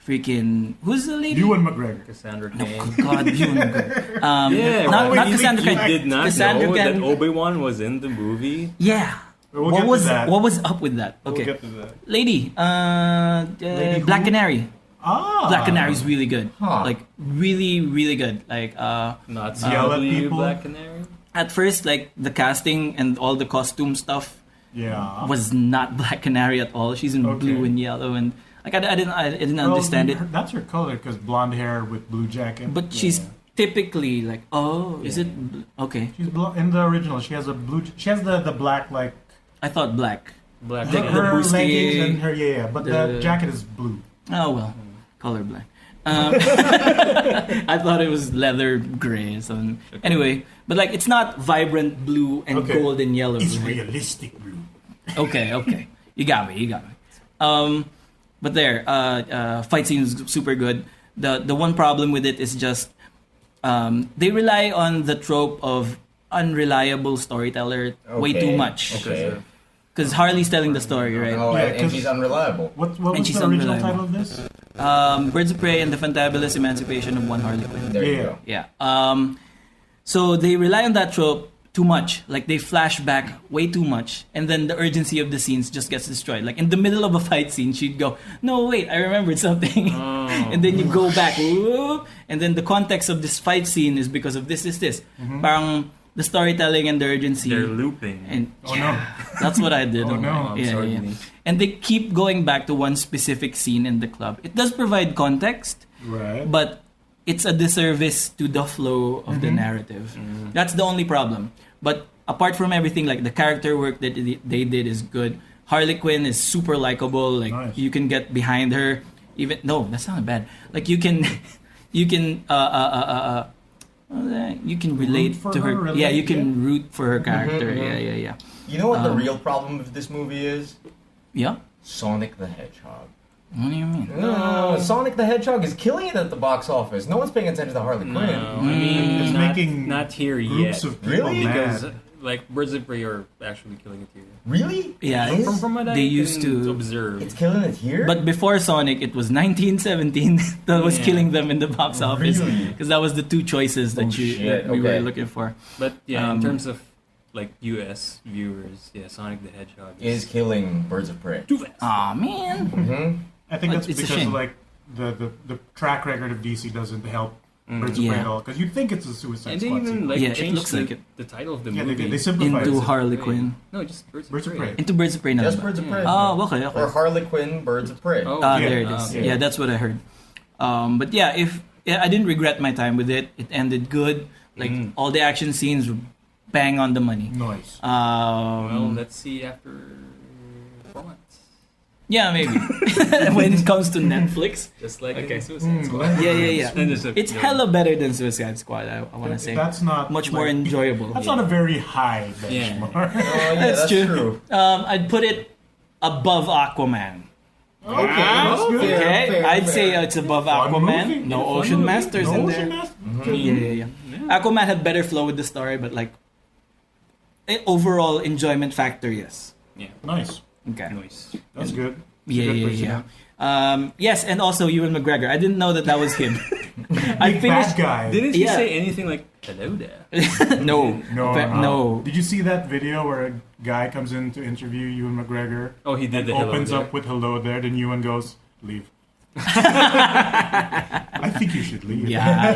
freaking who's the lady? Ewan McGregor. Cassandra Cain. God, Ewan McGregor. Yeah, not Cassandra You Cain. did not Cassandra know that Cain. Obi-Wan was in the movie? Yeah. We'll get to that. What was up with that? Okay. We'll get to that. Lady, Lady Black who? Canary. Ah. Black Canary is really good. Huh. Like really, really good. Like Not Yell at suitably people. Black Canary? at first, like the casting and all the costume stuff Yeah. was not Black Canary at all. She's in Okay. blue and yellow, and like I didn't Well, understand it. That's her color because blonde hair with blue jacket. But she's Yeah. typically like, oh, is Yeah. it okay? She's in the original. She has a blue. She has the black like I thought black. Black The- Canary. the her bustier, leggings and her but the the- jacket is blue. Oh well, color black. I thought it was leather gray or something. Anyway, but like it's not vibrant blue and Okay. gold and yellow. It's right? realistic blue. Okay. You got me. But there, fight scene is super good. The one problem with it is just they rely on the trope of unreliable storyteller way Okay. too much. Okay. Because Harley's telling the story, right? Oh, Yeah, and 'cause- she's unreliable. What And was she's the original unreliable. title of this? Birds of Prey and the Fantabulous Emancipation of One Harley Quinn. There you Yeah. go. Yeah. So they rely on that trope too much. Like they flash back way too much, and then the urgency of the scenes just gets destroyed. Like in the middle of a fight scene, she'd go, "No, wait, I remembered something," and then you go back, whoop, and then the context of this fight scene is because of this. Parang the storytelling and the urgency. They're looping. And Oh, no. that's what I did. Oh, no. I'm sorry, Denise. And they keep going back to one specific scene in the club. It does provide context, Right. but it's a disservice to the flow of the narrative. That's the only problem. But apart from everything, like the character work that they did is good. Harley Quinn is super likable. Like Nice. you can get behind her. Even no, that's not bad. Like you can relate for to her. her, Yeah, relate, you can root for her character. Mhm. Yeah. You know what the real problem of this movie is? Yeah. Sonic the Hedgehog. What do you mean? No, Sonic the Hedgehog is killing it at the box office. No one's paying attention to Harley No, Quinn. I mean, It's not, making not here Groups yet. of people Really? Because mad. like Birds of Prey are actually killing it here. Really? Yeah, It is? From what They I used can to- observe. It's killing it here? But before Sonic, it was 1917 that was Yeah. killing them in the box office Really? because that was the two choices that Oh, you shit, that we were okay. looking for. But yeah, Um, in terms of like US viewers, yeah, Sonic the Hedgehog is killing Birds of Prey. too fast. Aw man, Mm-hmm. I think that's It's a because shame. like the track record of DC doesn't help Birds of Yeah. Prey at all. Because you'd think it's a Suicide And they Squad even sequel. like Yeah, it changed looks like it. the title of the Yeah, movie. they simplified into it. Harley Prey. Quinn, No, just Birds Birds of of Prey. Prey. into Birds of Prey na Just lang ba? Birds of Prey. Oh, okay. Or Harley Quinn, Birds of Prey. Oh, Ah, yeah. there it is. Okay. Yeah, that's what I heard. But yeah, I didn't regret my time with it. It ended good. Like all the action scenes, were bang on the money. Nice. Well, let's see after 4 months. Yeah, maybe when it comes to Netflix. Just like Okay. in Suicide Squad. Yeah. And there's a- It's hella better than Suicide Squad. I want to say That's not much more like, enjoyable. That's not a very high benchmark. Oh, yeah, that's true. I'd put it above Aquaman. Okay, that's good. Fair, Okay, fair, I'd fair. say it's above Fun Aquaman. movie. No Yeah, fun Ocean movie. Masters No in Ocean there. Masters. Yeah. Aquaman had better flow with the story, but like overall enjoyment factor, yes. Yeah. Nice. Okay. Noise. That's good. It's a good person. Yes, and also Ewan McGregor. I didn't know that was him. I Big finished. bad guy. Didn't he Yeah. say anything like "Hello there"? No, no. Did you see that video where a guy comes in to interview Ewan McGregor? Oh, he did the hello Opens there. up with hello there, then Ewan goes, leave. I think you should leave. Yeah.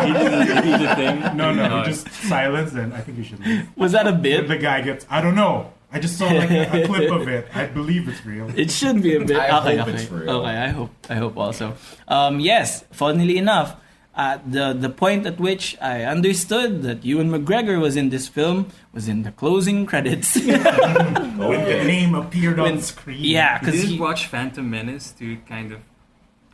He didn't do the thing. No, he just silence and I think you should leave. Was that a And bit? the guy gets, I don't know. I just saw like a clip of it. I believe it's real. It should be a bit. I okay, hope okay. it's real. Okay, I hope also. Yes, funnily enough, the point at which I understood that Ewan McGregor was in this film was in the closing credits. When the name appeared on When- screen. yeah, You because didn't watch Phantom Menace to kind of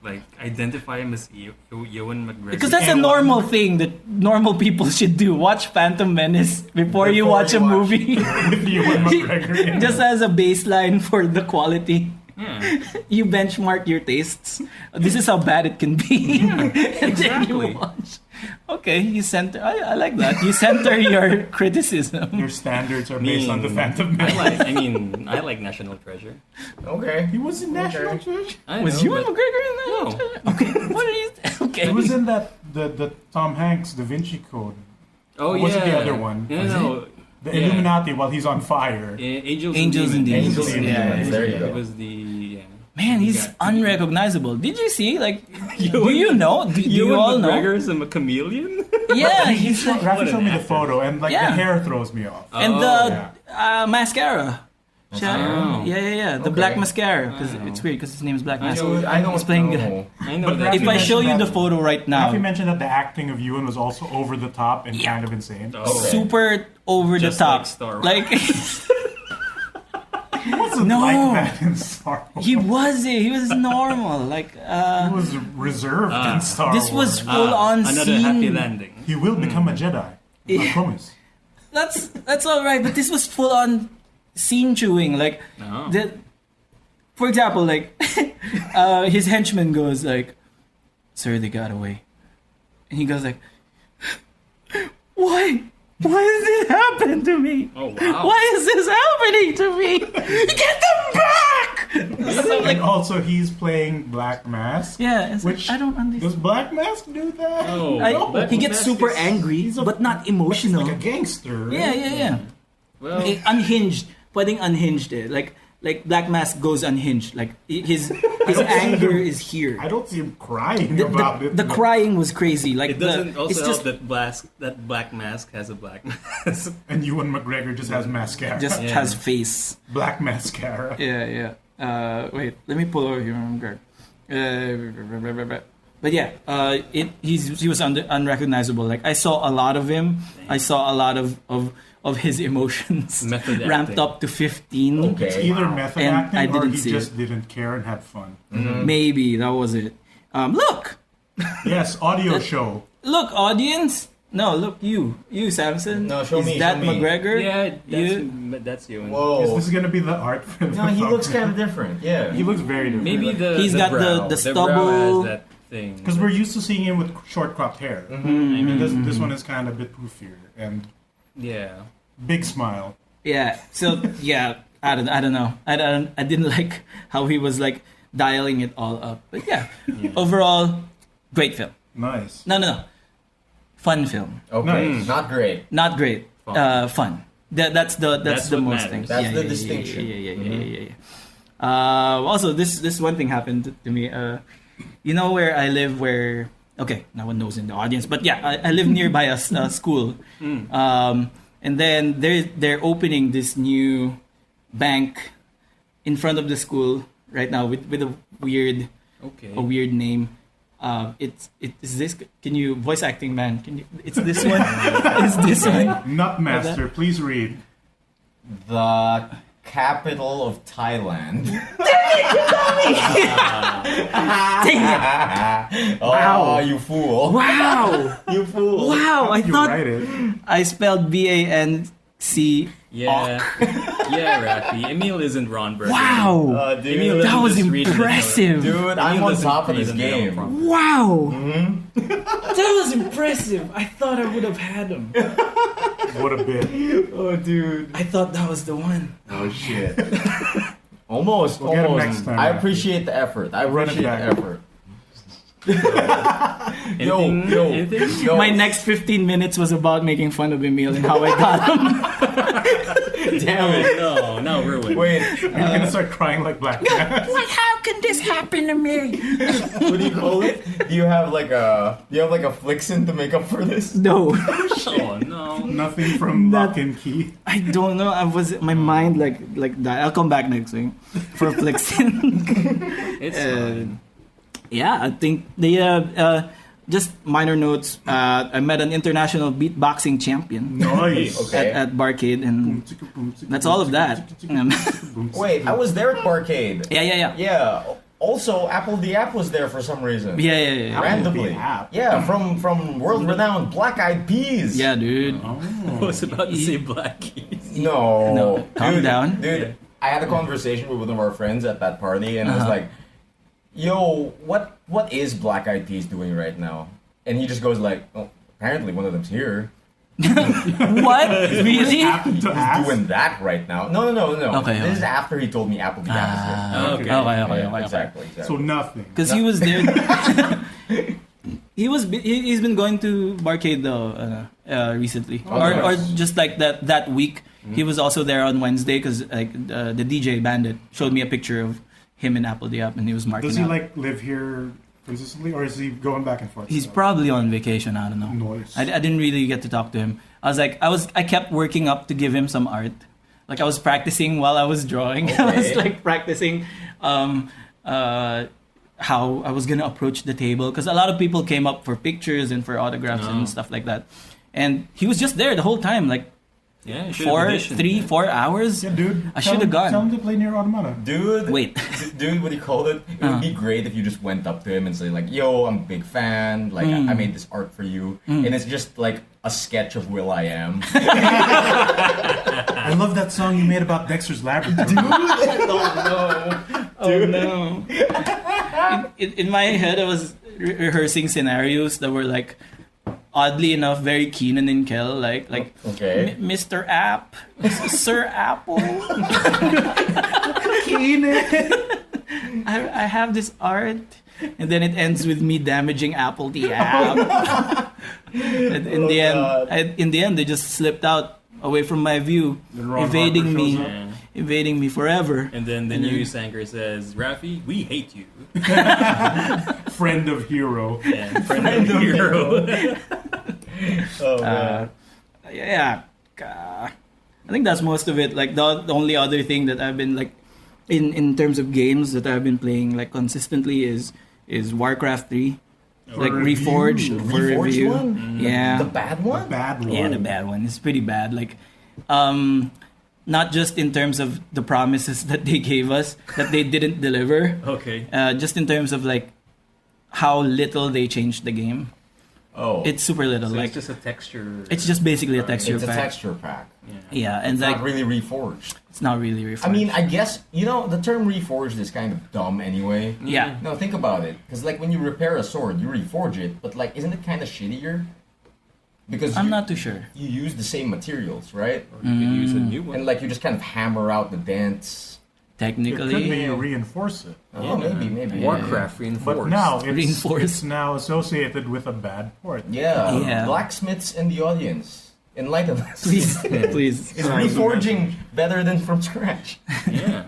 like identify him as Ewan McGregor. Because that's a normal thing that normal people should do. Watch Phantom Menace before you watch a movie. With Ewan McGregor. Just as a baseline for the quality. Yeah. You benchmark your tastes. This is how bad it can be. And then Exactly. you watch. Okay, you center. I like that. You center your criticism. Your standards are based on the Mean. Phantom I Menace. like National Treasure. Okay. He was in National Treasure. I Was know, Ewan but- McGregor in that? No. Okay. What are you? Okay. He was in that the Tom Hanks Da Vinci Code. Oh Or yeah. was it the other one? No, Was no. The Yeah. Illuminati while he's on fire. Angels and Demons. Angels and Yeah, Demons. There you It go. was the Man, he's Yeah. unrecognizable. Did you see? Like, do you know? Do you all know? McGregor's a chameleon. Yeah, he's like, Raffy What showed an me the actor. photo, and like Yeah. the hair throws me off. and Oh, the mascara. Oh. Yeah. The Okay. black mascara because Wow. it's weird because his name is Black I Mascara. know. I don't He's playing know. I know But that. If I Raffy show you mentioned the that- photo right now, Raffy mentioned that the acting of Ewan was also over the top and Yeah. kind of insane. Oh. super over Just the top, like Star Wars. like He wasn't No. like that in Star Wars. he was normal. Like He was reserved in Star this was Wars. full on another scene. happy landing. He will become a Jedi. I promise. That's all right, but this was full on scene chewing. Like Oh. for example, like his henchman goes like, "Sir, they got away," and he goes like, "Why? Why does it happen to me? Oh, wow. Why is this happening to me? Get them back!" And also, he's playing Black Mask. Yeah, it's Which like, I don't understand. Does Black Mask do that? Oh, No. He gets Mask super is- angry, he's a- but not He's emotional. like a gangster. Right? Yeah. Well, Unhinged. Pwedeng unhinged eh. Like Black Mask goes unhinged. Like his anger is here. I don't see him crying The, about the, it. the but- crying was crazy. Like it doesn't the, also it's help just that Black Mask has a black mask. And Ewan McGregor just has mascara. just Yeah. has face. Black mascara. Yeah. Wait, let me pull over here. But yeah, he was unrecognizable. Like I saw a lot of him. I saw a lot of his emotions Method ramped acting. up to 15. Okay. It's either method And acting I or didn't he see just didn't care and had fun. Maybe that was it. Look, Yes, audio show. look, audience. No, look, you, Samson. No, show Is me, that show me. McGregor? Yeah, You? that's you. Is Whoa. this gonna be the art for the No, he looks thumbnail? kind of different. Yeah. He looks very different. Maybe the He's the got brow. the brow stubble. has that thing. because we're used to seeing him with short cropped hair. I mean, This one is kind of a bit poofier and yeah. big smile. Yeah. So yeah, I don't know. I didn't like how he was like dialing it all up. But yeah, overall, great film. Nice. No. Fun film. Okay. Nice. Not great. Not great. Fun. Fun. That's the That's the what most matters. thing. That's the distinction. Yeah. Also, this one thing happened to me. You know where I live? Where okay, no one knows in the audience, but yeah, I live nearby a school. And then they're opening this new bank in front of the school right now with a weird name. Is this? Can you voice acting man? Can you? It's this one. Is this one? Nutmaster, please read. The capital of Thailand. Dang Oh, Wow. you fool. it! Wow! You fool. Wow! I You thought write it. I spelled BANC. Yeah. Yeah, Raffy. Emile isn't Ron Burgundy. Wow! Dude, Emile That doesn't was just read it in the- impressive. Dude, I'm Emile on doesn't top of read this it in the game. prompt. Wow! Mm-hmm. That was impressive. I thought I would have had him. What a bit. Oh, dude. I thought that was the one. Oh, shit. Almost. We'll get him almost. next time, I Raffy. appreciate the effort. I Run it appreciate the back. effort. Anything? Yo. Anything? Yo. My next 15 minutes was about making fun of Emile and how I got him. Damn it. No, now ruined. Wait, You're gonna start crying like Black Man. Like, how can this happen to me? what do you call it? Do you have like a Flixen to make up for this? No, Oh no. Nothing from Not- Locke Key. I don't know. I was my mind like that. I'll come back next week for flexing. It's fine. Yeah, I think the just minor notes. I met an international beatboxing champion Nice. Okay. at Barcade, and that's all of that. Wait, I was there at Barcade. Yeah. Yeah. Also, Apple the App was there for some reason. Yeah. Randomly. the App. Yeah, from world-renowned Black Eyed Peas. Yeah, dude. I was about to say Black Keys. No. Calm down. Dude, I had a conversation with one of our friends at that party, and I was Uh-huh. like, yo, what is Black Eyed Peas doing right now? And he just goes like, oh, apparently one of them's here. What? Really? Happened to He's ask? doing that right now. No. Okay, This is okay. after he told me Apple the App is here. Okay. Okay. Exactly. So nothing. Because he was there. He's been going to Barcade though recently, or nice. just like that week. He was also there on Wednesday because like the DJ Bandit showed me a picture of him and Apple the App, and he was marking Does he out. like live here consistently, or is he going back and forth? He's probably on vacation. I don't know. Nice. I didn't really get to talk to him. I kept working up to give him some art. Like I was practicing while I was drawing. I was Okay. like practicing how I was gonna approach the table because a lot of people came up for pictures and for autographs and stuff like that. And he was just there the whole time, like Yeah, you should have auditioned. 4 hours. Yeah, dude. I should have gone. Tell him to play near Automata. Dude, Wait. dude, what do you call it? It would be great if you just went up to him and say like, "Yo, I'm a big fan. Like, I made this art for you," and it's just like a sketch of Will I Am. I love that song you made about Dexter's Laboratory. Oh no! In my head, I was rehearsing scenarios that were like, oddly enough, very Keenan and Kel, like Okay. Mr. App, Sir Apple. Keenan. I have this art, and then it ends with me damaging Apple the App. And in the end, they just slipped out away from my view, Then Ron evading Harper me, shows up. Yeah. evading me forever. And then the news anchor says, Raffy, we hate you. Friend of hero. Yeah, friend of hero. Oh man. Yeah, I think that's most of it. Like the only other thing that I've been like in terms of games that I've been playing like consistently is Warcraft 3. Like review. Reforged for Reforged review. one? Yeah. The bad one? Bad one. Yeah, the bad one. It's pretty bad. Like, not just in terms of the promises that they gave us that they didn't deliver. Okay. Just in terms of like how little they changed the game. Oh. It's super little. So like it's just a texture. it's just basically a texture It's a pack. texture pack. Yeah. Yeah, and It's like not really reforged. it's not really reforged. I mean, I guess, the term reforged is kind of dumb anyway. yeah. No, think about it. Because, like, when you repair a sword, you reforge it. But, like, isn't it kind of shittier? Because I'm not too sure. you use the same materials, right? Or you could use a new one. And, like, you just kind of hammer out the dents. It could be Technically, you reinforce it. Oh, maybe. Warcraft reinforced. But now Reinforce. it's now associated with a bad port. Yeah. Yeah. Blacksmiths in the audience. Enlighten us. please, please. Is reforging better than from scratch? Yeah.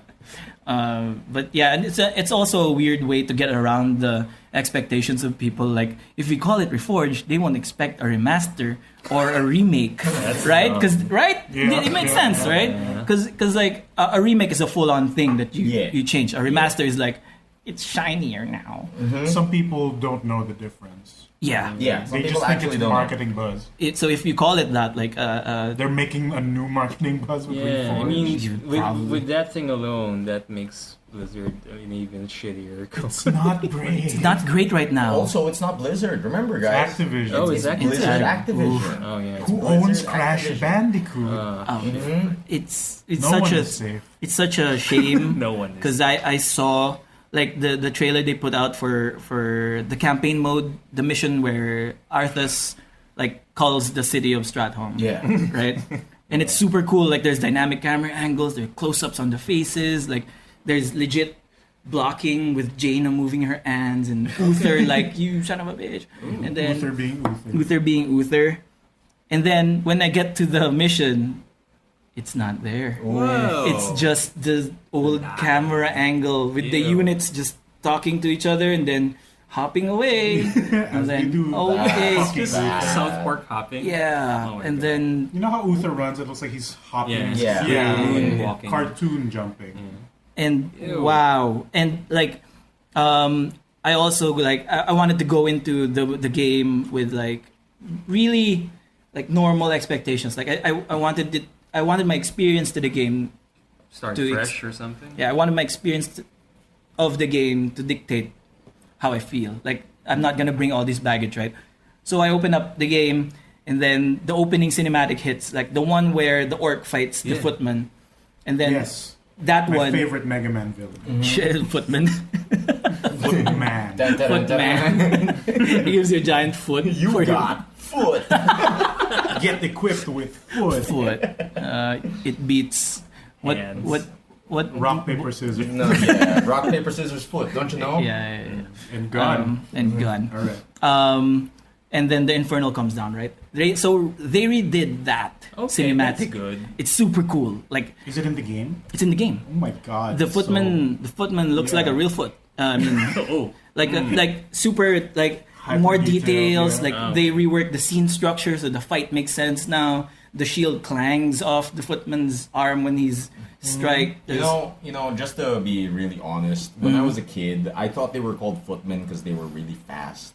But yeah, and it's also a weird way to get around the expectations of people. Like, if we call it Reforged, they won't expect a remaster or a remake, right? Because Yeah, it makes yeah, sense, yeah, right? Because like a remake is a full-on thing that Yeah. you change. A remaster is like it's shinier now. Some people don't know the difference. Yeah. Yeah. Some They people just think actually it's don't. marketing buzz. So if you call it that, like They're making a new marketing buzz with Yeah, I Reforged. mean, Probably. with that thing alone, that makes Blizzard an even shittier. it's not great. it's not great right now. Also, it's not Blizzard. Remember, It's guys. Activision. Oh, It's it's Blizzard Activision. Activision. Oh yeah. Who Blizzard owns Crash Activision. Bandicoot? Um, it's no such one a is safe. it's such a shame. No one is. Because I saw like the trailer they put out for the campaign mode, the mission where Arthas like calls the city of Stratholme. Yeah. Right? And it's super cool. Like there's dynamic camera angles, there are close-ups on the faces, like there's legit blocking with Jaina moving her hands and Uther like you son of a bitch. And then Uther being Uther. Uther being Uther. And then when I get to the mission, it's not there. Whoa. It's just the old camera angle with the Ew. units just talking to each other and then hopping away. And they then, do. okay. That's Just bad. South Park hopping. Yeah. Oh my And God. then, You know how Uther runs? It looks like he's hopping. Yeah. Yeah. Walking. Cartoon jumping. and Ew. wow. And like, I also like, I wanted to go into the game with like really like normal expectations. Like I wanted my experience to the game Start to fresh or something. Yeah, I wanted my experience of the game to dictate how I feel. Like, I'm not gonna bring all this baggage, right? So I open up the game, and then the opening cinematic hits, like the one where the orc fights the footman, and then Yes. that My one favorite Mega Man villain. footman. Footman. Dun, dun, dun, dun. Footman. He gives you a giant foot. You for got foot. Get equipped with foot. foot. It beats what Hands. what Rock, paper, scissors. No, yeah. Rock, paper, scissors, foot. Don't you know? Yeah. And gun. And gun. All right. And then the Infernal comes down, right? So they redid that cinematic. That's good. It's super cool. Like, Is it in the game? it's in the game. Oh my god. The footman looks like a real foot. I mean, Oh. like super like Hyper more detailed, details. yeah. Like Oh. they reworked the scene structure, so the fight makes sense now. The shield clangs off the footman's arm when he's strike. You know, just to be really honest, when I was a kid, I thought they were called footmen because they were really fast.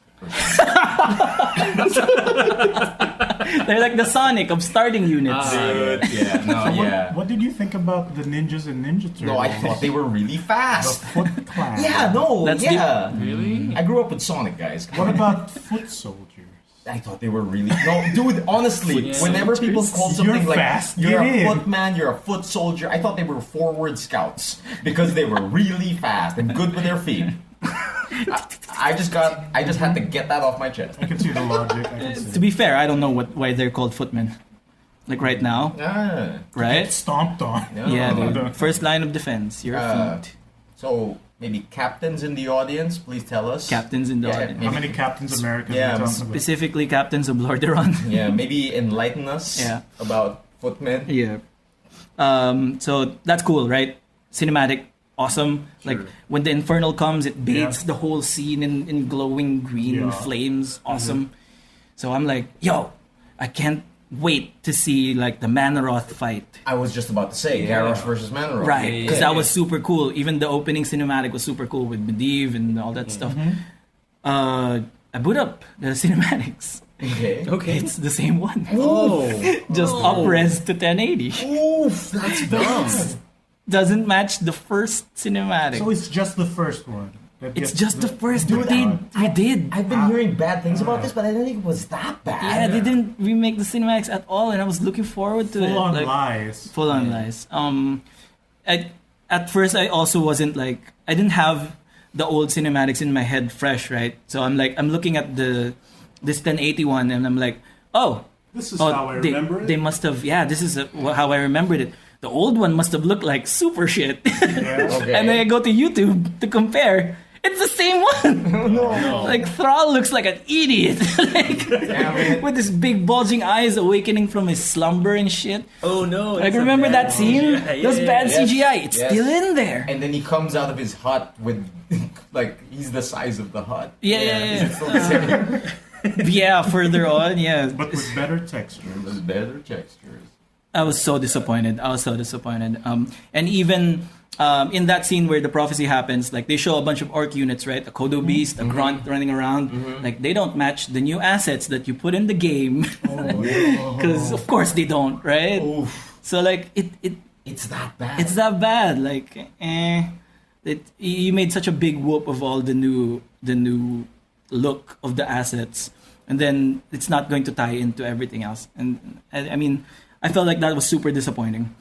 They're like the Sonic of starting units. Dude, yeah, no, yeah. What did you think about the ninjas and Ninja Turtles? No, I thought they were really The fast. Foot Clan. Yeah, no, That's yeah. Really? I grew up with Sonic, guys. Come What on. about Foot Soldiers? I thought they were really no, dude. Honestly, Yeah. whenever people called You're something like fast, "you're get a in." footman," "you're a foot soldier," I thought they were forward scouts because they were really fast and good with their feet. I just had to get that off my chest. I can see the logic. I can see To be fair, I don't know why they're called footmen. Like right now, Ah, right? stomped on. no. Yeah, dude. First line of defense, your feet. So maybe captains in the audience, please tell us. Captains in the Yeah, audience. How many Captains Americans Yeah, are we talking about? Specifically, captains of Lordaeron. Yeah, maybe enlighten us Yeah. about footmen. Yeah. So that's cool, right? Cinematic, awesome. Like when the Infernal comes, it bathes the whole scene in glowing green Yeah. flames. Awesome. So I'm like, yo, I can't wait to see like the Manaroth fight. I was just about to say Garrosh versus Manoroth. Right, because yeah, that was super cool. Even the opening cinematic was super cool with Medivh and all that stuff. I boot up the cinematics. Okay. Okay. It's the same one. Oh. Just up-res to 1080. Oof, that's dumb. Doesn't match the first cinematic. So it's just the first one. that It's gets just the first. Dude, They did. I've been hearing bad things about this, but I didn't think it was that bad. Yeah, they didn't remake the cinematics at all, and I was looking forward to it. full on Like, lies. Full on lies. At first, I also wasn't like, I didn't have the old cinematics in my head fresh, right? So I'm looking at this 1081, and I'm like, oh, This is how I remember they it. must have, yeah, this is how I remembered it. The old one must have looked like super shit. Yeah. Okay. And then I go to YouTube to compare. It's the same one. No. Like Thrall looks like an idiot, like, Damn it. with his big bulging eyes awakening from his slumber and shit. Oh no. Like it's a remember bad that scene? CGI. That was bad yes, CGI. It's yes. still in there. And then he comes out of his hut with, like, he's the size of the hut. Yeah. He's so similar. Yeah, further on, yeah. But with better textures. With better textures. I was so disappointed. And even in that scene where the prophecy happens, like they show a bunch of orc units, right? A Kodo beast, a grunt running around. Like they don't match the new assets that you put in the game, because of course they don't, right? Oof. So like It's that bad. it's that bad. Like you made such a big whoop of all the new look of the assets, and then it's not going to tie into everything else. And I mean, I felt like that was super disappointing.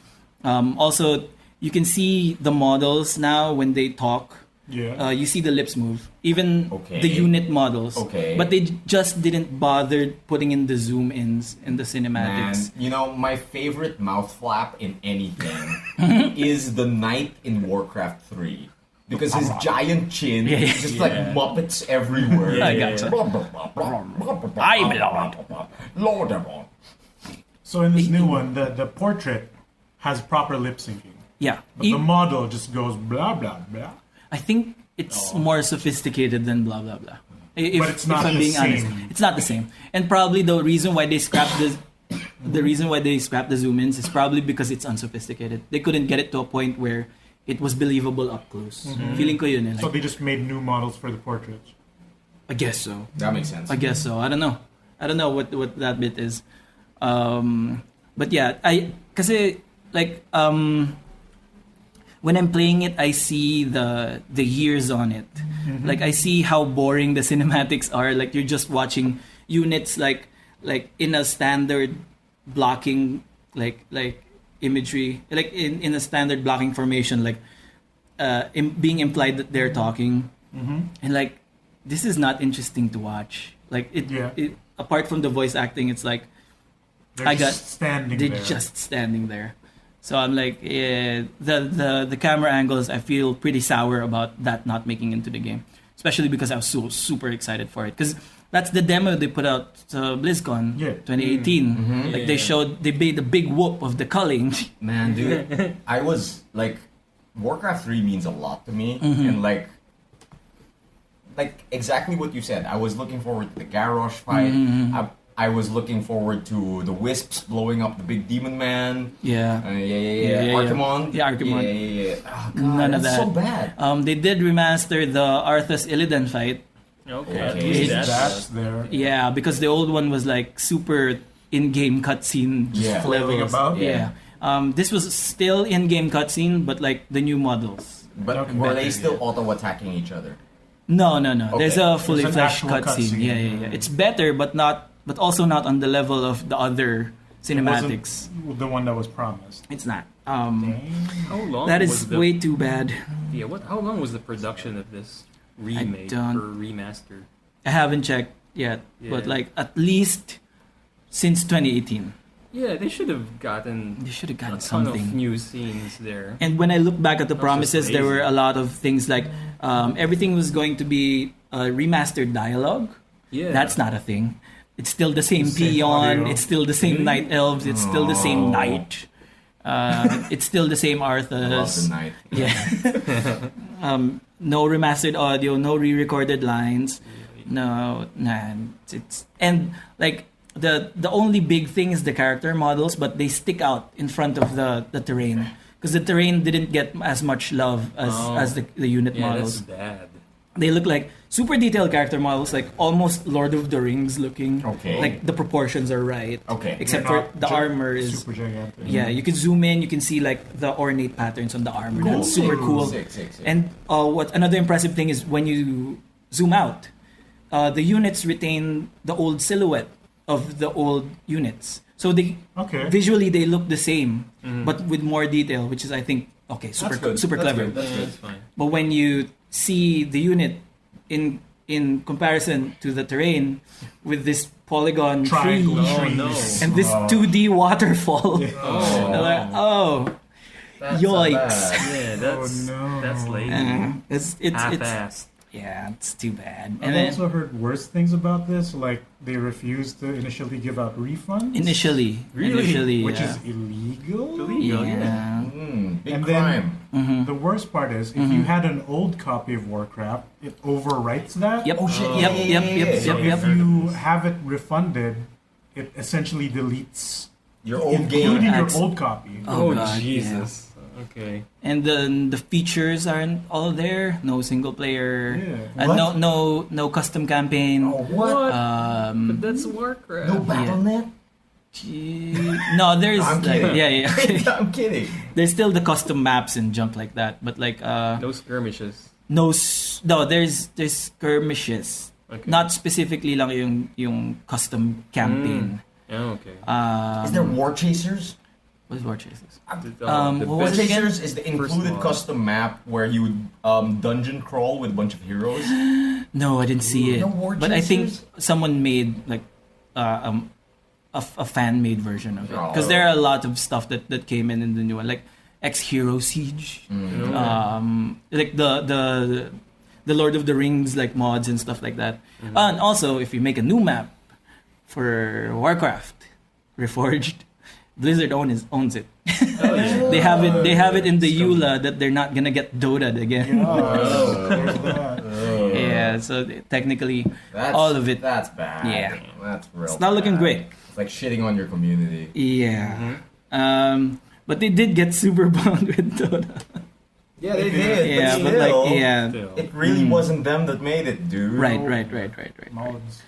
Also, you can see the models now when they talk. Yeah. You see the lips move, even Okay. the unit models. Okay. But they just didn't bother putting in the zoom ins in the Man, cinematics. you know, my favorite mouth flap in anything is the knight in Warcraft 3. Because his giant chin Yeah, yeah. is just like Muppets everywhere. I gotcha. I belong. Lord Lord. So in this new one, the portrait has proper lip syncing. Yeah. But the model just goes blah blah blah. I think it's more sophisticated than blah blah blah. If, But it's not if I'm the being honest, same. it's not the same. And probably the reason why they scrapped the zoom ins is probably because it's unsophisticated. They couldn't get it to a point where it was believable up close. Feeling ko yun eh. So Like, they just made new models for the portraits. I guess so. That makes sense. I guess so. I don't know what that bit is. But yeah, when I'm playing it, I see the years on it. Like I see how boring the cinematics are. Like you're just watching units like in a standard blocking like imagery, like in a standard blocking formation, like being implied that they're talking, and like this is not interesting to watch. Like it apart from the voice acting, it's like They're just standing there. So I'm like, the camera angles, I feel pretty sour about that not making into the game, especially because I was so super excited for it, because that's the demo they put out to BlizzCon 2018. Like they made a big whoop of the culling. Man, dude, I was like, Warcraft 3 means a lot to me, and like exactly what you said. I was looking forward to the Garrosh fight. I was looking forward to the Wisps blowing up the big demon man. Archimond. Yeah, Archimond. Oh, God, None of that's that. so bad. They did remaster the Arthas Illidan fight. Okay. At At least least that's there. Yeah, because the old one was like super in-game cutscene Flailing levels. about. Yeah. This was still in-game cutscene, but like the new models. But were they still auto-attacking each other? No. Okay. There's a fully There's an fleshed actual cutscene. cutscene. Yeah. It's better, but also not on the level of the other cinematics. It wasn't the one that was promised. It's not. How long? That was is the, way too bad. Yeah. How long was the production of this remake or remaster? I haven't checked yet, but like at least since 2018. Yeah, they should have gotten. They should have a gotten ton something. of new scenes there. And when I look back at the Not promises, just there lazy. were a lot of things like everything was going to be remastered dialogue. Yeah, That's not a thing. It's still the same The same Peon. audio. It's still the same Night Elves. It's still the same Knight. It's still the same Love the Arthas. night. Yeah. No remastered audio. No re-recorded lines. No, it's and like the only big thing is the character models, but they stick out in front of the terrain, because the terrain didn't get as much love as the unit models. That's bad. They look like super detailed character models, like almost Lord of the Rings looking. Okay. Like the proportions are right. Okay. Except They're for not the armor is. super gigantic. Yeah, you can zoom in, you can see like the ornate patterns on the armor. Cool. That's super cool. Sick. And what another impressive thing is when you zoom out, the units retain the old silhouette of the old units. So they visually they look the same, but with more detail, which is I think super That's clever. good. That's good. That's fine. But when you see the unit in comparison to the terrain with this polygon Triangle tree Oh, trees. no. and this 2D waterfall, Oh, I'm like, oh, That's yikes. bad. yeah, that's lazy. It's Half-assed. yeah, it's too bad. I've And then also heard worse things about this, like they refused to initially give out refunds. initially, Which yeah. is illegal. Illegal, Yeah. Big And crime. Mhm. The worst part is, if you had an old copy of Warcraft, it overwrites that. Yep. Oh, shit. Yep. Yep. Yep. So Yep. Yep. if you have it refunded, it essentially deletes Your old including game. your Adds- old copy. Oh, Oh, God, Jesus. Okay. And then the features aren't all there. No single player. Yeah. What? No custom campaign. Oh, what? But that's Warcraft. No BattleNet? No, there's I'm like, kidding. yeah. Okay. I'm kidding. There's still the custom maps and junk like that, but like No skirmishes. no, there's skirmishes. Okay. Not specifically lang yung custom campaign. Oh, okay. Is there War Chasers? What's War Chasers? The what War was it again? Chasers is the First included one. custom map where you would dungeon crawl with a bunch of heroes. No, I didn't see it. No War But I think Chasers? someone made like a fan made version of it, because Oh. there are a lot of stuff that came in the new one, like X Hero Siege, like the Lord of the Rings like mods and stuff like that. And also, if you make a new map for Warcraft Reforged, Blizzard owns it. They have it in the EULA that they're not gonna get Dota'd again. There's that. Yeah, so technically all of it. That's bad. Yeah. That's real. It's not looking bad. great. It's like shitting on your community. Yeah. But they did get super bummed with Dota. Yeah, they did. Yeah, but but still, like, yeah. Still. it really wasn't them that made it, dude. Right. Mods.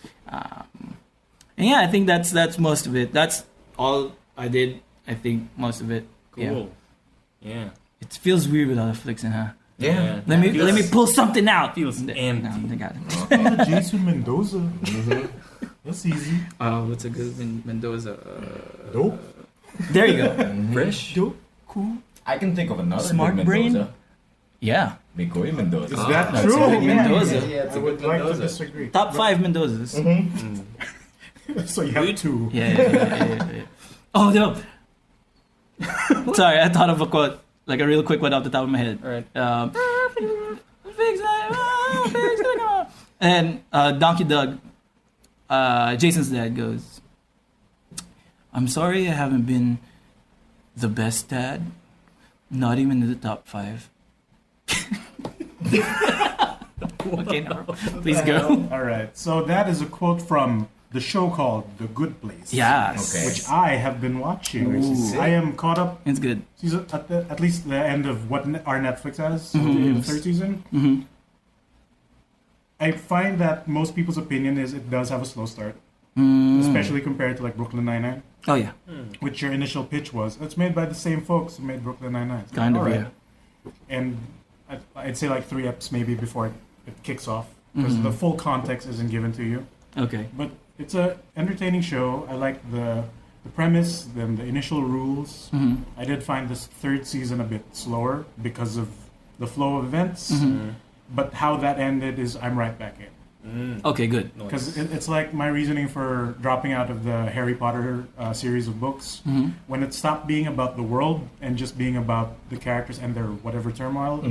And yeah, I think that's most of it. That's all I did. I think most of it. Cool. Yeah. It feels weird without a flicking, huh? Yeah. Let me pull something out. Feels empty. No, they got it. Oh, Jason Mendoza. That's easy. What's a good Mendoza? Dope. There you go. Fresh. Dope. Cool. I can think of another Smart good brain. Mendoza. Yeah. Migoy Mendoza. Is that that's true? a big Mendoza. Yeah, it's I a would good like to Mendoza. disagree. Top 5 Mendozas. So you have two. Yeah. Oh no. Sorry, I thought of a quote, like a real quick one off the top of my head. All right. And Donkey Doug, Jason's dad goes, "I'm sorry I haven't been the best dad, not even in the top 5." Okay, now please go. All right. So that is a quote from the show called The Good Place. Yes, Okay. Which I have been watching. Ooh. I am caught up. it's good. Season at least the end of what our Netflix has, so Mhm. the third season. Mm-hmm. I find that most people's opinion is it does have a slow start, especially compared to like Brooklyn Nine-Nine, Oh yeah, which your initial pitch was. It's made by the same folks who made Brooklyn Nine-Nine. kind of. Alright. Yeah. And I'd say like 3 eps maybe before it kicks off, because Mhm. the full context isn't given to you. Okay. But it's a entertaining show. I like the premise, then the initial rules. Mm-hmm. I did find this third season a bit slower because of the flow of events. Mhm. But how that ended is I'm right back in. Okay, good. Because it's like my reasoning for dropping out of the Harry Potter series of books. Mm-hmm. When it stopped being about the world and just being about the characters and their whatever turmoil,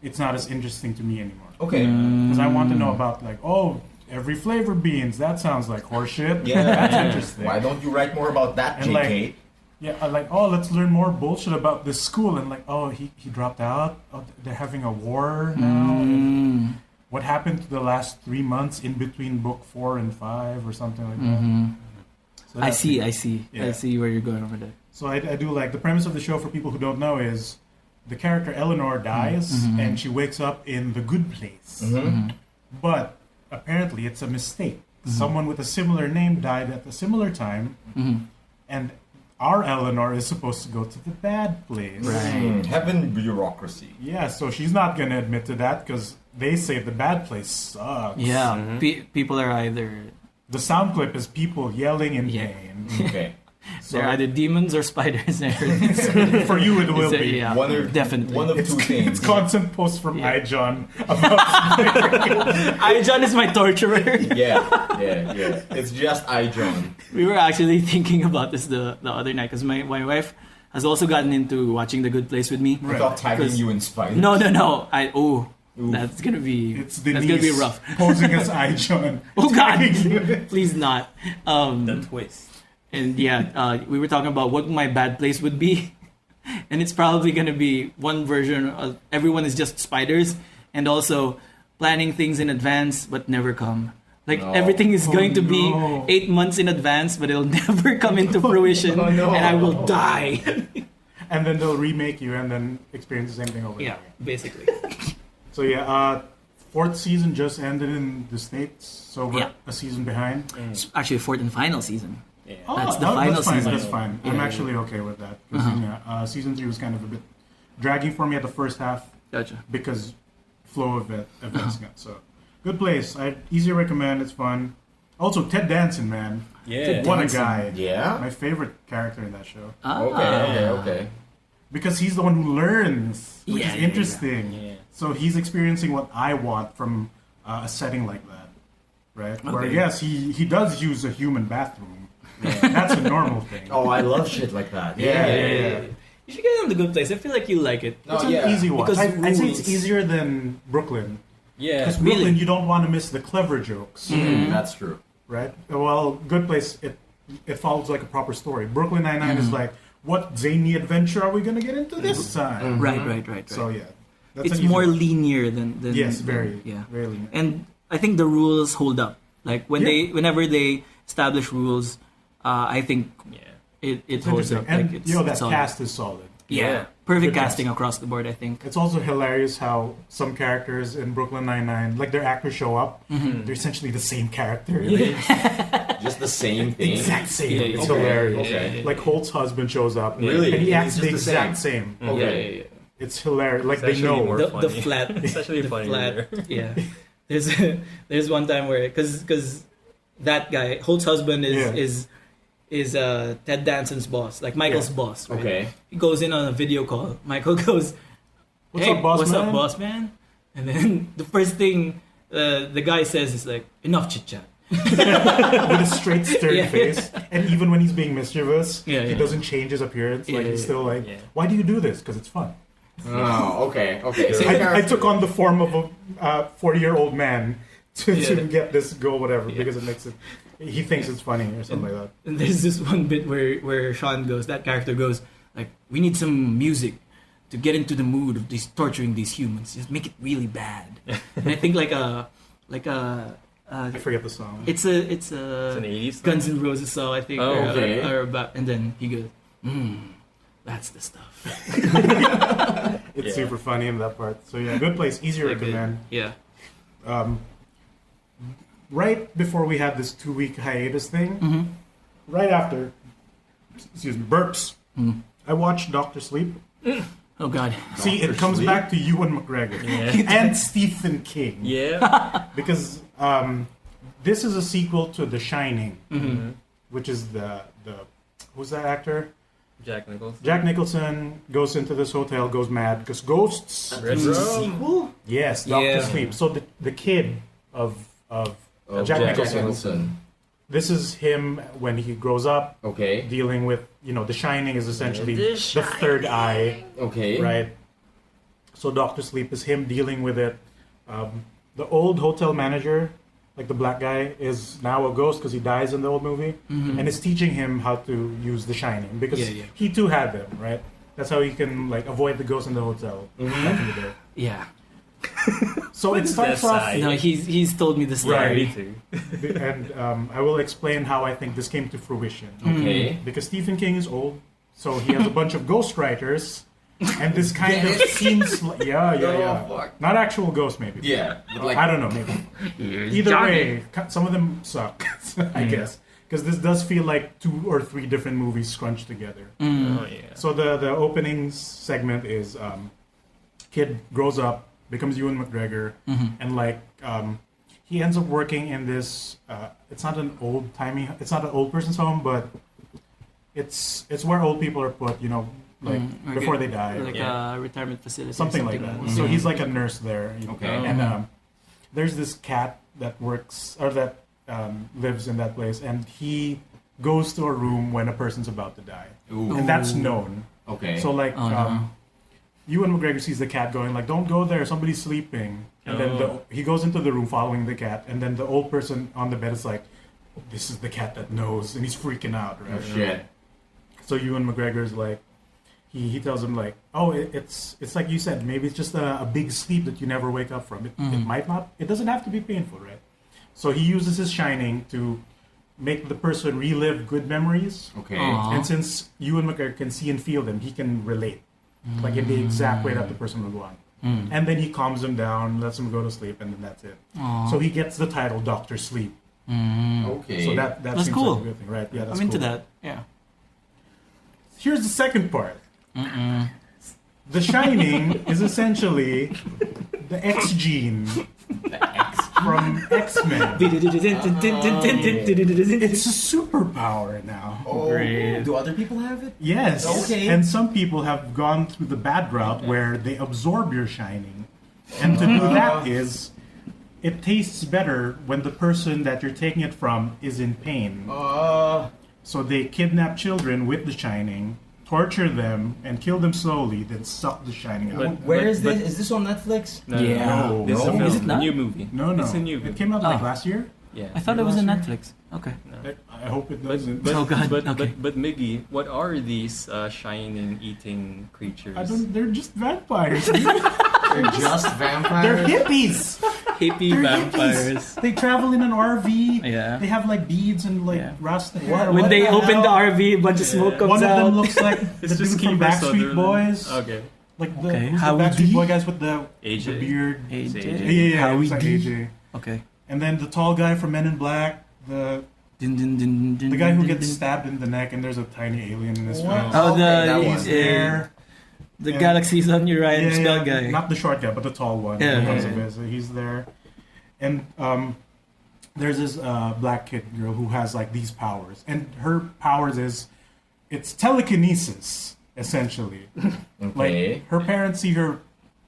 it's not as interesting to me anymore. Okay. Because I want to know about like, oh, every flavor beans. That sounds like horseshit. Yeah. That's interesting. Why don't you write more about that, And, JK? Yeah, I like, oh, let's learn more bullshit about this school. And like, oh, he dropped out. Oh, they're having a war now. And what happened to the last 3 months in between book 4 and 5 or something like that. So I that's see. it. I see. I Yeah. see where you're going over there. So I do like the premise of the show for people who don't know is the character Eleanor dies and she wakes up in the good place. But apparently it's a mistake. Someone with a similar name died at a similar time, and our Eleanor is supposed to go to the bad place. Heaven bureaucracy. Yeah, so she's not going to admit to that because they say the bad place sucks. Yeah, people are either The sound clip is people yelling in Yeah. pain. Okay. So they're either demons or spiders. for you, it will be. Yeah, One or definitely. One of two things. It's constant posts from Yeah. iJohn about John is my torturer. Yeah. It's just John. We were actually thinking about this the other night because my wife has also gotten into watching The Good Place with me. I thought tagging Because- you in spiders. No. That's gonna be it's that's gonna be Denise rough. posing as iJohn. Oh God, please not. The twist. And yeah, we were talking about what my bad place would be, and it's probably gonna be one version of everyone is just spiders, and also planning things in advance but never come. Like No. everything is going to be no. 8 months in advance, but it'll never come into fruition, Oh, no. and I will die. And then they'll remake you and then experience the same thing over Yeah, again. basically. So yeah, 4th season just ended in the States, so we're Yeah. a season behind. It's actually 4th and final season. Yeah. That's the final that's fine, season. That's fine. Yeah, I'm yeah. actually okay with that. 'Cause, season 3 was kind of a bit dragging for me at the first half Gotcha. because flow of events got so. Good place. I easy recommend. It's fun. Also, Ted Danson, man. Yeah. What a Danson. guy. Yeah? My favorite character in that show. Okay. Because he's the one who learns, which Yeah, is yeah, interesting. yeah. So he's experiencing what I want from a setting like that, right? Where Okay. yes, he does use a human bathroom. That's a normal thing. Oh, I love shit like that. Yeah. You should get on The Good Place. I feel like you like it. It's Oh, an yeah. easy one. Because I'd say rules. it's easier than Brooklyn. Yeah. Because Really? Brooklyn, you don't want to miss the clever jokes, That's true. right? Well, Good Place, it follows like a proper story. Brooklyn Nine-Nine is like, what zany adventure are we going to get into this time? Right. So yeah. That's It's an easy more one. linear than Yes, than- very. yeah. Very linear. And I think the rules hold up. Like whenever they establish rules, I think Yeah. it It's holds interesting. up. And Like, you know, that solid. cast is solid. Yeah, perfect Good casting across the board. I think. It's also hilarious how some characters in Brooklyn Nine-Nine, like their actors show up, they're essentially the same character. Just the same thing. Exact same. Yeah, It's okay. hilarious. Okay. Like Holt's husband shows up, Really? and he And acts he's the just the exact same. Okay. it's hilarious. Like It's they actually know. more The funny. flat. It's actually the funny. flat. Yeah. There's one time where because that guy Holt's husband is Ted Danson's boss, like Michael's boss. Right? Okay. He goes in on a video call. Michael goes, What's "Hey, up, boss what's man?" up, boss man?" And then the first thing the guy says is like, "Enough chit chat." With a straight, stern Yeah. face. And even when he's being mischievous, Yeah, he yeah. doesn't change his appearance. Like Yeah, he's yeah, still like, yeah. why do you do this? Because it's fun. Oh, okay. So I took on the form of a 40-year-old man to Yeah. get this go whatever Yeah. because it makes it. He thinks it's funny or something like that. And there's this one bit where Sean goes, that character goes, like, "We need some music to get into the mood of these torturing these humans. Just make it really bad." And I think like a I forget the song. it's It's a an 80s Guns N' Roses song, I think. Oh, okay. or about, and then he goes, "That's the stuff." It's Yeah. super funny in that part. So yeah, good place. Easy to Yeah, good. recommend. Yeah. Right before we had this 2-week hiatus thing, Mm-hmm. right after, excuse me, burps. I watched Doctor Sleep. Oh God. See, it Dr. comes Sleep? back to Ewan McGregor Yeah. and Stephen King. Yeah. Because this is a sequel to The Shining, Mm-hmm. which is the who's that actor? Jack Nicholson. Jack Nicholson goes into this hotel, goes mad because ghosts. Red Room. sequel? Yes, Doctor Yeah. Sleep. So the kid of Oh, Jack Jack Nicholson. Nicholson. This is him when he grows up, Okay. dealing with The Shining is essentially The the third eye, Okay. right? So Doctor Sleep is him dealing with it. The old hotel manager, like the black guy, is now a ghost because he dies in the old movie, and is teaching him how to use The Shining because Yeah, yeah. he too had them, right? That's how he can like avoid the ghost in the hotel back in the day. Yeah. So it is starts that off, side? No, he's told me the Yeah, story. me too. and I will explain how I think this came to fruition. Okay. Because Stephen King is old, so he has a bunch of ghostwriters, and this kind of Yes. seems like, yeah. Oh, fuck. Not actual ghosts, maybe. Yeah. But like, I don't know, maybe. Either way, some of them suck, I guess. Because this does feel like 2 or 3 different movies scrunched together. Oh yeah. So the opening segment is kid grows up, becomes Ewan McGregor, and like he ends up working in this. It's not an it's not an old person's home, but it's where old people are put. Like Like before a- they die, Like Yeah. a retirement facility. or something like that. So he's like a nurse there. Okay. And there's this cat that works or that lives in that place, and he goes to a room when a person's about to die, Ooh. and that's known. Okay. So like, Oh, no. Ewan McGregor sees the cat going like, "Don't go there, somebody's sleeping." And then he goes into the room following the cat, and then the old person on the bed is like, "This is the cat that knows," and he's freaking out, Oh, right? shit. So Ewan McGregor's like, he tells him like, "Oh, it's like you said, maybe it's just a big sleep that you never wake up from. It might not. It doesn't have to be painful, right?" So he uses his shining to make the person relive good memories. Okay. Aw. And since Ewan McGregor can see and feel them, he can relate, like in the exact way that the person would want. And then he calms him down, lets him go to sleep, and then that's it. Aw. So he gets the title Doctor Sleep. Okay. So that That's seems cool. like a good thing, right? Yeah, that's I'm into cool. that. Yeah. Here's the second part. The Shining is essentially the X gene from X-Men. It's a superpower now. Oh, Great. do other people have it? Yes. Okay. And some people have gone through the bad route where they absorb your shining. And to do that is, it tastes better when the person that you're taking it from is in pain. So they kidnap children with the shining, torture them, and kill them slowly, then suck the shining out. But- Where is but- this? Is this on Netflix? No, Yeah. No, This is a no. film. Is it not? New movie. No. It's a new movie. It came out like Oh. last year. Yeah. I thought it was on Last Netflix. Okay. I hope it doesn't. But, Oh, God. But, Okay. but Miggy, what are these shining eating creatures? I don't. They're just vampires. They're just They're vampires. hippies. Hippie They're vampires. hippies. They travel in an RV. Yeah. They have like beads and like Yeah. rasta hair. When What they the open hell? the RV, a bunch of smoke comes One of out. them looks like It's the just dude from Kiefer Backstreet Sutherland. Boys. Okay. Like the, Okay, who's the Howie Backstreet D? Boy guys with the AJ. beard. AJ. Yeah. Howie it's like D. AJ. Okay. And then the tall guy from Men in Black. The The guy who gets stabbed in the neck and there's a tiny alien in his What? face. Oh, Okay, that the one. He's there. The Galaxy's on your right spell guy. Not the short guy, but the tall one. Yeah. So he's there. And there's this black kid girl who has like these powers. And her powers it's telekinesis, essentially. Okay. Like her parents see her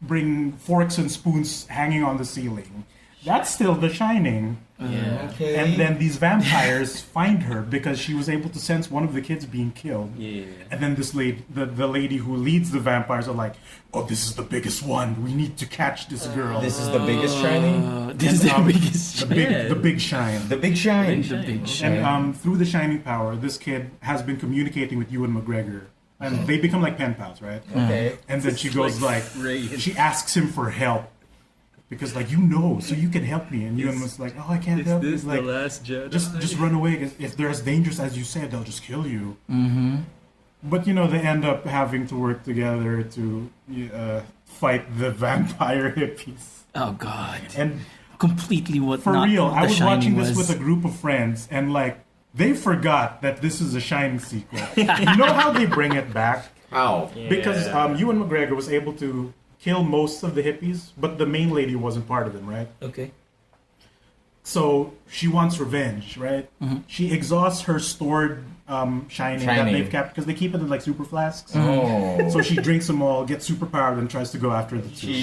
bring forks and spoons hanging on the ceiling. That's still The Shining. Yeah. Okay. And then these vampires find her because she was able to sense one of the kids being killed. Yeah. And then this lady, the lady who leads the vampires, are like, "Oh, this is the biggest one. We need to catch this girl." This is the biggest Shining? This is the biggest. the big shine. The big shine. The big shine. And through the shining power, this kid has been communicating with Ewan McGregor, and they become like pen pals, right? Okay. And then she goes like, Right. she asks him for help because like so you can help me. And Ewan was like, "Oh, I can't Is help." this He's the like, last Jedi? just run away. If they're as dangerous as you said, they'll just kill you. Mm-hmm. But they end up having to work together to fight the vampire hippies. Oh God! And Completely what? for not real, what I The was Shining watching this was. with a group of friends, and like they forgot that this is a Shining sequel. You know how they bring it back? How? Because Ewan McGregor was able to kill most of the hippies, but the main lady wasn't part of them, right? Okay. So she wants revenge, right? Mm-hmm. She exhausts her stored shining that they've kept because they keep it in like super flasks. Oh. So she drinks them all, gets superpowered, and tries to go after the two.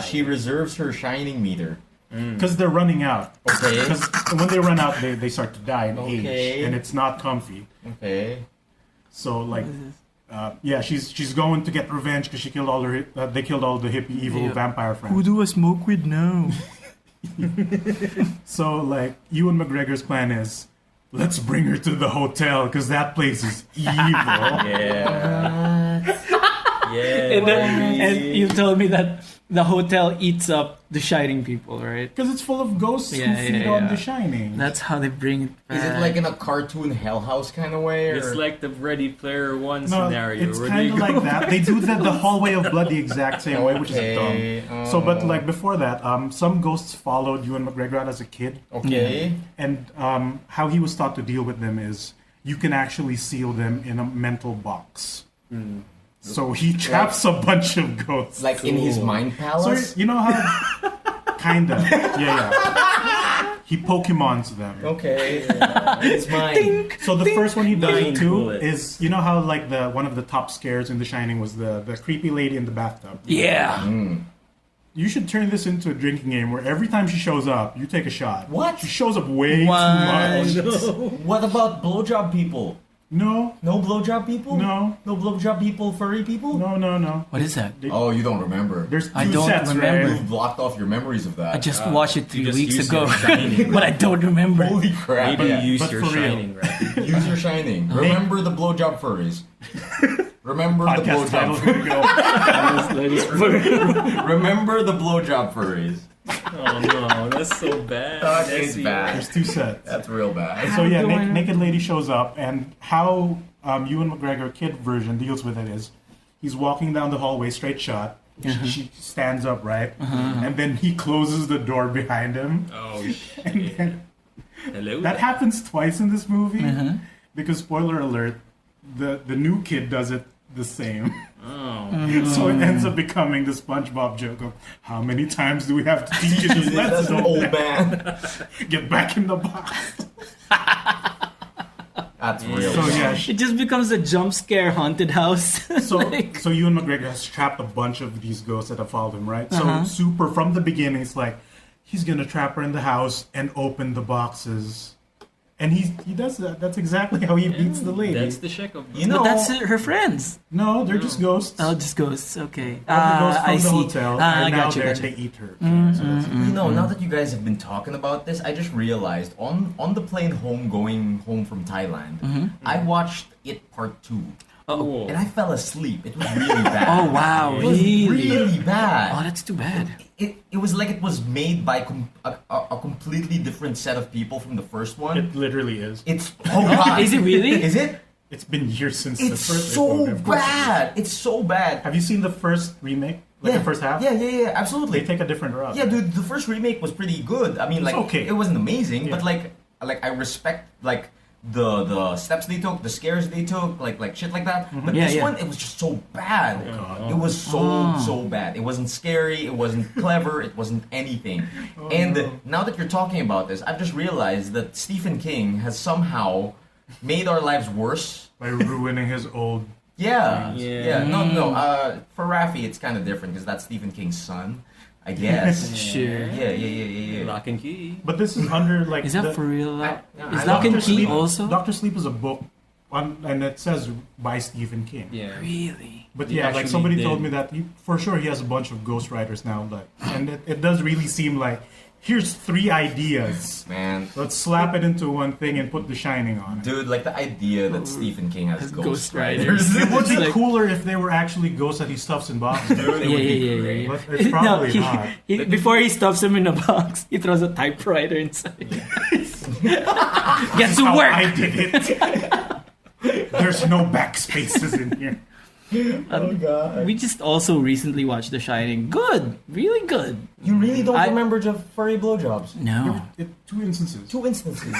She reserves her shining meter. Because they're running out. Okay. Because when they run out, they start to die and Okay. age, and it's not comfy. Okay. So like, she's going to get revenge because she killed all her. They killed all the hippie evil vampire friends. Who do I smoke with now? So like, Ewan McGregor's plan is, let's bring her to the hotel because that place is evil. Yeah. Yeah. And you told me that the hotel eats up the Shining people, right? Because it's full of ghosts who Yeah, feed yeah, on yeah. The Shining. That's how they bring it back. Is it like in a cartoon Hell House kind of way? Or? It's like the Ready Player One No, scenario. it's where kind of they go- like that. They do the hallway of blood the exact same way, which is Okay. dumb. So, but like before that, some ghosts followed Ewan McGregor out as a kid, Okay. and how he was taught to deal with them is you can actually seal them in a mental box. So he traps a bunch of ghosts. Like in his Cool. mind So palace? you know how, kinda, yeah. He Pokemons them. Okay. It's mine. So the first one he does Mind it too bullet. is, you know how like one of the top scares in The Shining was the creepy lady in the bathtub. Yeah. You should turn this into a drinking game where every time she shows up, you take a shot. What? She shows up way What? too much. What about blowjob people? No, No blowjob people? no, No blowjob people, furry people? no. What is that? Oh, you don't remember. There's two I don't sets, remember. right? You've blocked off your memories of that. I just watched it 3 just weeks use ago, your Shining. but I don't remember. Holy crap. Maybe Yeah. use but your for real. Shining, right? Use your shining. Remember the blowjob furries. Remember the Podcast title. blowjob Here we go. Remember the blowjob furries. Oh no, that's so bad. That That's is bad. There's two sets. That's real bad. So yeah, do I know? Naked Lady shows up, and how Ewan McGregor kid version deals with it is, he's walking down the hallway, straight shot. She stands up, right, and then he closes the door behind him. Oh And shit. then, Hello. that happens twice in this movie, because spoiler alert, the new kid does it the same. Oh. So it ends up becoming the SpongeBob joke of, how many times do we have to teach you this That's lesson? an old man. Get back in the box. That's real. So yeah, It just becomes a jump scare haunted house. So, Like- so Ewan McGregor has trapped a bunch of these ghosts that have followed him, right? So, super from the beginning, it's like he's gonna trap her in the house and open the boxes, and he does that. That's exactly how he beats the lady. That's the check of You know, But that's her friends. No, they're just ghosts. Oh, just ghosts. Okay. All the ghosts from I the see. hotel I are now gotcha, there. gotcha. They eat her. So that's- you know, now that you guys have been talking about this, I just realized on the plane home going home from Thailand, I watched It Part 2. Oh. And I fell asleep. It was really bad. Oh wow, It was really? really Oh, bad. that's too bad. It was like it was made by a completely different set of people from the first one. It literally is. It's God. Is it really? Is it? It's been years since the It's first. so one. Of course it is. bad. It's so bad. Have you seen the first remake? Like yeah. the first half? Yeah, absolutely. They take a different route. Yeah, dude, the first remake was pretty good. I mean, It's like, okay. it wasn't amazing, Yeah. but like I respect like the steps they took, the scares they took, like shit like that. But Yeah, this yeah. one, it was just so bad. It was so bad. It wasn't scary. It wasn't clever. It wasn't anything. Now that you're talking about this, I've just realized that Stephen King has somehow made our lives worse by ruining his old. Yeah. Yeah. No. For Raffy, it's kind of different because that's Stephen King's son, I guess. Sure. Yeah. Lock and Key. But this is under like. Is that for real? I Is Locke Dr. Key Sleep also? Doctor Sleep is a book, and it says by Stephen King. Yeah. Really? But He yeah, like actually somebody did. told me that for sure he has a bunch of ghostwriters now, like, and it does really seem like here's 3 ideas. Man. Let's slap it into one thing and put The Shining on it. Dude, like the idea that Stephen King has Has ghost ghostwriters. writers. It would be like- cooler if they were actually ghosts that he stuffs in boxes. Dude, it would be great. But it's probably he, not. before he stuffs him in a box, he throws a typewriter inside. Get to How work. I did it. There's no backspaces in here. Oh god. We just also recently watched The Shining. Good, really good. You really don't I- remember just furry blowjobs? No. 2 instances. 2 instances.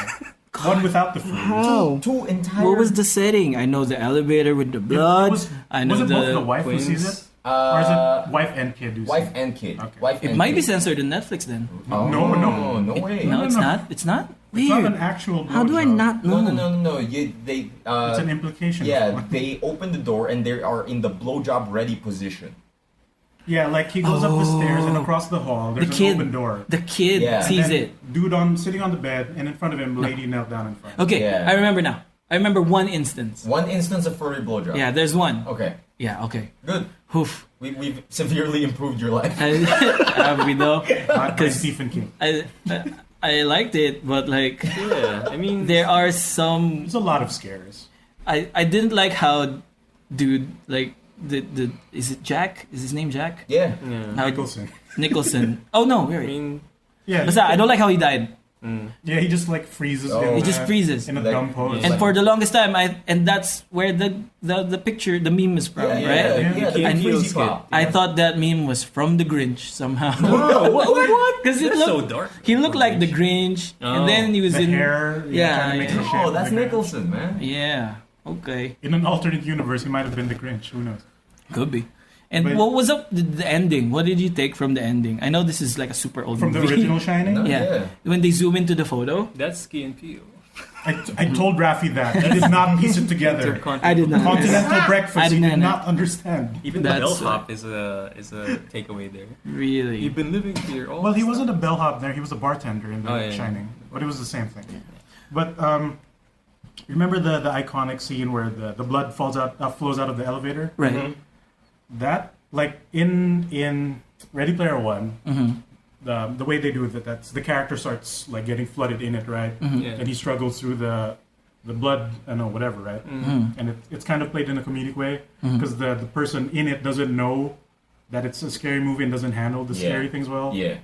One without the fruit. How? Two entire. What was the setting? I know the elevator with the blood. I know was it both the the. wife who twins. sees it? Or is it wife and kid who sees Wife it? and kid? Okay. Wife It and might be kid. censored in Netflix then. Oh, No. no way. No, No, it's no. not. It's not. It's not Weird. an actual How do I blowjob. not know? No. They. It's an implication. Yeah, they open the door and they are in the blowjob ready position. Yeah, like he goes up the stairs and Oh. across the hall. There's The kid. an open door. The kid Yeah. And sees then it. Dude sitting on the bed, and in front of him, lady knelt down in front. Okay, Yeah. I remember now. I remember one instance. One instance of furry blowjob. Yeah, there's one. Okay. Yeah, okay. Good. Hoof. We've severely improved your life. We know. Not by 'Cause- Stephen King. I liked it, but like Yeah. I mean, there are some. There's a lot of scares. I didn't like how, dude, like the is it Jack? Is his name Jack? Yeah. yeah. How- Nicholson. Nicholson. Oh no, I wait. mean, Yeah, Basta, I don't like how he died. yeah, he just like freezes. Oh. in, He just freezes. in a Like- dumb pose. And Like- for the longest time, and that's where the picture, the meme is from, Yeah, right? Yeah, the It feels freezy good. pop. I thought that meme was from the Grinch somehow. oh, what? Because it That's so looked, dark. he looked like the Grinch, Oh. and then he was the in. hair. Yeah, trying to make yeah. the shape Oh, of that's the Grinch. Nicholson, man. Yeah. Okay. In an alternate universe, he might have been the Grinch. Who knows? Could be. And But- what was up the ending? What did you take from the ending? I know this is like a super old From the movie. original Shining? No, Yeah. When they zoom into the photo, That's Key and Peele. I told Raffy that. He did not piece it together. I did not. Continental I breakfast, he did did not. not understand. Even the That's bellhop is a takeaway there. Really. You've been living here all. Well, he wasn't a bellhop there. He was a bartender in The Oh, yeah. Shining. But it was the same thing. But remember the iconic scene where the blood flows out of the elevator? Right. Mm-hmm. That, like, in Ready Player One, Mm-hmm. the way they do it, that's the character starts, like, getting flooded in it, right? Mm-hmm. Yeah. And he struggles through the blood, I know, whatever, right? Mm-hmm. And it's kind of played in a comedic way because the person in it doesn't know that it's a scary movie and doesn't handle the Yeah. scary things well. Yeah.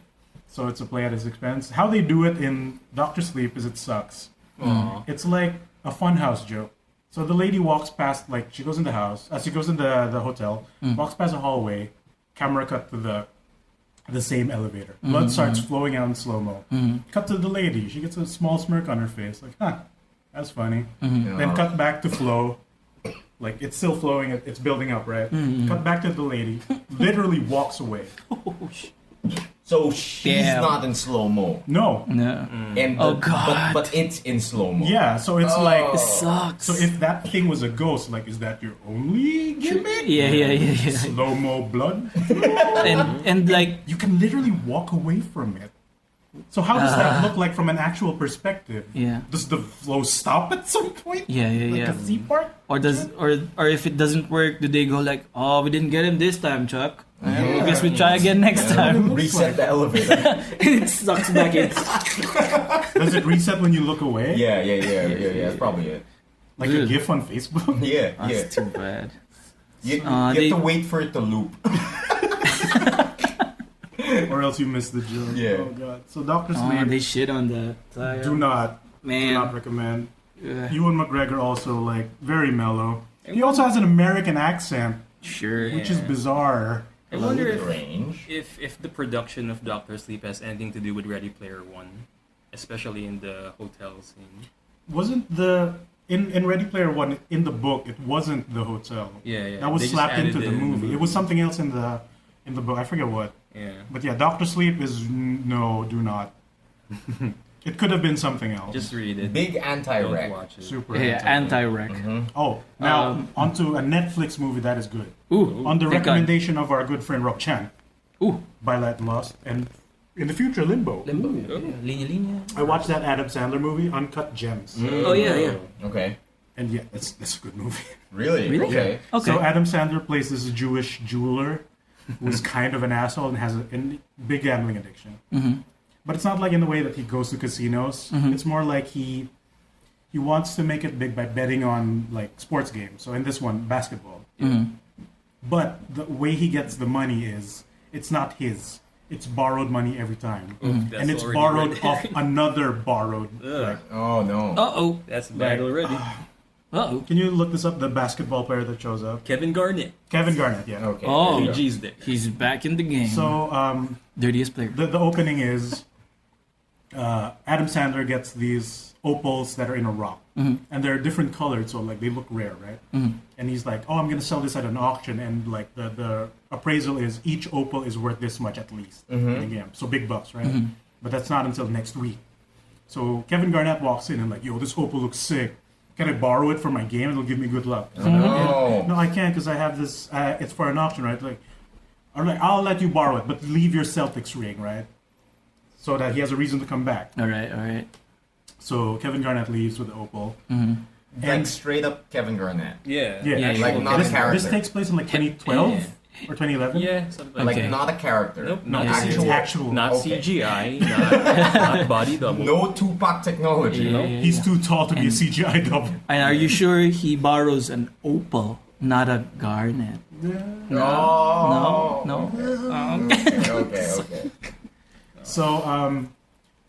So it's a play at his expense. How they do it in Doctor Sleep is it sucks. Aw. It's like a funhouse joke. So the lady walks past, like she goes in the house, she goes in the hotel, walks past a hallway, camera cut to the same elevator. Blood starts flowing out in slow mo. Cut to the lady. She gets a small smirk on her face, like, huh, that's funny. Then cut back to flow. Like it's still flowing, it's building up, right? Cut back to the lady, literally walks away. So she's Damn. not in slow mo, No. No. and Oh, God. but it's in slow mo. Yeah, so it's like It sucks. so if that thing was a ghost, like is that your only gimmick? yeah. Slow mo blood? And like You can literally walk away from it. So how does that look like from an actual perspective? yeah. Does the flow stop at some point? Yeah, Like yeah. the C part? Or if it doesn't work, do they go like, oh, we didn't get him this time, Chuck. I guess we try again next time. Reset the elevator. It sucks back in. Does it reset when you look away? yeah. That's probably it. Like a GIF on Facebook? Yeah. That's too bad. You they- have to wait for it to loop. Or else you miss the joke. Yeah. Oh god. So Doctor Oh, Sleep, they shit on that. do not Man. recommend. Ugh. Ewan McGregor also like very mellow. He also has an American accent, Sure. which is bizarre. I wonder range. if the production of Doctor Sleep has anything to do with Ready Player One, especially in the hotel scene. wasn't the in Ready Player One in the book. It wasn't the hotel. Yeah. That was They just slapped added into it the in the movie. It was something else in the book. I forget what. Yeah. But yeah, Doctor Sleep is no, do not. It could have been something else. Just read it. Big Don't anti-rec. watch it. Super. Yeah, anti-rec. Oh, now onto a Netflix movie that is good. Ooh, On the thank God. recommendation of our good friend Rock Chan, Ooh, by Light and Lost, and in the future Limbo. Limbo. Yeah, Linya Linya. I watched that Adam Sandler movie, Uncut Gems, Oh yeah. Okay. and yeah, it's a good movie. Really? Really? Okay. Okay. So Adam Sandler plays this Jewish jeweler who's kind of an asshole and has a big gambling addiction. Mm-hmm. But it's not like in the way that he goes to casinos. Mhm. It's more like he wants to make it big by betting on like sports games. So in this one, basketball. Mm-hmm. But the way he gets the money is it's not his. It's borrowed money every time. That's And it's already borrowed red. off another borrowed. Ugh. Like, Oh no. Uh-oh. That's bad already. Uh-oh. can you look this up? The basketball player that shows up, Kevin Garnett. Kevin Garnett. Yeah. Okay. Oh. there you go. AG's there. He's back in the game. So Dirtiest player. the opening is Adam Sandler gets these opals that are in a rock, and they're different colored, so like they look rare, right? And he's like, "Oh, I'm gonna sell this at an auction," and like the appraisal is each opal is worth this much at least in a game, so big bucks, right? But that's not until next week. So Kevin Garnett walks in and like, "Yo, this opal looks sick. Can I borrow it for my game? It'll give me good luck." No. No, I can't because I have this. It's for an auction, right? Like, I'm like, I'll let you borrow it, but leave your Celtics ring, right? So that he has a reason to come back. All right. So Kevin Garnett leaves with the opal. Like And straight up Kevin Garnett. Yeah. yeah, Yeah, actually, like not a this character. takes place in like 2012 or 2011. Yeah, something Like Okay. not a character. Nope, No, not this is actual. Not Okay. CGI, not body double. No Tupac technology. Yeah. He's too tall to be a And- CGI double. And are you sure he borrows an opal, not a garnet? No. No. Okay. So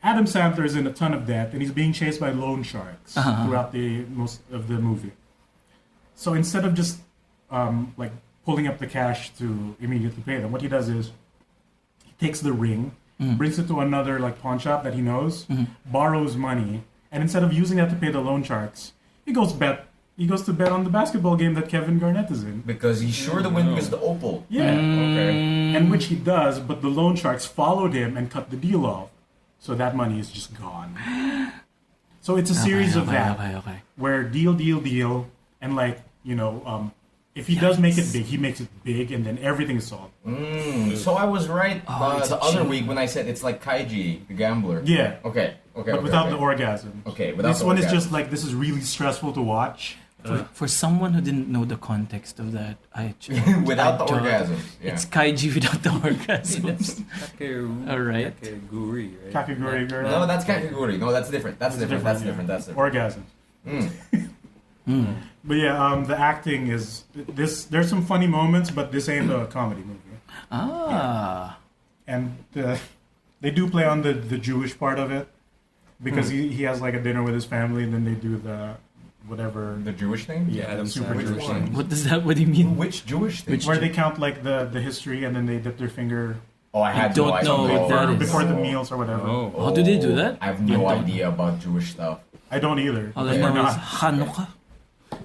Adam Sandler is in a ton of debt, and he's being chased by loan sharks throughout the most of the movie. So instead of just like pulling up the cash to immediately pay them, what he does is he takes the ring, brings it to another like pawn shop that he knows, borrows money, and instead of using that to pay the loan sharks, he goes to bet on the basketball game that Kevin Garnett is in. Because he's sure to win because the opal. Yeah. Okay. And which he does, but the loan sharks followed him and cut the deal off. So that money is just gone. So it's a series of that, Okay. where deal, and like, if he does make it big, he makes it big, and then everything is solved. So I was right it's the a other cheat. week when I said it's like Kaiji, the gambler. Yeah, Okay. but without the orgasm. Okay, without This the one is orgasm. just like, this is really stressful to watch. For someone who didn't know the context of that, Without the thought orgasms. Yeah. It's kaiji without the orgasms. All right. Kakegurui, right? Kakegurui girl. No, that's Kakegurui. No, that's different. That's different. That's yeah. different. That's different. Orgasm. Mm. But yeah, the acting is there's some funny moments, but this ain't a comedy movie. And they do play on the Jewish part of it because he has like a dinner with his family, and then they do the whatever. The Jewish thing? Yeah, Adam super Sandler. Jewish thing. What does that? What do you mean? Which Jewish thing? Where they count like the history, and then they dip their finger Oh, I had don't no idea. know what that is. before the meals or whatever. Oh. How do they do that? I have no I don't idea about Jewish stuff. I don't either. All I Or know is not. Hanukkah.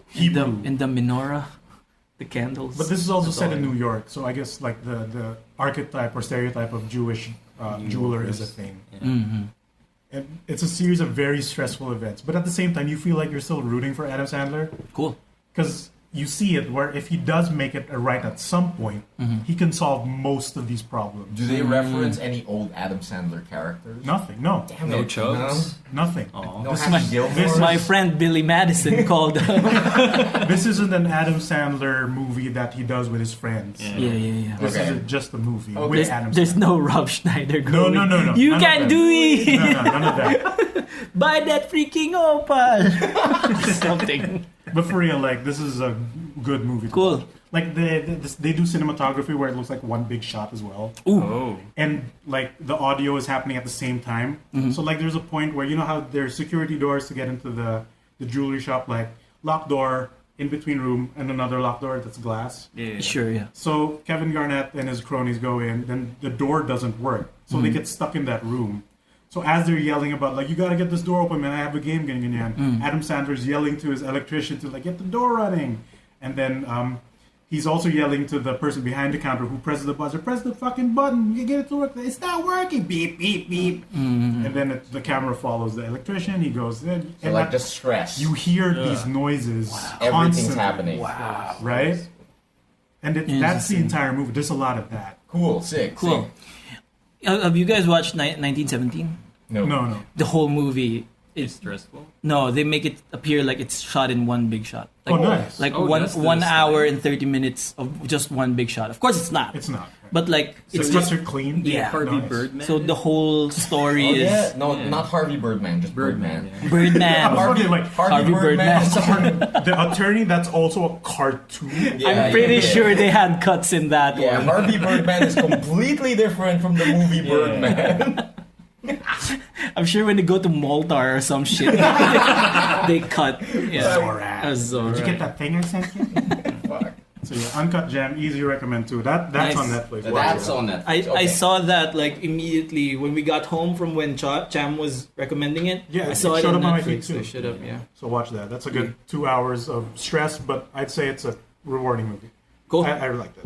Hebrew. In the menorah, the candles. But this is also That's set all in I know. New York, so I guess like the archetype or stereotype of Jewish jeweler is a thing. Mm-hmm. And it's a series of very stressful events, but at the same time, you feel like you're still rooting for Adam Sandler Cool. because you see it where if he does make it right at some point, he can solve most of these problems. Do they reference any old Adam Sandler characters? Nothing. No. Damn No it. chugs. Nothing. Aw. No This Happy my- Gilmore? My friend Billy Madison called. This isn't an Adam Sandler movie that he does with his friends. Yeah. This Okay. is just a movie Okay. with Adam There's Sandler. no Rob Schneider No, going. no. You None of can that. do it. No, none of that. Buy that freaking opal. Something. But for real, like this is a good movie. Cool. Like they do cinematography where it looks like one big shot as well, Ooh. Oh. and like the audio is happening at the same time. So like there's a point where you know how there's security doors to get into the jewelry shop, like locked door in between room and another locked door that's glass. Yeah. Sure, yeah. So Kevin Garnett and his cronies go in, then the door doesn't work, so they get stuck in that room. So as they're yelling about like you gotta get this door open, man, I have a game, ganyan. Adam Sandler's yelling to his electrician to like get the door running, and then he's also yelling to the person behind the counter who presses the buzzer, press the fucking button, you get it to work. It's not working. Beep, beep, beep. And then the camera follows the electrician. He goes in. So like the stress. You hear these noises. Everything's constantly, happening. Wow. right? And that's the entire movie. There's a lot of that. Cool. Sick. Cool. Have you guys watched 1917? No. The whole movie. It's stressful. No, they make it appear like it's shot in one big shot. Like, nice. Like that's the 1 hour style. and 30 minutes of just one big shot. Of course, it's not. It's not. But like It's it's just just clean. Yeah. Harvey Nice. Birdman. so the whole story Oh, is yeah. No, not Harvey Birdman, just Birdman. Yeah. Birdman. I was wondering, like, Harvey Birdman. is someone- the attorney that's also a cartoon. Yeah, I'm pretty yeah. sure they had cuts in that Yeah, one. Harvey Birdman is completely different from the movie Birdman. I'm sure when they go to Malta or some shit, they cut. Yeah. Zorak. Zorak. Did you get that thing I sent you? Fuck. So yeah, Uncut Gem, easy recommend too. That's Nice. on Netflix. Watch That's it. on Netflix. I Okay. saw that like immediately when we got home from when Cham was recommending it. Yeah, I saw it it showed on up on my feed Netflix. too. I showed up, yeah. So watch that. That's a good 2 hours of stress, but I'd say it's a rewarding movie. Cool. I liked it.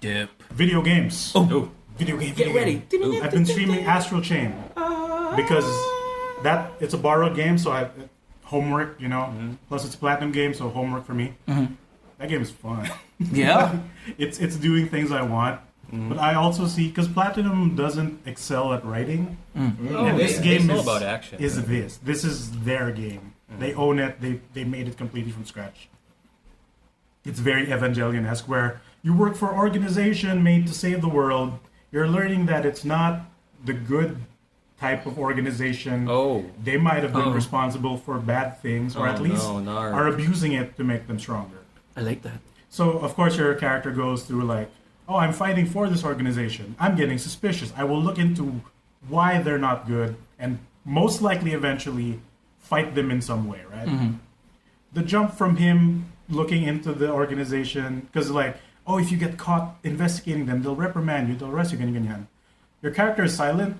Dip. Video games. Oh, Video game. Get video ready. game. I've been streaming Astral Chain because it's a borrowed game, so I homework, Plus it's a platinum game, so homework for me. That game is fun. Yeah. It's doing things I want, but I also see because platinum doesn't excel at writing. oh, And this game it's all is about action. Is this? This is their game. They own it. They made it completely from scratch. It's very Evangelion-esque, where you work for an organization made to save the world. You're learning that it's not the good type of organization. Oh. They might have been Oh. responsible for bad things, or Oh, at least no, NieR. are abusing it to make them stronger. I like that. So, of course, your character goes through like, oh, I'm fighting for this organization. I'm getting suspicious. I will look into why they're not good and most likely eventually fight them in some way, right? The jump from him looking into the organization, because like, oh, if you get caught investigating them, they'll reprimand you, they'll arrest you, ganyan. Your character is silent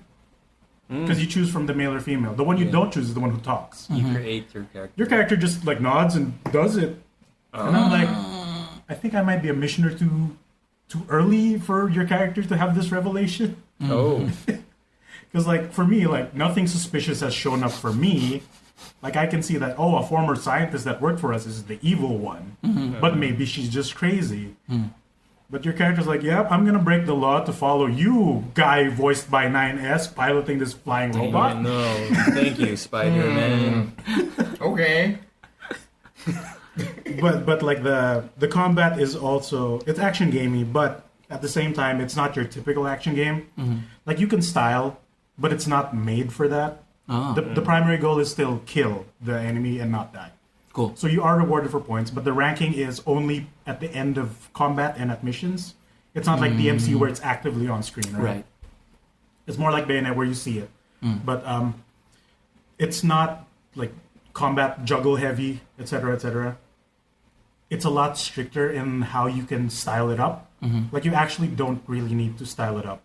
because you choose from the male or female. The one you don't choose is the one who talks. You create your character. Your character just like nods and does it. And I'm like, I think I might be a mission or two too early for your character to have this revelation. Oh. Because like for me, like nothing suspicious has shown up for me. Like I can see that, oh, a former scientist that worked for us is the evil one. But maybe she's just crazy. But your character's like, yep, I'm gonna break the law to follow you, guy voiced by 9S, piloting this flying robot. No, thank you, Spider-Man. Okay. But like the combat is also, it's action gamey, but at the same time it's not your typical action game. Like you can style, but it's not made for that. The primary goal is still kill the enemy and not die. Cool. So you are rewarded for points, but the ranking is only at the end of combat and at missions. It's not like DMC where it's actively on screen, right? Right. It's more like Bayonet where you see it. But it's not like combat juggle heavy, etc., etc. It's a lot stricter in how you can style it up. Like you actually don't really need to style it up.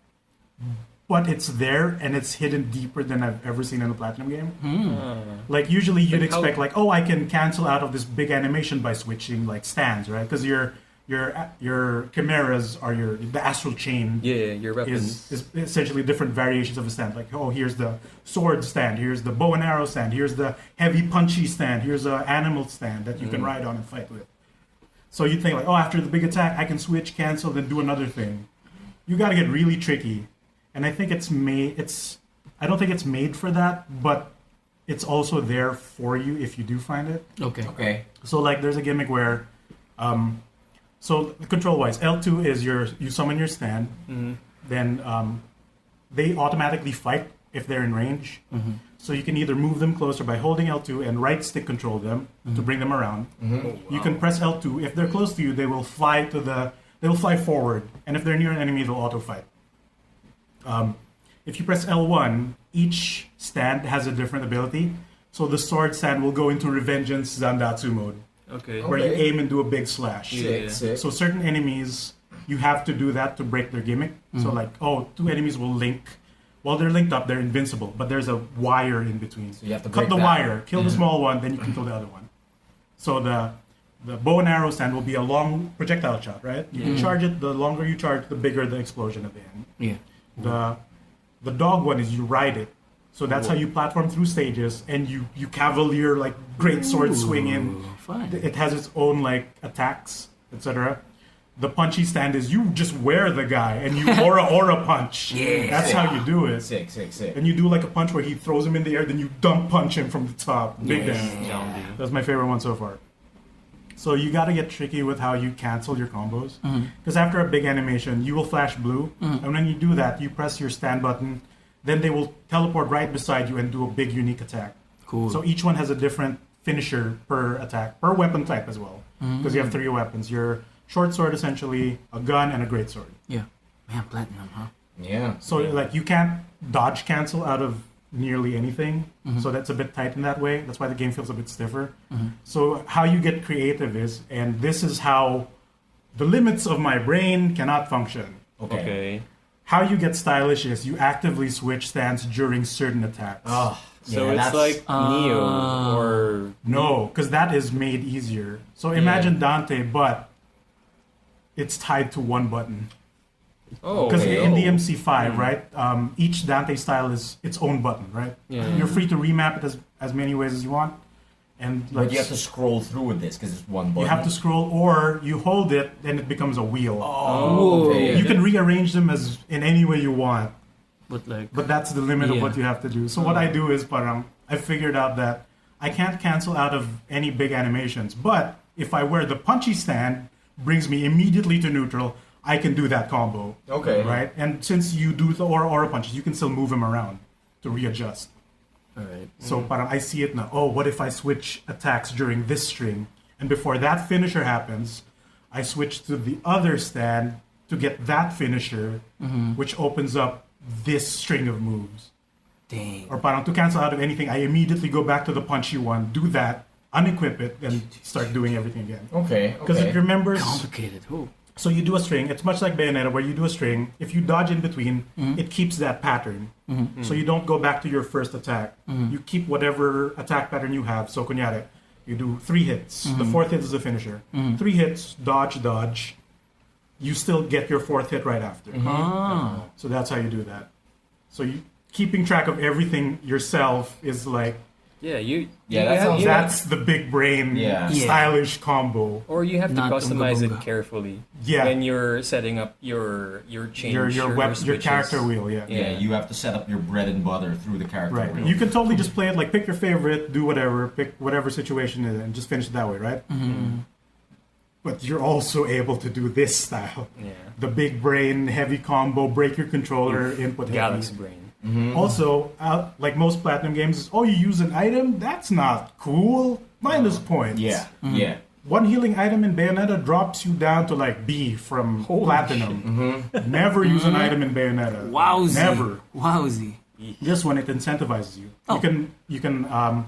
But it's there and it's hidden deeper than I've ever seen in a Platinum game. Like usually you'd Like how- expect like, oh, I can cancel out of this big animation by switching like stands, right? Because your chimeras are the astral chain Yeah, your weapons. is essentially different variations of a stand. Like, oh, here's the sword stand, here's the bow and arrow stand, here's the heavy punchy stand, here's an animal stand that you can ride on and fight with. So you think like, oh, after the big attack, I can switch, cancel, then do another thing. You got to get really tricky, and I think it's made. I don't think it's made for that, but it's also there for you if you do find it. Okay. So like, there's a gimmick where, so control wise, L2 is you summon your stand, then they automatically fight if they're in range. So you can either move them closer by holding L2 and right stick control them to bring them around. You can press L2. If they're close to you, they will fly forward, and if they're near an enemy, they'll auto fight. If you press L1, each stand has a different ability. So the sword stand will go into Revengeance Zandatsu mode, Okay. where you aim and do a big slash. Yeah. Sick. So certain enemies, you have to do that to break their gimmick. So like, oh, two enemies will link while they're linked up, they're invincible, but there's a wire in between. So you have to cut break the that. wire, kill the small one, then you can kill the other one. So the bow and arrow stand will be a long projectile shot, right? You can charge it. The longer you charge, the bigger the explosion at the end. Yeah. The dog one is you ride it. So that's how you platform through stages, and you cavalier like great sword swing in. Fun. It has its own like attacks, etc. The punchy stand is you just wear the guy and you aura punch. Yeah. That's how you do it. Sick. And you do like a punch where he throws him in the air, then you dump punch him from the top. Big damage. That's my favorite one so far. So you got to get tricky with how you cancel your combos. Because after a big animation, you will flash blue. And when you do that, you press your stand button. Then they will teleport right beside you and do a big unique attack. Cool. So each one has a different finisher per attack, per weapon type as well. Because you have 3 weapons. Your short sword, essentially, a gun, and a great sword. Yeah. Man, platinum, huh? Yeah. So like you can't dodge cancel out of nearly anything. So that's a bit tight in that way. That's why the game feels a bit stiffer. So how you get creative is, and this is how the limits of my brain cannot function. Okay. How you get stylish is you actively switch stance during certain attacks. Oh, So yeah, it's like Neo or No, because that is made easier. So imagine Dante, but it's tied to one button. Because in the MC5, right, each Dante style is its own button, right? You're free to remap it as many ways as you want. And like But you have to scroll through with this because it's one button. you have to scroll, or you hold it, then it becomes a wheel. Oh, okay. You can rearrange them as in any way you want. But But that's the limit of Yeah. what you have to do. So what I do is, I figured out that I can't cancel out of any big animations. But if I wear the punchy stand, brings me immediately to neutral, I can do that combo. Okay. Right? And since you do the aura punches, you can still move him around to readjust. all right. So I see it now. Oh, what if I switch attacks during this string? And before that finisher happens, I switch to the other stand to get that finisher, which opens up this string of moves. Dang. Or to cancel out of anything, I immediately go back to the punchy one, do that, unequip it, and start doing everything again. Okay. Because it remembers... Complicated. Oh. So you do a string. It's much like Bayonetta, where you do a string. If you dodge in between, it keeps that pattern. So you don't go back to your first attack. You keep whatever attack pattern you have. So kunyari, you do 3 hits. The 4th hit is the finisher. 3 hits, dodge. You still get your 4th hit right after. Ah. So that's how you do that. So you keeping track of everything yourself is like... That's the big brain stylish combo. Or you have to Not customize unga bunga. it carefully. Yeah. When you're setting up your change Your switches. character wheel, Yeah, you have to set up your bread and butter through the character Right. wheel. You can totally just play it like pick your favorite, do whatever, pick whatever situation it is, and just finish it that way, right? But you're also able to do this style. Yeah. The big brain, heavy combo, break your controller, input Galaxy heavy. brain. Also, like most Platinum games, you use an item? That's not cool. Minus points. Yeah. One healing item in Bayonetta drops you down to like B from Platinum. Never use an item in Bayonetta. Wowzy. Never. Wowzy. This one, it incentivizes you. Oh. You can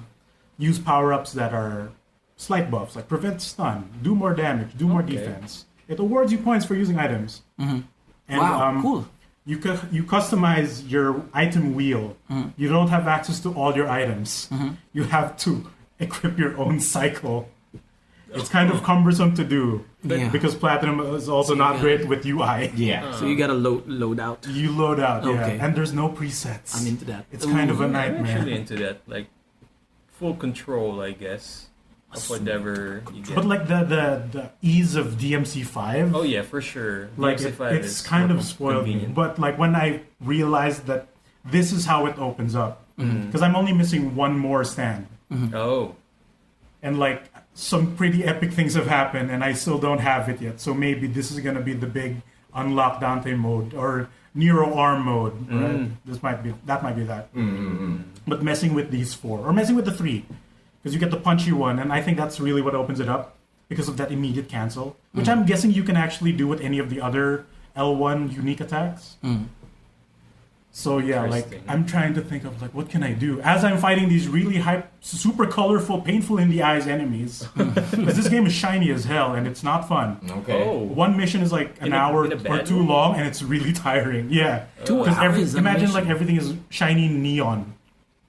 use power-ups that are slight buffs, like prevent stun, do more damage, do more defense. It awards you points for using items. And, Wow, cool. You customize your item wheel. You don't have access to all your items. You have to equip your own cycle. It's kind of cumbersome to do Yeah. because Platinum is also not great with UI. Yeah. So you gotta load out. You load out, Okay. and there's no presets. I'm into that. It's kind of a I'm nightmare. actually into that. Like, full control, I guess, of whatever you get. But like the ease of DMC5, Oh yeah, for sure. like DMC5 it's is kind more of spoiled me. convenient. But like when I realized that this is how it opens up, because I'm only missing one more stand, Oh. and like some pretty epic things have happened, and I still don't have it yet. So maybe this is gonna be the big unlock Dante mode or Nero Arm mode, right? That might be that. But messing with these 4 or messing with the 3. Because you get the punchy one, and I think that's really what opens it up because of that immediate cancel, which I'm guessing you can actually do with any of the other L1 unique attacks. So yeah, like Interesting. I'm trying to think of like what can I do as I'm fighting these really super colorful, painful in the eyes enemies. Because this game is shiny as hell and it's not fun. Okay. Oh. One mission is like an hour in a or bad too way? long and it's really tiring. Yeah, 2 because hours. imagine like everything is shiny neon.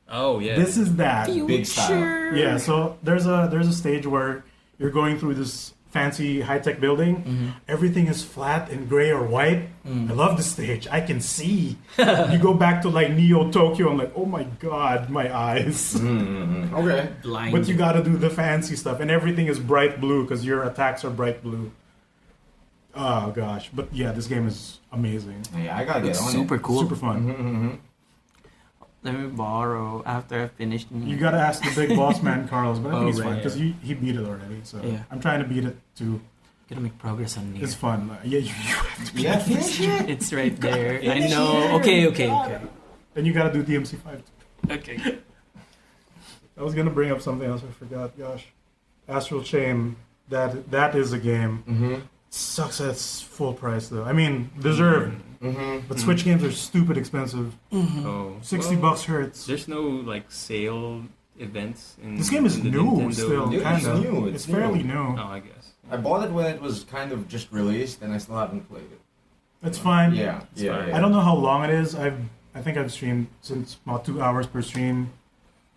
Oh yeah. This is that. Big style. Yeah, so there's a stage where you're going through this fancy high-tech building. Everything is flat and gray or white. I love the stage. I can see. You go back to like Neo Tokyo, I'm like, oh my god, my eyes. Okay. Blind. But you gotta do the fancy stuff, and everything is bright blue because your attacks are bright blue. Oh gosh, but yeah, this game is amazing. Yeah, I gotta get It's on super it. cool. Super fun. Let me borrow after I finished. You gotta ask the big boss man, Carlos, but I think Oh, he's right, fine because he beat it already. So Yeah. I'm trying to beat it too. Gotta make progress on NieR. It's fun. Yeah, you have to. Yeah, finish it. It's right there. I know. Okay. And you gotta do DMC5 too. Okay. I was gonna bring up something else. I forgot. Gosh, Astral Chain. That is a game. Sucks that it's full price though. I mean, deserved. But Switch games are stupid expensive. Oh. $60 hurts. There's no like sale events in This game is in the new Nintendo. still. It's Kinda. new, It's it's fairly new. new. Oh, I guess. I bought it when it was kind of just released, and I still haven't played it. It's fine. Yeah, fine. I don't know how long it is. I think I've streamed since about 2 hours per stream,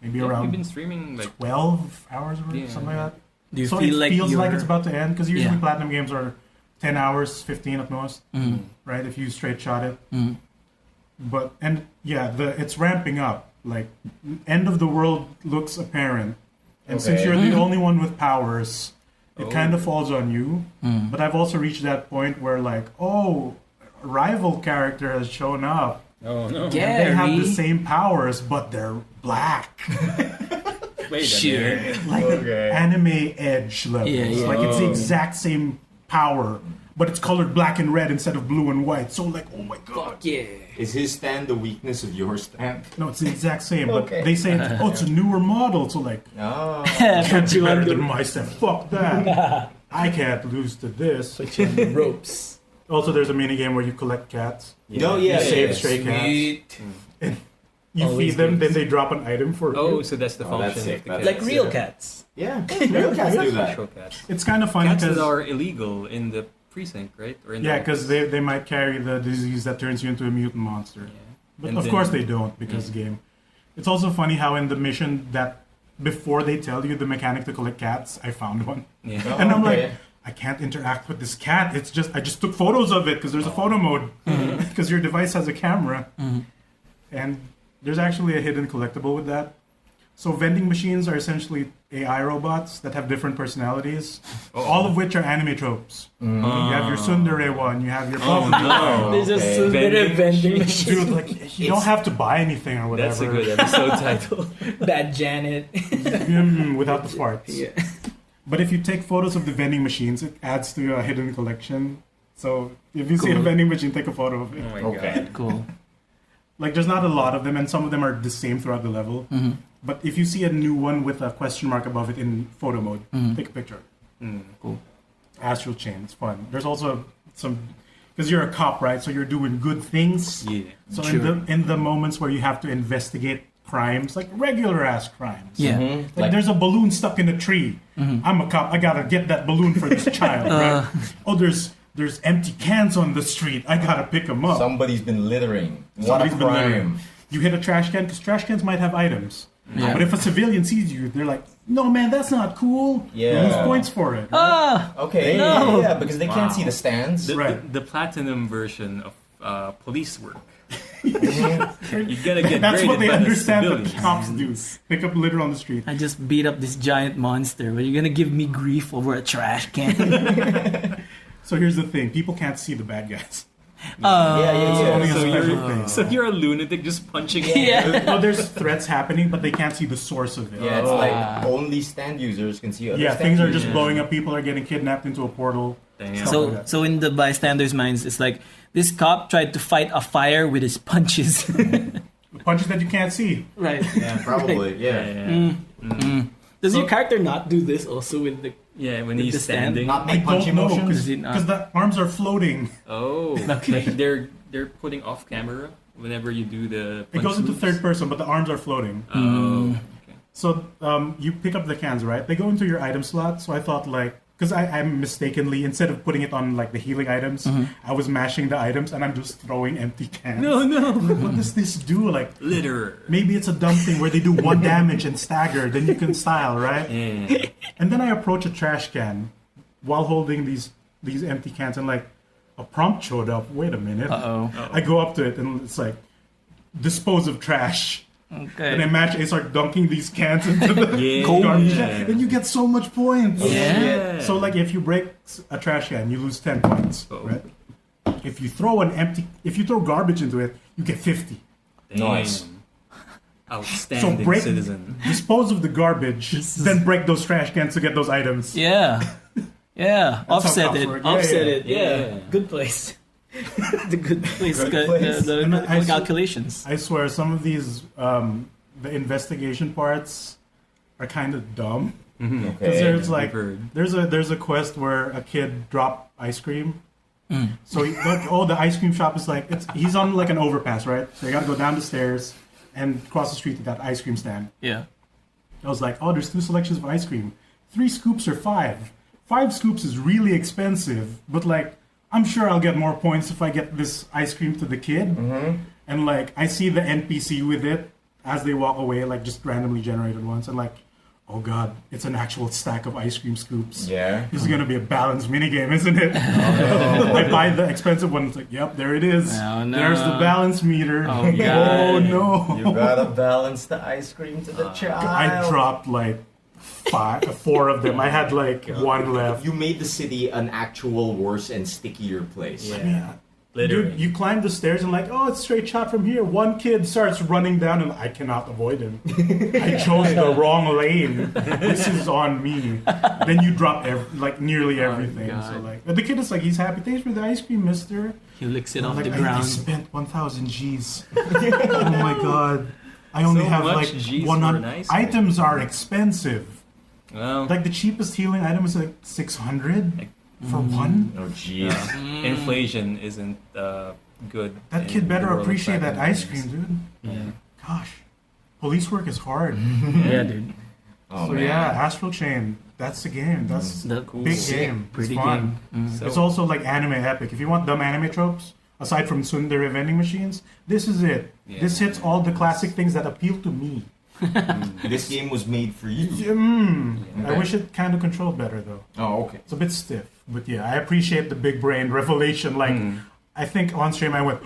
maybe Yeah, around you've been streaming like 12 hours or Yeah. something like that. Do you So feel it like feels like you're- it's about to end because usually Yeah. platinum games are 10 hours, 15 at most, Mm. right? If you straight shot it. Mm. But and yeah, it's ramping up. Like end of the world looks apparent, and since Okay. you're the only one with powers, it Oh. kind of falls on you. Mm. But I've also reached that point where like, oh, a rival character has shown up. Oh no. Yeah. They have the Gary. same powers, but they're black, Wait a Sure. minute. like Okay. anime edge levels. Yeah, yeah. Like it's the Oh. exact same power, but it's colored black and red instead of blue and white. So like, oh my god. Fuck yeah. Is his stand the weakness of your stand? No, it's the exact same, but Okay. they say it's a newer model. So like, Oh. can't be you better want than to my stuff. Fuck that. I can't lose to this. ropes. Also, there's a mini game where you collect cats. No, yeah, You save yeah. stray cats. Sweet. You Always feed them, games. then they drop an item for Oh, you. so that's the Oh, that's function it. of the That's cats. Like real Yeah. cats. Yeah, real cats do that. Special cats. It's kind of funny Cats that because are illegal in the precinct, right? Or in yeah, the because they might carry the disease that turns you into a mutant monster. Yeah. But And of then- course they don't because the game. It's also funny how in the mission that before they tell you the mechanic to collect cats, I found one, Yeah. Oh, and I'm okay. like, I can't interact with this cat. It's just I just took photos of it because there's a photo mode because your device has a camera, and there's actually a hidden collectible with that. So vending machines are essentially AI robots that have different personalities, all of which are anime tropes. You have your tsundere one, you have your Oh bubbly one. no. There's just Okay. a bit of vending Dude, like you don't have to buy anything or whatever. That's a good episode title. Bad Janet. Without the farts. Yeah. But if you take photos of the vending machines, it adds to a hidden collection. So if you see a Cool. vending machine, take a photo of it. Oh my Okay. god. Cool. Like there's not a lot of them, and some of them are the same throughout the level. But if you see a new one with a question mark above it in photo mode, take a picture. Cool. Astral Chain, it's fun. There's also some because you're a cop, right? So you're doing good things. Yeah. So Sure. in the moments where you have to investigate crimes, like regular ass crimes. Yeah. Like there's a balloon stuck in a tree. I'm a cop. I gotta get that balloon for this child, right? Oh, there's empty cans on the street. I gotta pick them up. Somebody's been littering. What a Somebody's been littering. crime. You hit a trash can because trash cans might have items. Yeah. But if a civilian sees you, they're like, "No, man, that's not cool." Yeah. You lose points for it. Ah! Okay, No. yeah, because they can't see the stands. The, Right. the platinum version of police work. You gotta get That's graded what they by the understand that civilians. cops do. Pick up litter on the street. I just beat up this giant monster, but you're gonna give me grief over a trash can. So here's the thing: people can't see the bad guys. Yeah. Only a So special you're, thing. so you're a lunatic just punching Yeah. Well, there's threats happening, but they can't see the source of it. Yeah, it's like only stand users can see other Yeah, stand things are users. just blowing up. People are getting kidnapped into a portal. Damn. So in the bystanders' minds, it's like this cop tried to fight a fire with his punches. Punches that you can't see. Right. Yeah, probably. Yeah. Yeah. Does your character not do this also with the? Yeah, when With he's the stand? standing. Not I make punchy don't know motions. Is it not? because the arms are floating. Oh, Okay. like they're putting off camera whenever you do the. It punch goes into moves? third person, but the arms are floating. Oh, okay. So you pick up the cans, right? They go into your item slot. So I thought like, because I'm mistakenly, instead of putting it on like the healing items, I was mashing the items and I'm just throwing empty cans. No. What does this do? Like, Litter. maybe it's a dumb thing where they do 1 damage and stagger, then you can style, right? Yeah. And then I approach a trash can while holding these empty cans, and like a prompt showed up. Wait a minute. Uh-oh. I go up to it and it's like, dispose of trash. Okay. And I match A start dunking these cans into the Yeah. garbage can, and you get so much points. Yeah. So like if you break a trash can, you lose 10 points, Oh. right? If you throw garbage into it, you get 50. Nice. Damn. So Outstanding break, citizen. dispose of the garbage, then break those trash cans to get those items. Yeah. Yeah. how Offset cops it. work. Offset Yeah, it. Yeah. yeah. Good place. The good place. Good place. The And I- calculations. I swear, some of these, the investigation parts are kind of dumb. Because there's like, I've heard. there's a quest where a kid dropped ice cream. So the ice cream shop is like, he's on like an overpass, right? So you gotta go down the stairs and cross the street to that ice cream stand. Yeah. I was like, oh, there's 2 selections of ice cream. 3 scoops or 5. 5 scoops is really expensive, but like, I'm sure I'll get more points if I get this ice cream to the kid. And like, I see the NPC with it as they walk away, like just randomly generated ones, and like, oh god, it's an actual stack of ice cream scoops. Yeah. This is gonna be a balanced minigame, isn't it? I buy the expensive one. It's like, yep, there it is. Oh, no. There's the balance meter. Oh, God. Oh, no. You gotta balance the ice cream to the child. I dropped like 4 of them. I had like 1 left. You made the city an actual worse and stickier place. Yeah. Literally. Dude, you climb the stairs and like, oh, it's straight shot from here. One kid starts running down and I cannot avoid him. I chose the wrong lane. This is on me. Then you drop nearly everything. God. So like, but the kid is like, he's happy. Thanks for the ice cream, mister. He licks it I'm off like, the I ground. spent 1,000 G's. Oh my god. I only So have much like Gs 100. for an ice cream. Items are expensive. Well, Like the cheapest healing item is like 600 for one. Oh jeez. inflation isn't good. That in kid the better world of appreciate that fighting ice games. cream, dude. Yeah. Gosh, police work is hard. Yeah, dude. Oh So man. yeah, Astral Chain. That's the game. That's The big Sick. game. pretty it's fun. game. So, It's also like anime epic. If you want dumb anime tropes, aside from tsundere vending machines, this is it. Yeah. This hits all the classic things that appeal to me. This game was made for you. I wish it kind of controlled better though. Oh okay. It's a bit stiff, but yeah, I appreciate the big brain revelation. Like, I think on stream I went,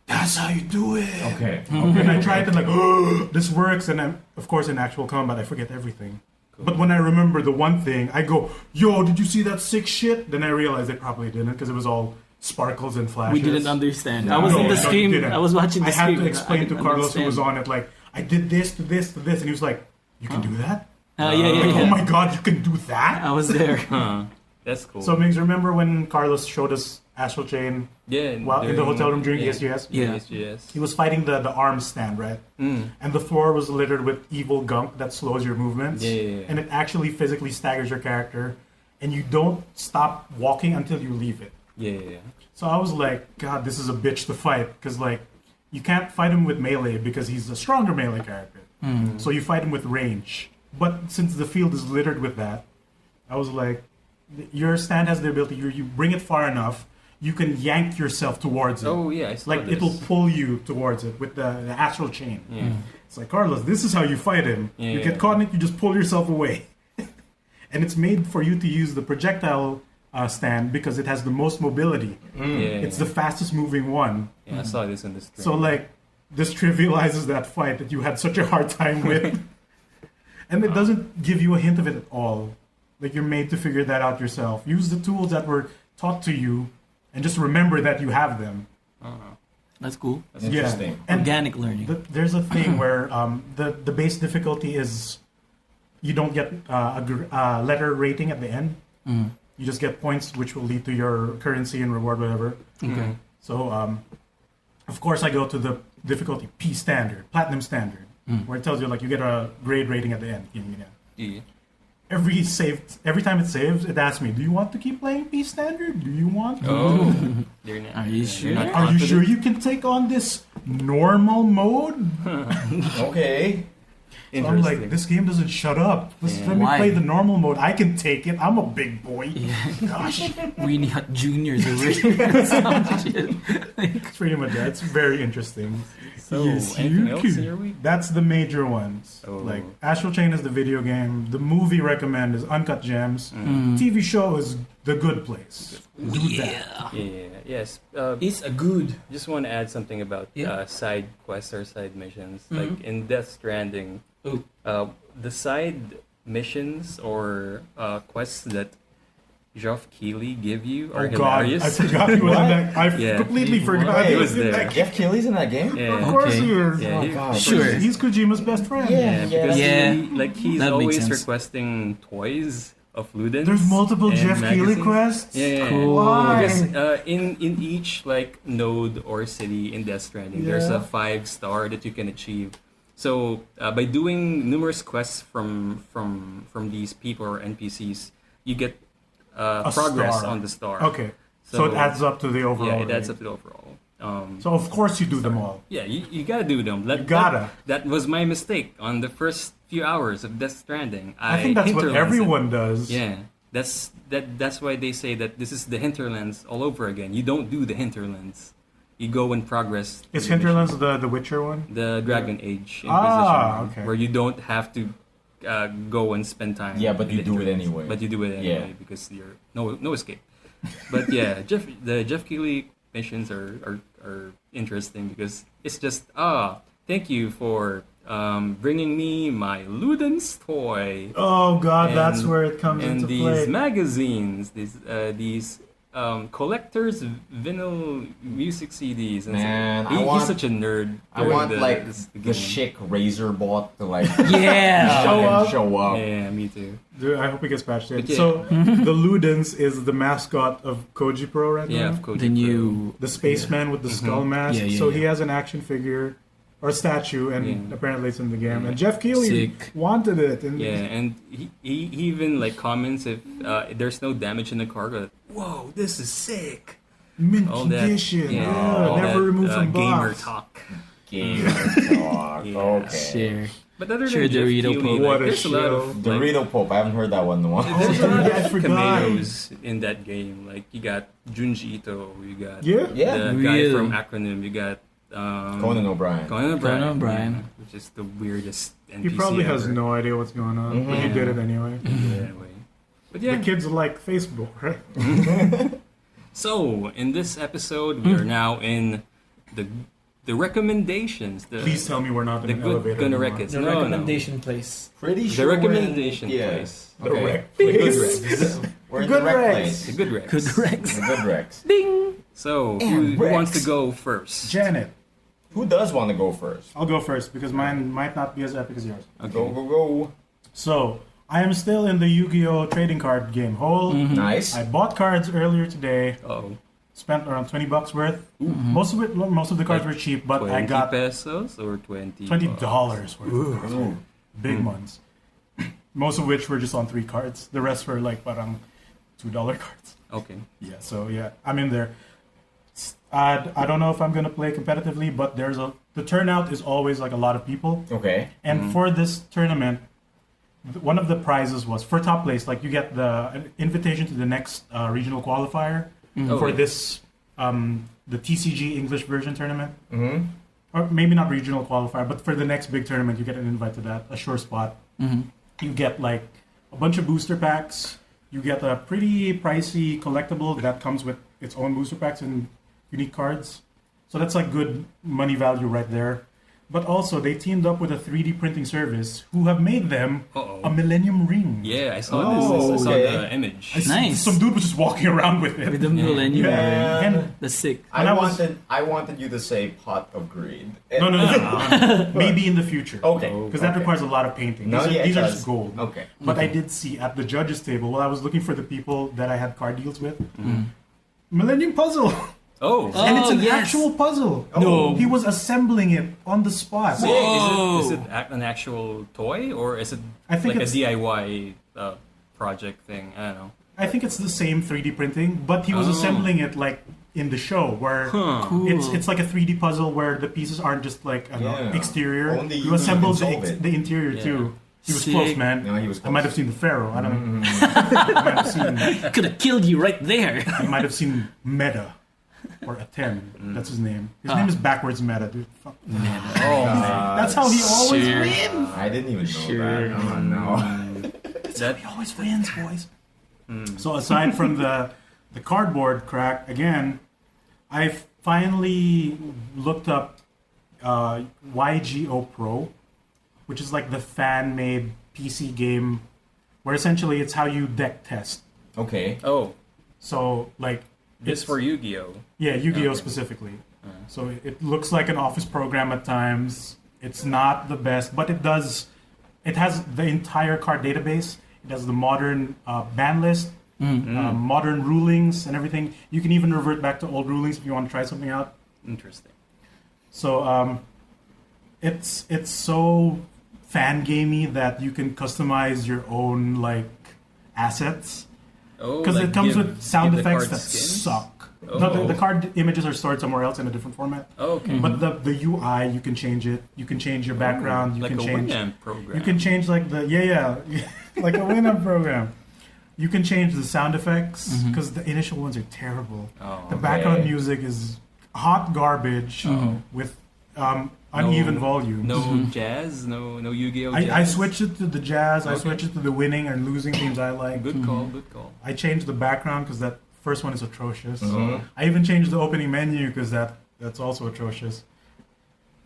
"That's how you do it." Okay. And I tried to like, this works, and then of course in actual combat I forget everything. But when I remember the one thing, I go, "Yo, did you see that sick shit?" Then I realized they probably didn't because it was all sparkles and flashes. We didn't understand. No, I was in the no, stream. you didn't. I was watching the I stream. had to explain to didn't Carlos who was understand. on it, like, I did this to this to this, and he was like, "You can do that?" Yeah, yeah, Like, yeah. oh my god, you can do that? I was there. Huh. That's cool. So, Migs, remember when Carlos showed us Astral Chain yeah, while in the hotel room during ESGS? Yeah. ESGS. He was fighting the arms stand, right? And the floor was littered with evil gunk that slows your movements. Yeah. And it actually physically staggers your character. And you don't stop walking until you leave it. Yeah. So I was like, God, this is a bitch to fight. Because, like, you can't fight him with melee because he's a stronger melee character. So you fight him with range. But since the field is littered with that, I was like, your stand has the ability, you bring it far enough, you can yank yourself towards it. Oh yeah, I saw Like, this. it'll pull you towards it with the astral chain. Yeah. It's like, Carlos, this is how you fight him. Yeah, You yeah. get caught in it, you just pull yourself away. And it's made for you to use the projectile stand because it has the most mobility. Yeah. It's the fastest moving one. Yeah, I saw this in the stream. So, like, this trivializes that fight that you had such a hard time with. And it doesn't give you a hint of it at all. Like, you're made to figure that out yourself. Use the tools that were taught to you and just remember that you have them. That's cool. Interesting. Yeah. And Organic learning. there's a thing where the base difficulty is you don't get a letter rating at the end. You just get points, which will lead to your currency and reward, whatever. Okay. So, of course, I go to the difficulty P standard, platinum standard. where it tells you like you get a grade rating at the end. Yeah. Every time it saves, it asks me, "Do you want to keep playing P standard? Do you want?" To? Oh, they're not, Are you sure? they're not Are you confident? sure you can take on this normal mode? Okay. So I'm like, this game doesn't shut up. Let me Why? play the normal mode. I can take it. I'm a big boy. Gosh, Weenie Hut Juniors over here. Some shit. it's pretty much that. It's very interesting. So, Yes, anything you else can. in your week? That's the major ones. Oh. Like Astral Chain is the video game. The movie recommend is Uncut Gems. Mm. TV show is The Good Place. Do that. Yeah. Yes. It's a good. Just want to add something about Yeah. side quests or side missions. Mhm. Like in Death Stranding, Oh. the side missions or quests that Geoff Keighley give you are Oh God, hilarious. I forgot he was in that. I Yeah. completely forgot He he was was in there. that game. Jeff Keighley's in that game? Yeah. Of course Okay. he is. Yeah, Oh, he- God. Sure. He's Kojima's best friend. Yeah, because Yeah. he's That makes always sense. requesting toys of Ludens. There's multiple and Jeff Keighley magazines. quests. Yeah. Cool. Why? Because in each like node or city in Death Stranding, there's Yeah. a 5-star that you can achieve. So by doing numerous quests from these people or NPCs, you get A progress star. on the star. Okay, so it adds up to the overall. Yeah, it adds rating. up to the overall. So of course you do them all. Yeah, you gotta do them. You gotta. That was my mistake on the first few hours of Death Stranding. I think that's what hinterlands it. everyone does. Yeah, that's why they say that this is the hinterlands all over again. You don't do the hinterlands. You go and progress. Is through the Hinterlands mission. the Witcher one? The Dragon Age Inquisition, Ah, one, okay. where you don't have to go and spend time. Yeah, but in you the do it hinterlands. anyway. But you do it anyway Yeah. because you're no escape. But yeah, the Jeff Keighley missions are interesting because it's just thank you for bringing me my Ludens toy Oh God, that's And- where it comes and into these play. magazines, these collectors vinyl music CDs. And Man, so, I want- he's such a nerd. I during want like the the game. chic razor bot to like Yeah. show up. Yeah, me too. Dude, I hope it gets patched in. But yeah. So the Ludens is the mascot of Koji Pro right Yeah, now. of course. The new. The spaceman with the skull mask. Yeah, yeah, so yeah. he has an action figure or statue, and Yeah. apparently it's in the game. Yeah. And Jeff Keighley Sick. wanted it. And Yeah, and he even like comments if there's no damage in the cargo. Whoa, this is sick. mint All that, condition. yeah, Yeah, all never that, removed from gamer box. talk. Game talk. Yeah. Okay. Share. But other Sure, than Jeff Dorito Keighley, Pope. like, What a there's a lot show. of like, Dorito Pope. I haven't heard that one in a while. there's a lot Yeah, I of forgot. cameos in that game. Like you got Junji Ito, you got Yeah. Yeah. the Really? guy from Acronym, you got Conan O'Brien. Conan O'Brien, Conan O'Brien. yeah, which is the weirdest NPC He probably has ever. no idea what's going on, but he Mhm. did it anyway. Yeah, anyway. But yeah, The kids like Facebook, right? so in this episode we are now in the recommendations. The Please tell me we're not in the an good elevator gonna anymore. wreck it. The No, recommendation place. Pretty The sure we're in- recommendation yeah. place. The Okay. wreck The good place. Rex. We're in Good the rec Rex. place. The good Rex. Good Rex. The good Rex. So And who Rex. wants to go first? Janet, Who does want to go first? I'll go first because mine might not be as epic as yours. Okay. Go, go, go. So, I am still in the YuGiOh trading card game hole. Nice. I bought cards earlier today. Oh, Spent around $20 worth. Most of the cards were cheap, but 20 I got pesos or 20 $20 worth. Ooh. Big ones. Most of which were just on 3 cards. The rest were like parang $2 cards. Okay. Yeah, so yeah, I'm in there. I don't know if I'm gonna play competitively, but the turnout is always like a lot of people. Okay. And for this tournament, one of the prizes was for top place. Like you get an invitation to the next regional qualifier for Okay. this the TCG English version tournament, Mm-hmm. or maybe not regional qualifier, but for the next big tournament, you get an invite to that, a sure spot. You get like a bunch of booster packs. You get a pretty pricey collectible that comes with its own booster packs and unique cards. So that's like good money value right there. But also, they teamed up with a 3D printing service who have made them Uh-oh. a Millennium Ring. Yeah, I saw Oh, this. I saw okay. the image. Nice. Some dude was just walking around with it. With the millennium. Yeah. And That's sick. When I was- I wanted you to say pot of greed. no. Maybe in the future. Okay. Because that requires a lot of painting. No, These are it just does. gold. Okay. But I did see at the judges table, while I was looking for the people that I had card deals with, Millennium Puzzle. Oh, And it's an yes. actual puzzle. No. He was assembling it on the spot. Whoa. is it an actual toy or is it I think like a it's- DIY project thing? I don't know. I think it's the same 3D printing, but he was assembling it like in the show where Cool. it's like a 3D puzzle where the pieces aren't just like I don't know, Yeah. exterior. Only You you assemble can solve it. the interior Yeah. too. He was Sick. close, man. Yeah, he was I might have close. seen the Pharaoh. I don't know. I might have seen. Could have killed you right there. I might have seen Meta or Aten. That's his name. His name is backwards Meta, dude. Fuck. Oh man, That's how he always Sure. wins. I didn't even know Sure. that. Oh, no. that He always wins, boys. So aside from the cardboard crack, again, I finally looked up YGOPRO, which is like the fan-made PC game, where essentially it's how you deck test. Okay. oh, So like this for Yu-Gi-Oh. yeah, YuGiOh Okay. specifically. So it looks like an office program at times. It's not the best, but it does. It has the entire card database. It has the modern ban list, modern rulings, and everything. You can even revert back to old rulings if you want to try something out. Interesting. So it's so fan gamey that you can customize your own like assets Oh, because like it comes give- with sound give the effects cards that skins? suck. Oh. No, the card images are stored somewhere else in a different format. Oh, okay. But the UI, you can change it. You can change your background. You like can a change. Winamp program. You can change like the like a Winamp program. You can change the sound effects because the initial ones are terrible. Oh, The okay. background music is hot garbage with uneven volumes. No jazz, no Yu-Gi-Oh. Jazz. I switched it to the jazz. I Okay. switched it to the winning and losing themes I like. Good call. Good call. I changed the background because that first one is atrocious. Mhm. I even changed the opening menu because that's also atrocious.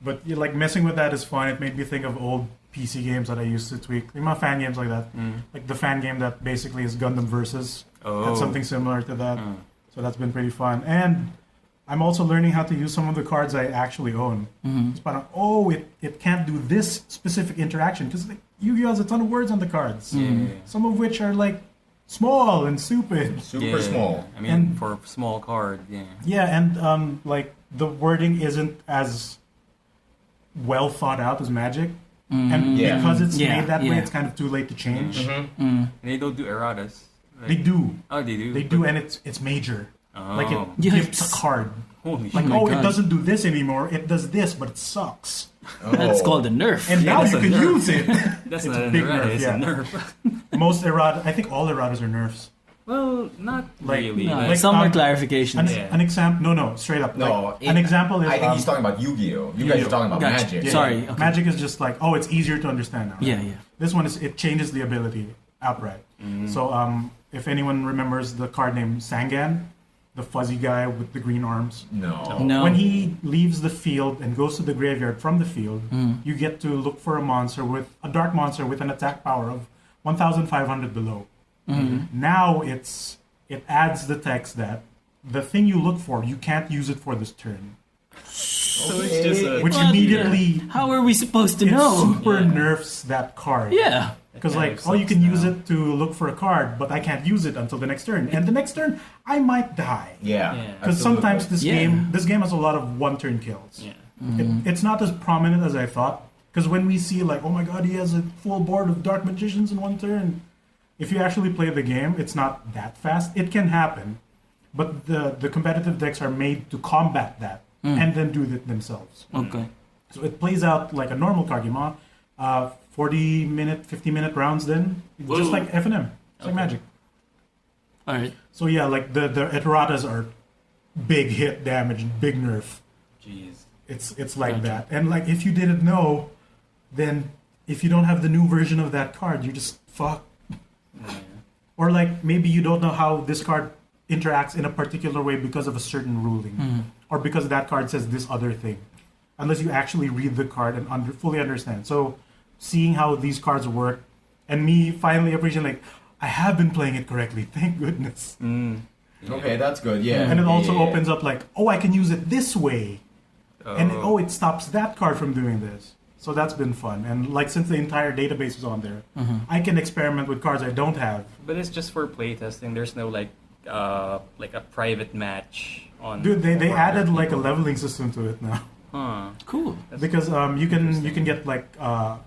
But like messing with that is fun. It made me think of old PC games that I used to tweak. Like my fan games like that. Like the fan game that basically is Gundam Versus. Oh. Had something similar to that. So that's been pretty fun. And I'm also learning how to use some of the cards I actually own. It's about, it can't do this specific interaction because like, Yu-Gi-Oh has a ton of words on the cards. Yeah. Some of which are like small and stupid. Super Yeah. small. I mean, And- for a small card, yeah. Yeah, and like the wording isn't as well thought out as Magic, and Yeah. because it's Yeah, made that way, yeah. it's kind of too late to change. And they don't do erratas. Like- They do, Oh, they do. they do, and it's major. Oh. Like it Yikes. flips a card. Holy Like, shit. my it God. doesn't do this anymore. It does this, but it sucks. That's Oh. called a nerf. And Yeah, now that's you a can nerf. use it. That's it's not a an big errata, nerf, it's yeah. a nerf. Most errata, I think all erratas are nerfs. Well, not Like- really. No, like, some more An, clarifications. Yeah. an example, no, straight up. No, like, an example is I think he's talking about Yu-Gi-Oh. You guys Yu-Gi-Oh. are talking about Gotcha. Magic. Yeah. Sorry. Okay. Magic is just like, it's easier to understand now. Yeah, yeah. This one is it changes the ability outright. So if anyone remembers the card name Sangan, the fuzzy guy with the green arms. No. No. When he leaves the field and goes to the graveyard from the field, you get to look for a dark monster with an attack power of 1,500 below. Now it adds the text that the thing you look for, you can't use it for this turn. So it's just a... Which What? immediately How are we supposed to it know? super Yeah. nerfs that card. Yeah. Because kind like, of you can sucks use now. it to look for a card, but I can't use it until the next turn. And the next turn, I might die. Yeah. Yeah. Because sometimes this Yeah. game has a lot of one-turn kills. Yeah. It's not as prominent as I thought. Because when we see like, oh my god, he has a full board of Dark Magicians in one turn. If you actually play the game, it's not that fast. It can happen. But the competitive decks are made to combat that and then do it themselves. Okay. So it plays out like a normal card game, 40-minute, 50-minute rounds then. Just like FNM. It's like Magic. All right. So yeah, like the erratas are big hit damage, big nerf. Jeez. It's like that. And like if you didn't know, then if you don't have the new version of that card, you just fuck. Yeah. Or like maybe you don't know how this card interacts in a particular way because of a certain ruling, or because that card says this other thing, unless you actually read the card and fully understand. So seeing how these cards work, and me finally appreciating like I have been playing it correctly. Thank goodness. Okay, that's good. Yeah. And it also Yeah. opens up like, I can use it this way. And it stops that card from doing this. So that's been fun. And like since the entire database is on there, I can experiment with cards I don't have. But it's just for playtesting. There's no like a private match on. Dude, they for added other like a people. leveling system to it now. Huh. Cool. Because you can get like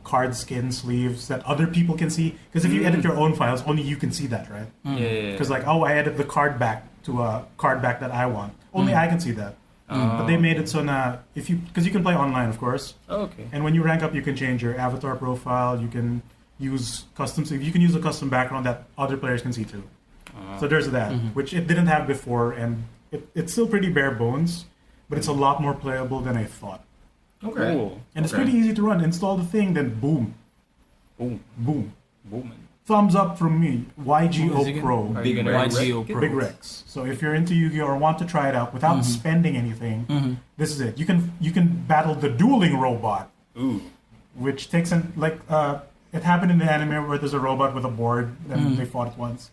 card skin sleeves that other people can see. Because if you edit your own files, only you can see that, right? Yeah. Because like, oh, I edit the card back to a card back that I want. Only I can see that. But they made it so now because you can play online, of course. Oh, okay. And when you rank up, you can change your avatar profile. You can use you can use a custom background that other players can see too. So there's that, which it didn't have before, and it's still pretty bare bones, but it's a lot more playable than I thought. Okay. Cool. And it's Okay. pretty easy to run. Install the thing, then boom, Boom. boom. Booming. Thumbs up from me. What is it YGO again? Pro. Are you gonna YGO wreck it? Pro. Big Rex. So if you're into Yu-Gi-Oh or want to try it out without spending anything, this is it. You can battle the dueling robot, Ooh. which takes it happened in the anime where there's a robot with a board and they fought it once.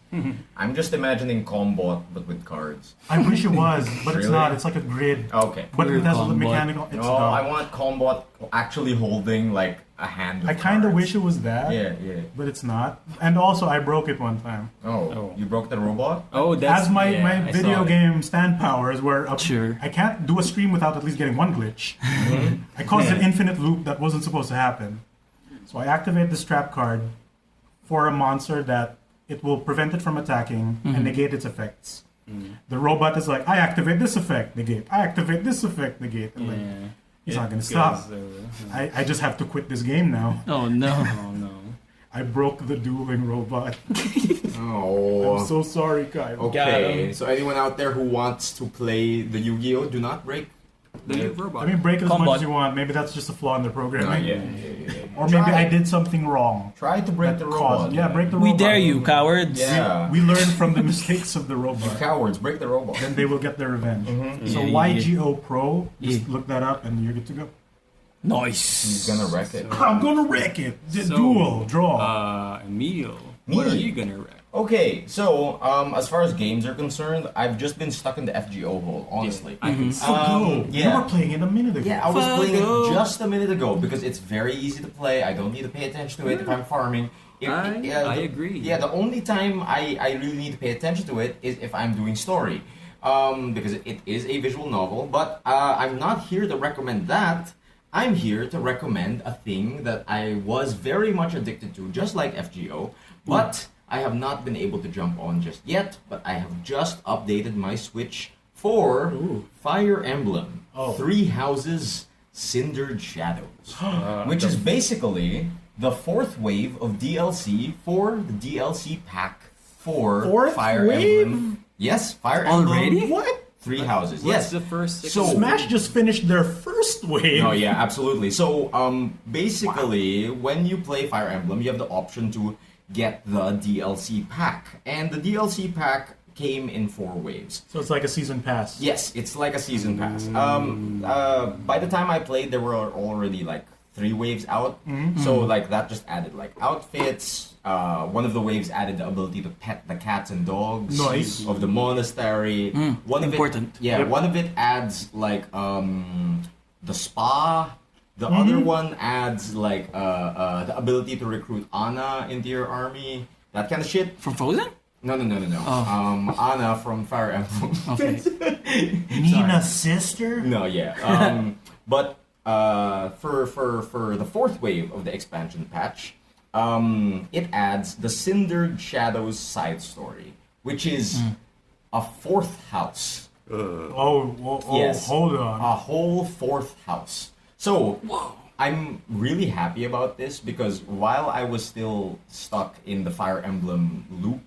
I'm just imagining Combot, but with cards. I wish it was, but it's Really? not. It's like a grid, Okay. but it has the Combot. mechanical. It's No, dumb. I want Combot actually holding like a hand. Of I kind of cards. wish it was that, Yeah. but it's not. And also, I broke it one time. Oh, you broke the robot? Oh, that's As my I video saw it. game stand powers were up, Sure. I can't do a stream without at least getting one glitch. I caused an infinite loop that wasn't supposed to happen. So I activate this trap card for a monster that it will prevent it from attacking and negate its effects. The robot is like, I activate this effect, negate. I activate this effect, negate. And like, Yeah. he's not It gonna stop. goes, I just have to quit this game now. Oh no. oh no. I broke the dueling robot. Oh. I'm so sorry, Kyle. Okay, so anyone out there who wants to play the Yu-Gi-Oh, do not break. The robot. I mean, break it as much Combot. as you want. Maybe that's just a flaw in the programming. Yeah. Or maybe Try. I did something wrong. Try to break the that robot. caused- Yeah, break the We robot. dare you, cowards. Yeah. We learn from the mistakes of the robot. Cowards, break the robot. Then they will get their revenge. So Yeah, YGO Pro, just Yeah. look that up and you're good to go. Nice. He's gonna wreck it. I'm gonna wreck it. So, Duel, draw. Emile, what are Me? you gonna wreck? Okay, so as far as games are concerned, I've just been stuck in the FGO hole, honestly. I can So go. yeah. You were playing it a minute ago. Yeah, I was playing Fuck. it just a minute ago because it's very easy to play. I don't need to pay attention to it if I'm farming. I agree. Yeah, the only time I really need to pay attention to it is if I'm doing story. Because it is a visual novel, but I'm not here to recommend that. I'm here to recommend a thing that I was very much addicted to, just like FGO, but I have not been able to jump on just yet, but I have just updated my Switch for Fire Emblem, Three Houses, Cindered Shadows, which is basically the fourth wave of DLC for the DLC pack for Fourth Fire wave? Emblem. Yes, Fire Emblem. Already? What? Three Houses. What's Yes. the first six? So- Smash just finished their first wave. Oh yeah, absolutely. So basically, when you play Fire Emblem, you have the option to get the DLC pack, and the DLC pack came in 4 waves. So it's like a season pass. Yes, it's like a season pass. By the time I played, there were already like 3 waves out. So like that just added like outfits. One of the waves added the ability to pet the cats and dogs Nice. of the monastery. One important. Of it, yeah, Yep. one of it adds like the spa. The other one adds like the ability to recruit Anna into your army. That kind of shit. From Frozen? No. Anna from Fire Emblem. Okay. Nina's sister? No, yeah. But for the 4th wave of the expansion patch, it adds the Cindered Shadows side story, which is a 4th house. Yes. Hold on. A whole 4th house. So, I'm really happy about this because while I was still stuck in the Fire Emblem loop,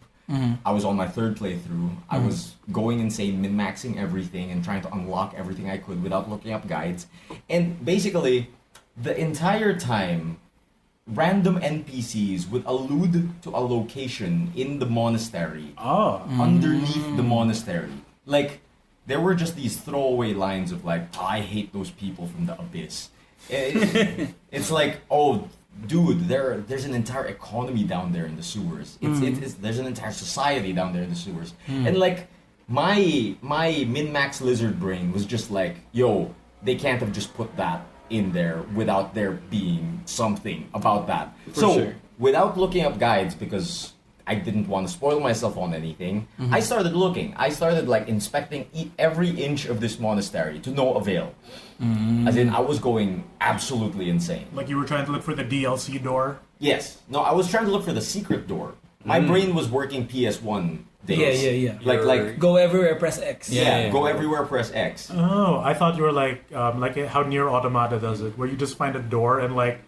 I was on my 3rd playthrough. I was going insane, min-maxing everything and trying to unlock everything I could without looking up guides. And basically, the entire time, random NPCs would allude to a location in the monastery, underneath the monastery. Like, there were just these throwaway lines of like, I hate those people from the abyss. It's like, oh, dude, there's an entire economy down there in the sewers. There's an entire society down there in the sewers. And like, my min-max lizard brain was just like, yo, they can't have just put that in there without there being something about that. For sure. Without looking up guides, because I didn't want to spoil myself on anything. I started looking. I started like inspecting every inch of this monastery to no avail. As in, I was going absolutely insane. Like you were trying to look for the DLC door. Yes. No, I was trying to look for the secret door. My brain was working PS1 days. Yeah. Like Go everywhere, press X. yeah, go everywhere, press X. Oh, I thought you were like how Nier Automata does it, where you just find a door and like,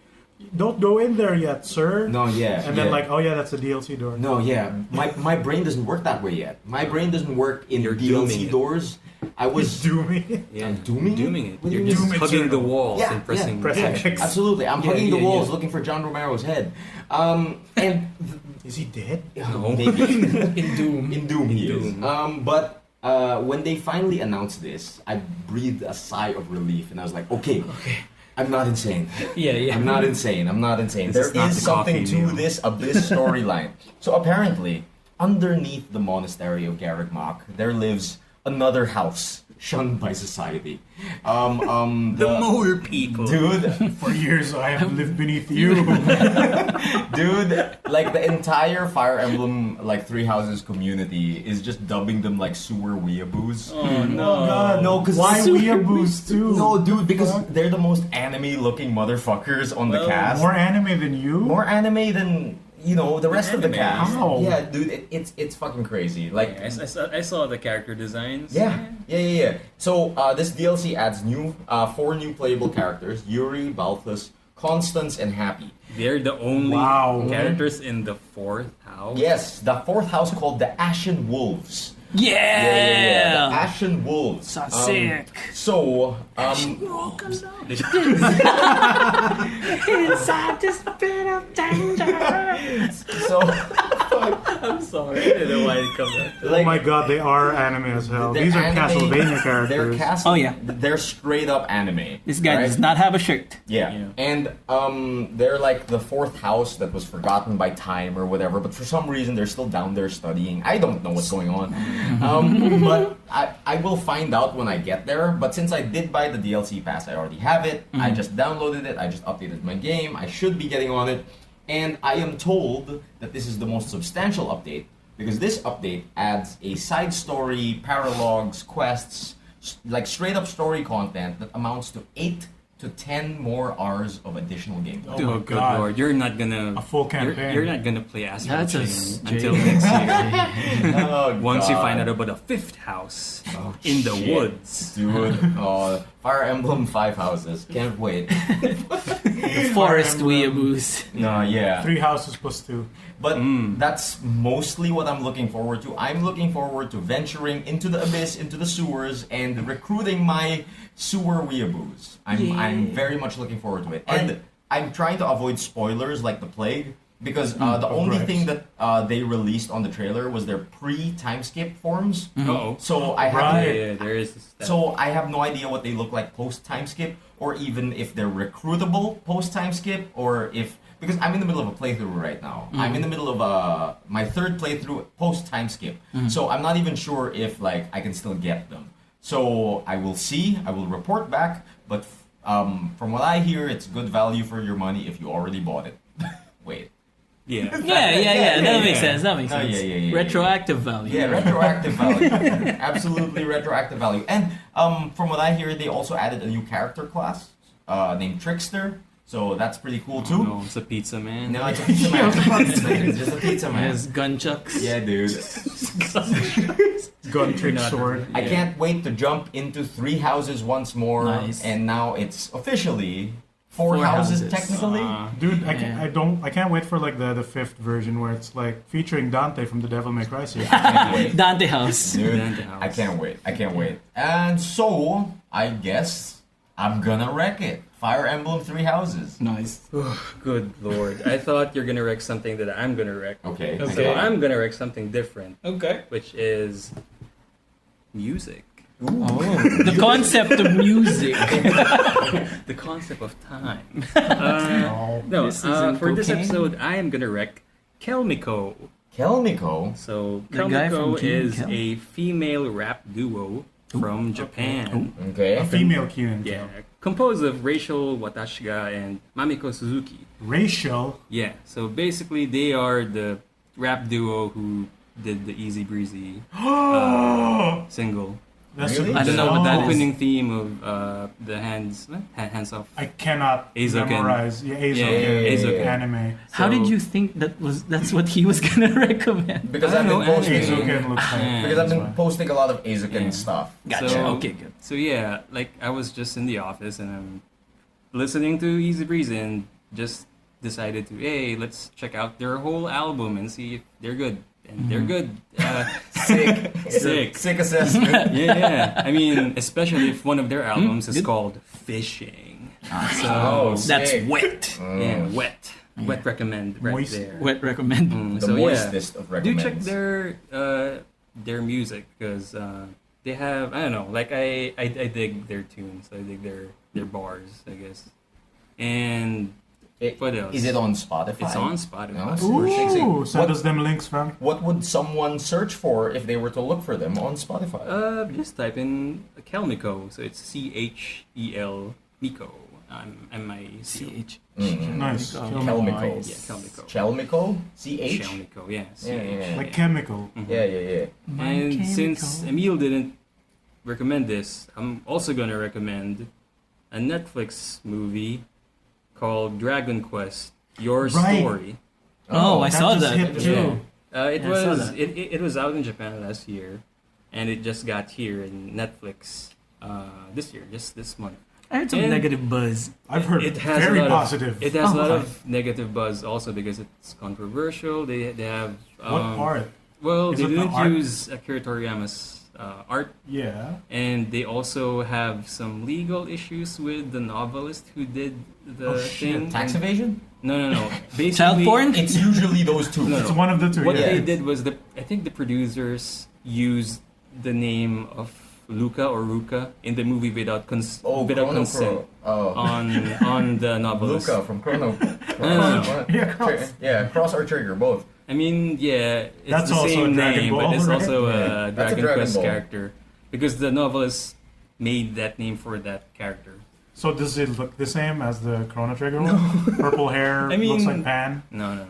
don't go in there yet, sir. No, yeah. And then like, oh yeah, that's a DLC door. No, yeah. My brain doesn't work that way yet. My brain doesn't work in You're dooming DLC it. doors. I was dooming. Yeah. I'm dooming it. What do You're you just mean? hugging the Doom it, walls Yeah, and pressing pressing X. X. Absolutely. I'm Yeah, hugging the yeah, walls yeah. looking for John Romero's head. And Is he dead? No. maybe In Doom. in Doom he is. Doom. But when they finally announced this, I breathed a sigh of relief and I was like, okay. I'm not insane. Yeah. I'm not insane. This There is not is the something coffee to meal. this abyss storyline. So apparently, underneath the monastery of Garreg-Mach, there lives another house shunned by society. The Moor people. Dude, For years I have lived beneath you. dude, like the entire Fire Emblem like Three Houses community is just dubbing them like sewer weeaboos. Oh no. Oh god, No, 'cause why super- weeaboos too? No, dude, because they're the most anime-looking motherfuckers on the Well, cast. More anime than you? More anime than the rest of the Anime. cast. How? Yeah, dude, it's fucking crazy. Like, Yeah, I saw the character designs. yeah. So this DLC adds 4 new playable characters: Yuri, Balthus, Constance, and Happy. They're the only Wow. characters in the 4th house. Yes, the 4th house called the Ashen Wolves. Yeah. The Ashen Wolves. So sick. So, Inside this bit of danger. so I'm sorry. I don't know why it comes out. Oh my god, they are anime as hell. they're These are anime- Castlevania characters. Oh, yeah. They're straight up anime. This guy right? does not have a shirt. Yeah. Yeah. And they're like the 4th house that was forgotten by time or whatever, but for some reason they're still down there studying. I don't know what's going on. But I will find out when I get there. But since I did buy the DLC pass, I already have it. I just downloaded it. I just updated my game. I should be getting on it. And I am told that this is the most substantial update because this update adds a side story, paralogs, quests, like straight up story content that amounts to 8 to 10 more hours of additional gameplay. Oh my Oh, good God. lord. You're not gonna... A full You're, campaign. you're not gonna play Astral That's a Chain straight- until next year. Oh, Once you God. find out about the 5th house Oh, in the shit. woods. Dude, Fire Emblem 5 houses. Can't wait. The forest weeaboos. No, yeah. 3 houses plus 2. But that's mostly what I'm looking forward to. I'm looking forward to venturing into the abyss, into the sewers, and recruiting my sewer weeaboos. I'm very much looking forward to it. And I'm trying to avoid spoilers like the plague. Because the only Right. thing that they released on the trailer was their pre-time skip forms. Uh-oh. So I have Right. Yeah, there is that. So I have no idea what they look like post time skip, or even if they're recruitable post time skip, or if because I'm in the middle of a playthrough right now. I'm in the middle of my 3rd playthrough post time skip, so I'm not even sure if like I can still get them. So I will see. I will report back. But from what I hear, it's good value for your money if you already bought it. Wait. Yeah. Yeah. That makes sense. That makes Oh, sense. yeah. Retroactive value. Yeah, retroactive value. Absolutely retroactive value. And from what I hear, they also added a new character class named Trickster. So that's pretty cool too. No, it's a pizza man. No, it's a pizza man. It's just a pizza man. Has gunchucks. Yeah, dude. Gun trick Not- sword. I can't wait to jump into 3 houses once more. Nice. And now it's officially 4 4 houses, houses. technically. Dude, Yeah. I can't wait for like the 5th version where it's like featuring Dante from the Devil May Cry series. I can't wait. Dante House. Dude, Dante House. I can't wait. And so, I guess I'm gonna wreck it. Fire Emblem 3 houses. Nice. Good lord. I thought you're gonna wreck something that I'm gonna wreck. Okay. Okay. So I'm gonna wreck something different, Okay. which is music. Oh, the concept of music. The concept of time. Oh. No, This isn't for this cocaine? episode, I am gonna wreck Chelmico. Chelmico. So The guy from Chelmico Kingdom is Come? a female rap duo from Japan. Okay. A female Keenan. Yeah, composed of Rachel Watashiga and Mamiko Suzuki. Racial. Yeah, so basically they are the rap duo who did the Easy Breezy single. That's Really? I don't know what that is. Opening theme of the hands off. I cannot Eizouken. memorize. Yeah, Eizouken. anime. How did you think that's what he was gonna recommend? Because I I've don't been know, posting. Eizouken looks like. Yeah. Because I've been That's posting a lot of Eizouken Yeah. stuff. Gotcha. So- Okay, good. So yeah, like I was just in the office and I'm listening to Easy Breezy and just decided to, hey, let's check out their whole album and see if they're good. And they're good. Sick. Sick. Sick assessment. Yeah. I mean, especially if one of their albums is Good. called Fishing. Oh, So That's sick. wet. yeah, wet. Wet recommend right Moist. there. Wet recommend. The So moistest of do recommends. check their music because they have, I don't know, like I dig their tunes, I dig their bars, I guess. And what else? Is it on Spotify? It's on Spotify. Oh, super sick. Ooh, send What- us them links, fam. What would someone search for if they were to look for them on Spotify? Just type in Chelmico, so it's Chel Mico. M-I-C. CH. Nice. Chelmico. Yeah, Chelmico. Chelmico? C-H? Chelmico, yeah. Yeah. Like chemical. Yeah. And since Emile didn't recommend this, I'm also gonna recommend a Netflix movie called Dragon Quest: Your Right. Story. Oh, I saw just that. hit too. It Yeah, I saw was that. it was out in Japan last year, and it just got here in Netflix this year, just this month. I heard some And negative buzz. I've heard It has very a lot positive. It has a lot okay. of negative buzz also because it's controversial. They have What part? Well, Is they it the didn't art? use Akira Toriyama's art, Yeah. and they also have some legal issues with the novelist who did the Oh, shit. thing. Tax evasion? No. Basically, Child porn? It's usually those two. No, It's one of the two. What yeah. they did was I think the producers used the name of Luca or Ruka in the movie without Oh, without Chrono consent Crow. Oh. on the novelist. Luca from Chrono. No. Yeah, Cross. Yeah, Cross or Trigger, both. I mean, yeah, it's That's the also same a Dragon name, Ball, but it's right? also Yeah. a That's a Dragon Dragon Quest Ball. character because the novelist made that name for that character. So does it look the same as the Chrono Trigger one? Purple hair, I mean- looks like Pan. No.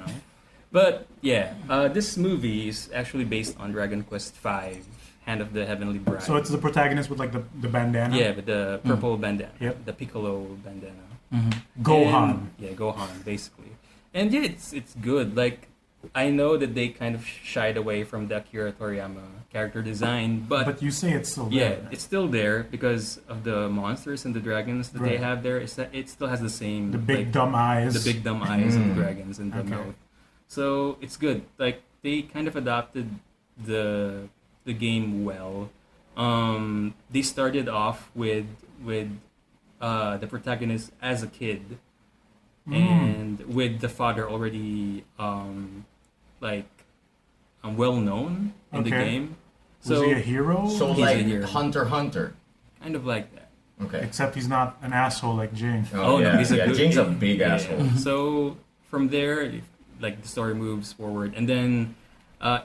But yeah, this movie is actually based on Dragon Quest V, Hand of the Heavenly Bride. So it's the protagonist with like the bandana. yeah, with the purple bandana, Yep. the Piccolo bandana. Gohan. And- yeah, Gohan, basically. And yeah, it's good. Like, I know that they kind of shied away from the Akira Toriyama character design, But you say it's still yeah, there. it's still there because of the monsters and the dragons that they Right. have there. It's that it still has the same The big like, dumb eyes. the big dumb eyes of the dragons and the Okay. mouth. So it's good. Like they kind of adapted the game well. They started off with the protagonist as a kid, and with the father already well known in the Okay. game. Was So he a hero? So He's like in here. Hunter x Hunter. kind of like that. Okay. Except he's not an asshole like Jing. Oh, yeah, no, he's a good. Jane's a big asshole. So from there, like the story moves forward, and then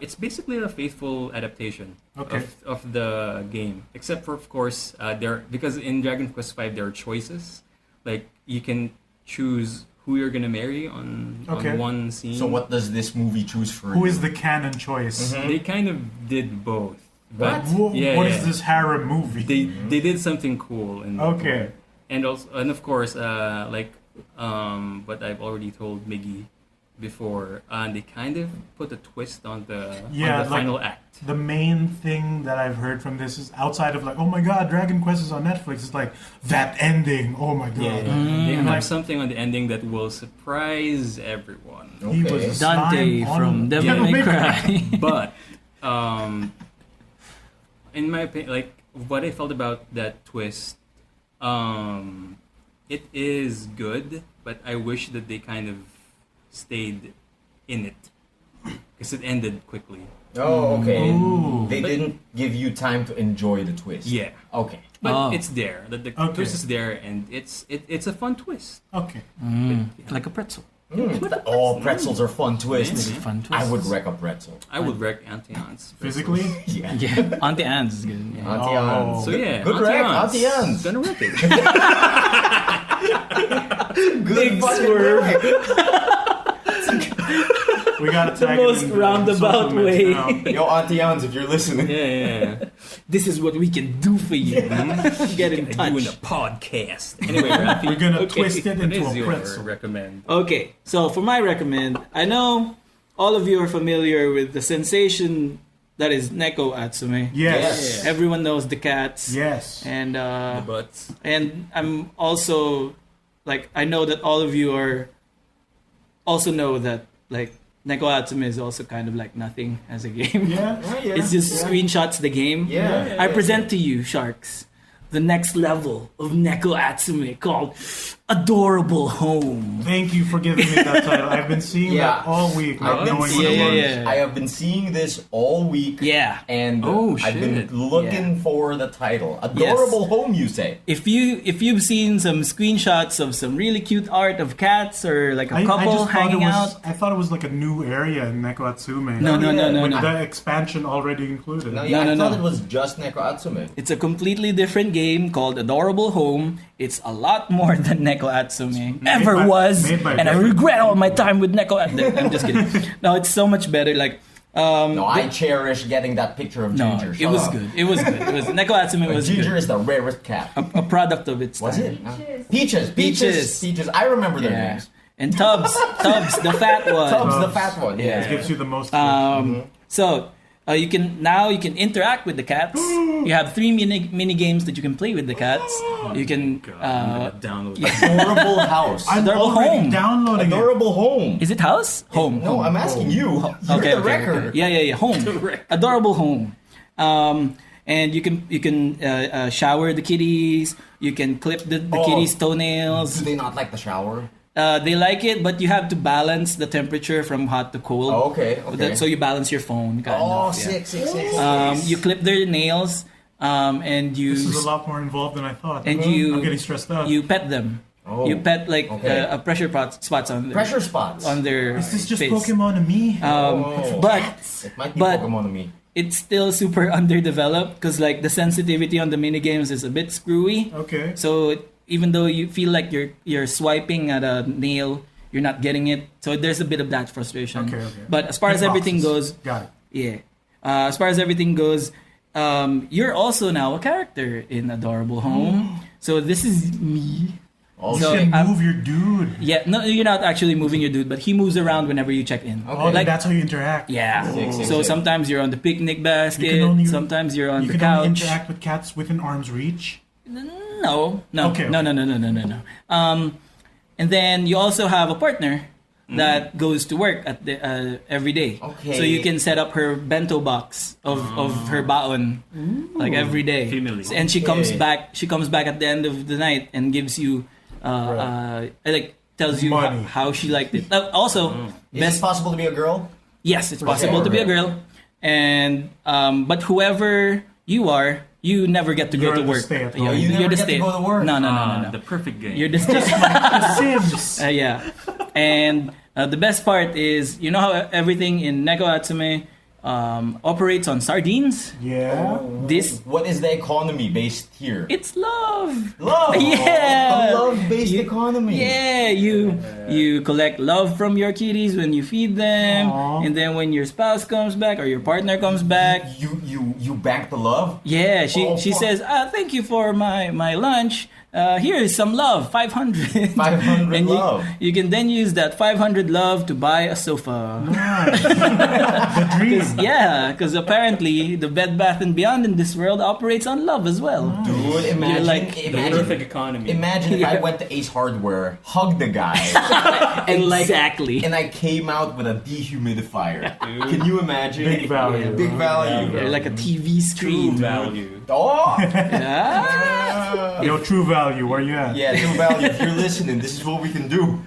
it's basically a faithful adaptation Okay. of the game, except for of course because in Dragon Quest V there are choices, like you can choose who you're gonna marry on Okay. one scene. So what does this movie choose for Who you? is the canon choice? They kind of did both, but What yeah, is yeah. this harem movie? They did something cool and Okay. and also and of course what I've already told Miggy before, they kind of put a twist on the Yeah, like- final act. The main thing that I've heard from this is outside of like, oh my god, Dragon Quest is on Netflix. It's like that ending. Oh my god. They Like- have something on the ending that will surprise everyone. He was Okay. a Dante slime on from Devil Devil May May Cry. But in my opinion, like what I felt about that twist, it is good, but I wish that they kind of stayed in it because it ended quickly. Oh, okay. Ooh. They But- didn't give you time to enjoy the twist. Yeah, Okay. but Oh. it's there. The Okay. twist is there, and it's a fun twist. Okay. Like a pretzel. Oh, pretzels are fun twists. Maybe. Fun twist. I would wreck a pretzel. I would wreck Auntie Anne's Physically? Yeah. Yeah, Auntie Anne's is good. Yeah. Auntie Oh. Anne's. So yeah, Good Auntie wreck, Anne's Auntie Anne's. gonna wreck it. Big swerve. We gotta The tag most it in the roundabout social way. mix now. Yo, Auntie Ons, if you're listening. Yeah. This is what we can do for you. Get in touch. Doing a podcast. Anyway, Raffy, We're gonna Okay. twist it what into is a your pretzel. recommend? Okay, so for my recommend, I know all of you are familiar with the sensation that is Neko Atsume. Yes. Everyone knows the cats. Yes. And The butts. and I'm also like, I know that all of you are also know that like Neko Atsume is also kind of like nothing as a game. Yeah. It's just screenshots the game. Yeah. I present to you, Sharks, the next level of Neko Atsume called Adorable Home. Thank you for giving me that title. I've been seeing Yeah. that all week, not I've been knowing what seeing, it was. Yeah. I have been seeing this all week. Yeah. And Oh, I've been shit. looking for the title. Adorable Home, you say? If you've seen some screenshots of some really cute art of cats or like a I couple just thought hanging it out. was, I thought it was like a new area in Neko Atsume. No, With no. the expansion already included. No, yeah, No, I no, thought no. it was just Neko Atsume. It's a completely different game called Adorable Home. It's a lot more than Neko Atsume ever by- was, made by and I Brigade. regret all my time with Neko. I'm just kidding. No, it's so much better. Like, No, I cherish getting that picture of no, Ginger. it Shut was up. good. It was good. It was Neko Atsume was Ginger good. is the rarest cat. A product of its Was time. it? Peaches. Peaches. I remember their Yeah. names. And Tubbs, the fat one. Tubbs, the fat one. Yeah. It gives you the most. So you can interact with the cats. You have 3 mini games that you can play with the cats. You can I'm gonna download that. Adorable house. I'm Adorable already Home. downloading it. Adorable home. is it house? Home. No, home. I'm asking you. You're Okay, the record. Yeah. Home. Adorable home. And you can shower the kitties. You can clip the Oh. kitties' toenails. Do they not like the shower? They like it, but you have to balance the temperature from hot to cold. Oh, okay. So you balance your phone. Kind Oh, of, yeah. six. You clip their nails, and you This is a lot more involved than I thought. and you I'm getting stressed out. you pet them. Oh, You pet like okay. a pressure spots on their, Pressure spots. on their Is this just face. Pokemon and me? Oh. But It might be but- Pokemon to me. it's still super underdeveloped because like the sensitivity on the mini games is a bit screwy. Okay. So even though you feel like you're swiping at a nail, you're not getting it. So there's a bit of that frustration. Okay. But as far as everything goes, Got it. yeah. As far as everything goes, you're also now a character in Adorable Home. So this is me. Oh, So You shit. can move your dude. Yeah, no, you're not actually moving your dude, but he moves around whenever you check in. Okay. Oh, Like- that's how you interact. Yeah. Sick, So sick. sometimes you're on the picnic basket. You can only- Sometimes you're on You the can only couch. interact with cats within arm's reach. No. Okay. No. And then you also have a partner that goes to work at the every day. Okay. So you can set up her bento box of her baon like every day. Female. And she comes Okay. back. She comes back at the end of the night and gives you like tells you Money. how she liked it. Also, Is best it possible to be a girl? Yes, it's possible to be a girl, and but whoever you are, you never get to go You're to the work. stay-at-home. Oh, you you're never the get to go to work? No. The perfect game. You're the stay. The Sims. Yeah, and the best part is you know how everything in Neko Atsume operates on sardines. Yeah. This What is the economy based here? it's love. Love. Yeah. A love-based economy. Yeah, you collect love from your kitties when you feed them, Aw. and then when your spouse comes back or your partner comes back. You bank the love? Yeah, she Oh, fuck. says, thank you for my lunch. Here is some love, 500. 500 and love. You can then use that 500 love to buy a sofa. Nice. The dream. Yeah, because apparently the Bed Bath and Beyond in this world operates on love as well. Dude, imagine, like the imagine, perfect economy. imagine if I Yeah. went to Ace Hardware, hugged the guy, Exactly. and I came out with a dehumidifier. Can you imagine? Big value. Big value. Or like a TV True screen. value. Oh! Yeah. Yo, true value. Where you at? Yeah, true value. If you're listening, this is what we can do.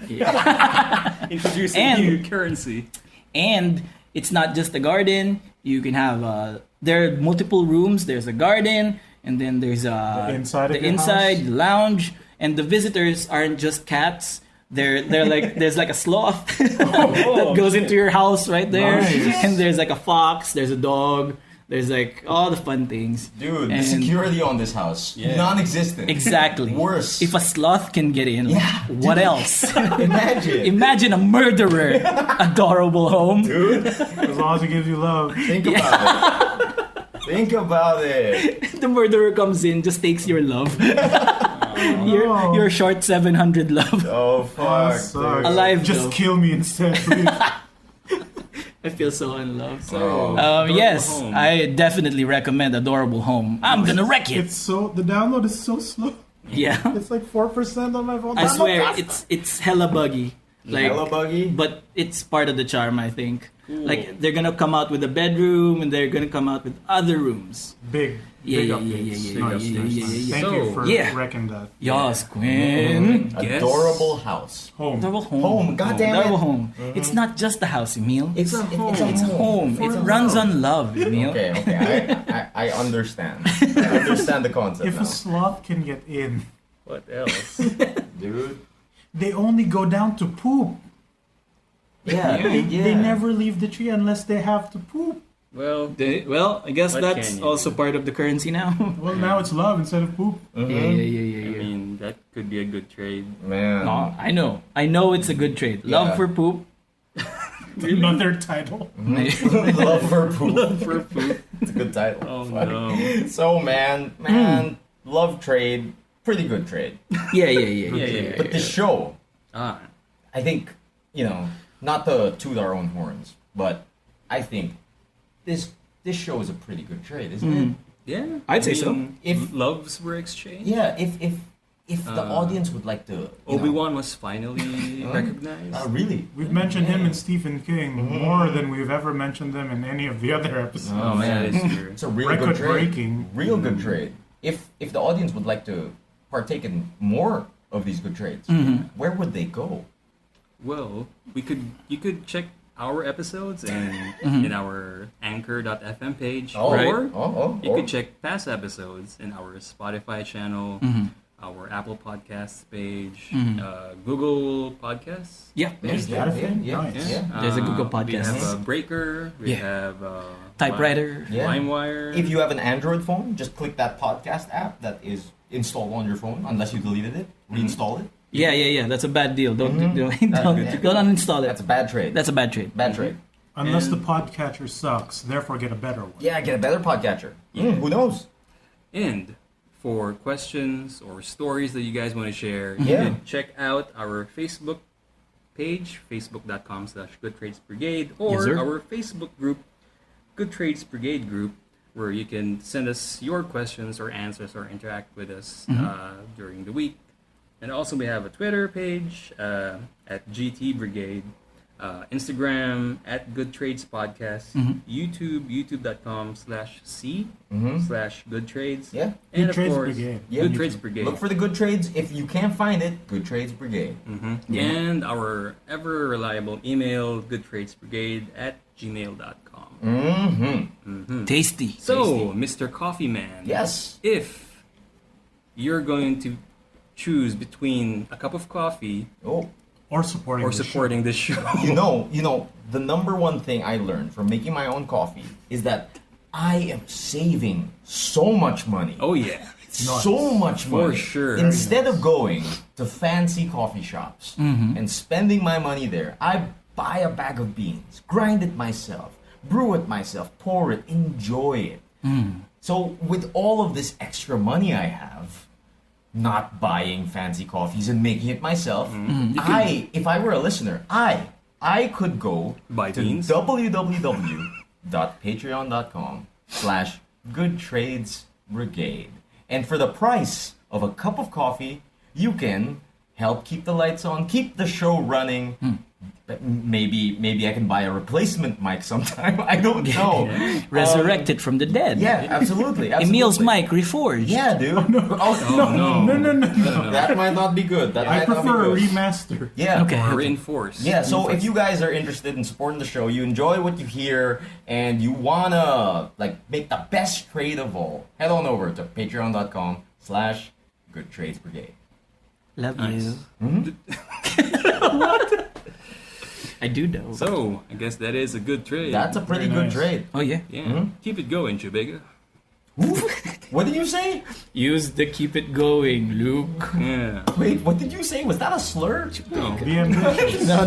Introducing And- new currency. And it's not just a garden. You can have there are multiple rooms. There's a garden, and then there's The inside of your inside house? the lounge, and the visitors aren't just cats. They're like there's like a sloth that goes into your house right there, Nice. and there's like a fox. There's a dog. There's like all the fun things. Dude, the And- security on this house, Yeah. non-existent. Exactly. Worse. If a sloth can get in, Yeah, what dude. else? Imagine. Imagine a murderer. Adorable home. Dude, As long as it gives you love. think about it. Think about it. The murderer comes in, just takes your love. your short 700 love. Oh, fuck. Sucks. dude. Alive Just though. kill me instead, please. I feel so unloved. So, Yes, Adorable Home. I definitely recommend Adorable Home. I'm gonna wreck it. It's so the download is so slow. Yeah. It's like 4% on my phone. I Download swear, fast. it's hella buggy. Like, Hella buggy. but it's part of the charm, I think. Like, they're gonna come out with a bedroom, and they're gonna come out with other rooms. big Yeah, big yeah, updates. yeah, yeah, Nice, yeah, nice, yeah, nice. yeah, Thank yeah. you So, for yeah. wrecking that. Yes, Quinn. Guess. Adorable house. Home. Adorable home. Home, goddamn it. Adorable home. It's not just a house, Emile. It's a home. It's home. It runs on love, Emile. Okay. I understand. I understand the concept If now. a sloth can get in, What else? Dude. they only go down to poop. Yeah. They never leave the tree unless they have to poop. Well, Well, I guess What that's can you also do? part of the currency now. Well, now it's love instead of poop. Yeah. I mean, that could be a good trade. Man. No, I know it's a good trade. Love Yeah. for poop. Another title. Love for poop. For food. It's a good title. Oh, Fuck. no. So man, love trade, pretty good trade. Yeah. But the show, Ah, I think, not to toot our own horns, but I think this show is a pretty good trade, isn't it? yeah. I'd say so. If- loves were exchanged. Yeah, if the audience would like to, Obi-Wan was finally recognized. really? We've mentioned him in Stephen King more than we've ever mentioned them in any of the other episodes. Oh, man. That is true. It's a real good trade. Record-breaking. Real good trade. If the audience would like to partake in more of these good trades, where would they go? Well, you could check our episodes in our Anchor.fm page, or you could check past episodes in our Spotify channel, our Apple Podcasts page, Google Podcasts. Yeah. Nice. Nice. There's a Google We Podcast. have Breaker. We Yeah. have Typewriter. Yeah. LimeWire. If you have an Android phone, just click that podcast app that is installed on your phone, unless you deleted it, reinstall it. Yeah. That's a bad deal. Don't uninstall it. That's a bad trade. That's a bad trade. bad trade. Unless And- the podcatcher sucks, therefore get a better one. Yeah, get a better podcatcher. Who knows? And for questions or stories that you guys want to share, you Yeah. can check out our Facebook page, facebook.com/goodtradesbrigade, or Yes, sir. our Facebook group, Good Trades Brigade Group, where you can send us your questions or answers or interact with us during the week. And also we have a Twitter page at GT Brigade, Instagram at Good Trades Podcast, YouTube, youtube.com/c/Good Trades. Yeah. And Good of Trades course, Brigade. Yeah, Good you Trades can Brigade. Look for the good trades. If you can't find it, Good Trades Brigade. Yeah. And our ever reliable email, goodtradesbrigade@gmail.com. Tasty. So, Mr. Coffee Man, Yes. if you're going to choose between a cup of coffee Oh, Or supporting or the show. supporting this show, you know, the number one thing I learned from making my own coffee is that I am saving so much money. oh yeah, So much For money. sure. Instead of going to fancy coffee shops and spending my money there, I buy a bag of beans, grind it myself, brew it myself, pour it, enjoy it. So with all of this extra money I have, not buying fancy coffees and making it myself, if I were a listener, I could go Buy to beans? www.patreon.com/goodtradesbrigade. And for the price of a cup of coffee, you can help keep the lights on, keep the show running. But maybe I can buy a replacement mic sometime. I don't know. Resurrected from the dead. Yeah, absolutely. Emil's absolutely. mic reforged. Yeah, dude. Oh, no. No. That might not be good. That I might not be prefer a good. remaster. Yeah. Okay. or reinforced. Yeah, so if you guys are interested in supporting the show, you enjoy what you hear, and you wanna make the best trade of all, head on over to patreon.com/goodtradesbrigade. Love Nice. you. I do know. So, I guess that is a good trade. That's a pretty Very good nice. trade. Oh yeah. Yeah. Keep it going, Chubega. What did you say? Use the keep it going, Luke. Yeah. Wait, what did you say? Was that a slur? No. Be ambitious. No.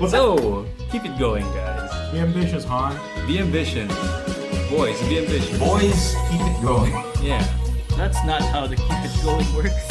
So, keep it going, guys. Be ambitious, Han. Be ambitious. Boys, be ambitious. Boys, keep it going. Yeah. That's not how the keep it going works.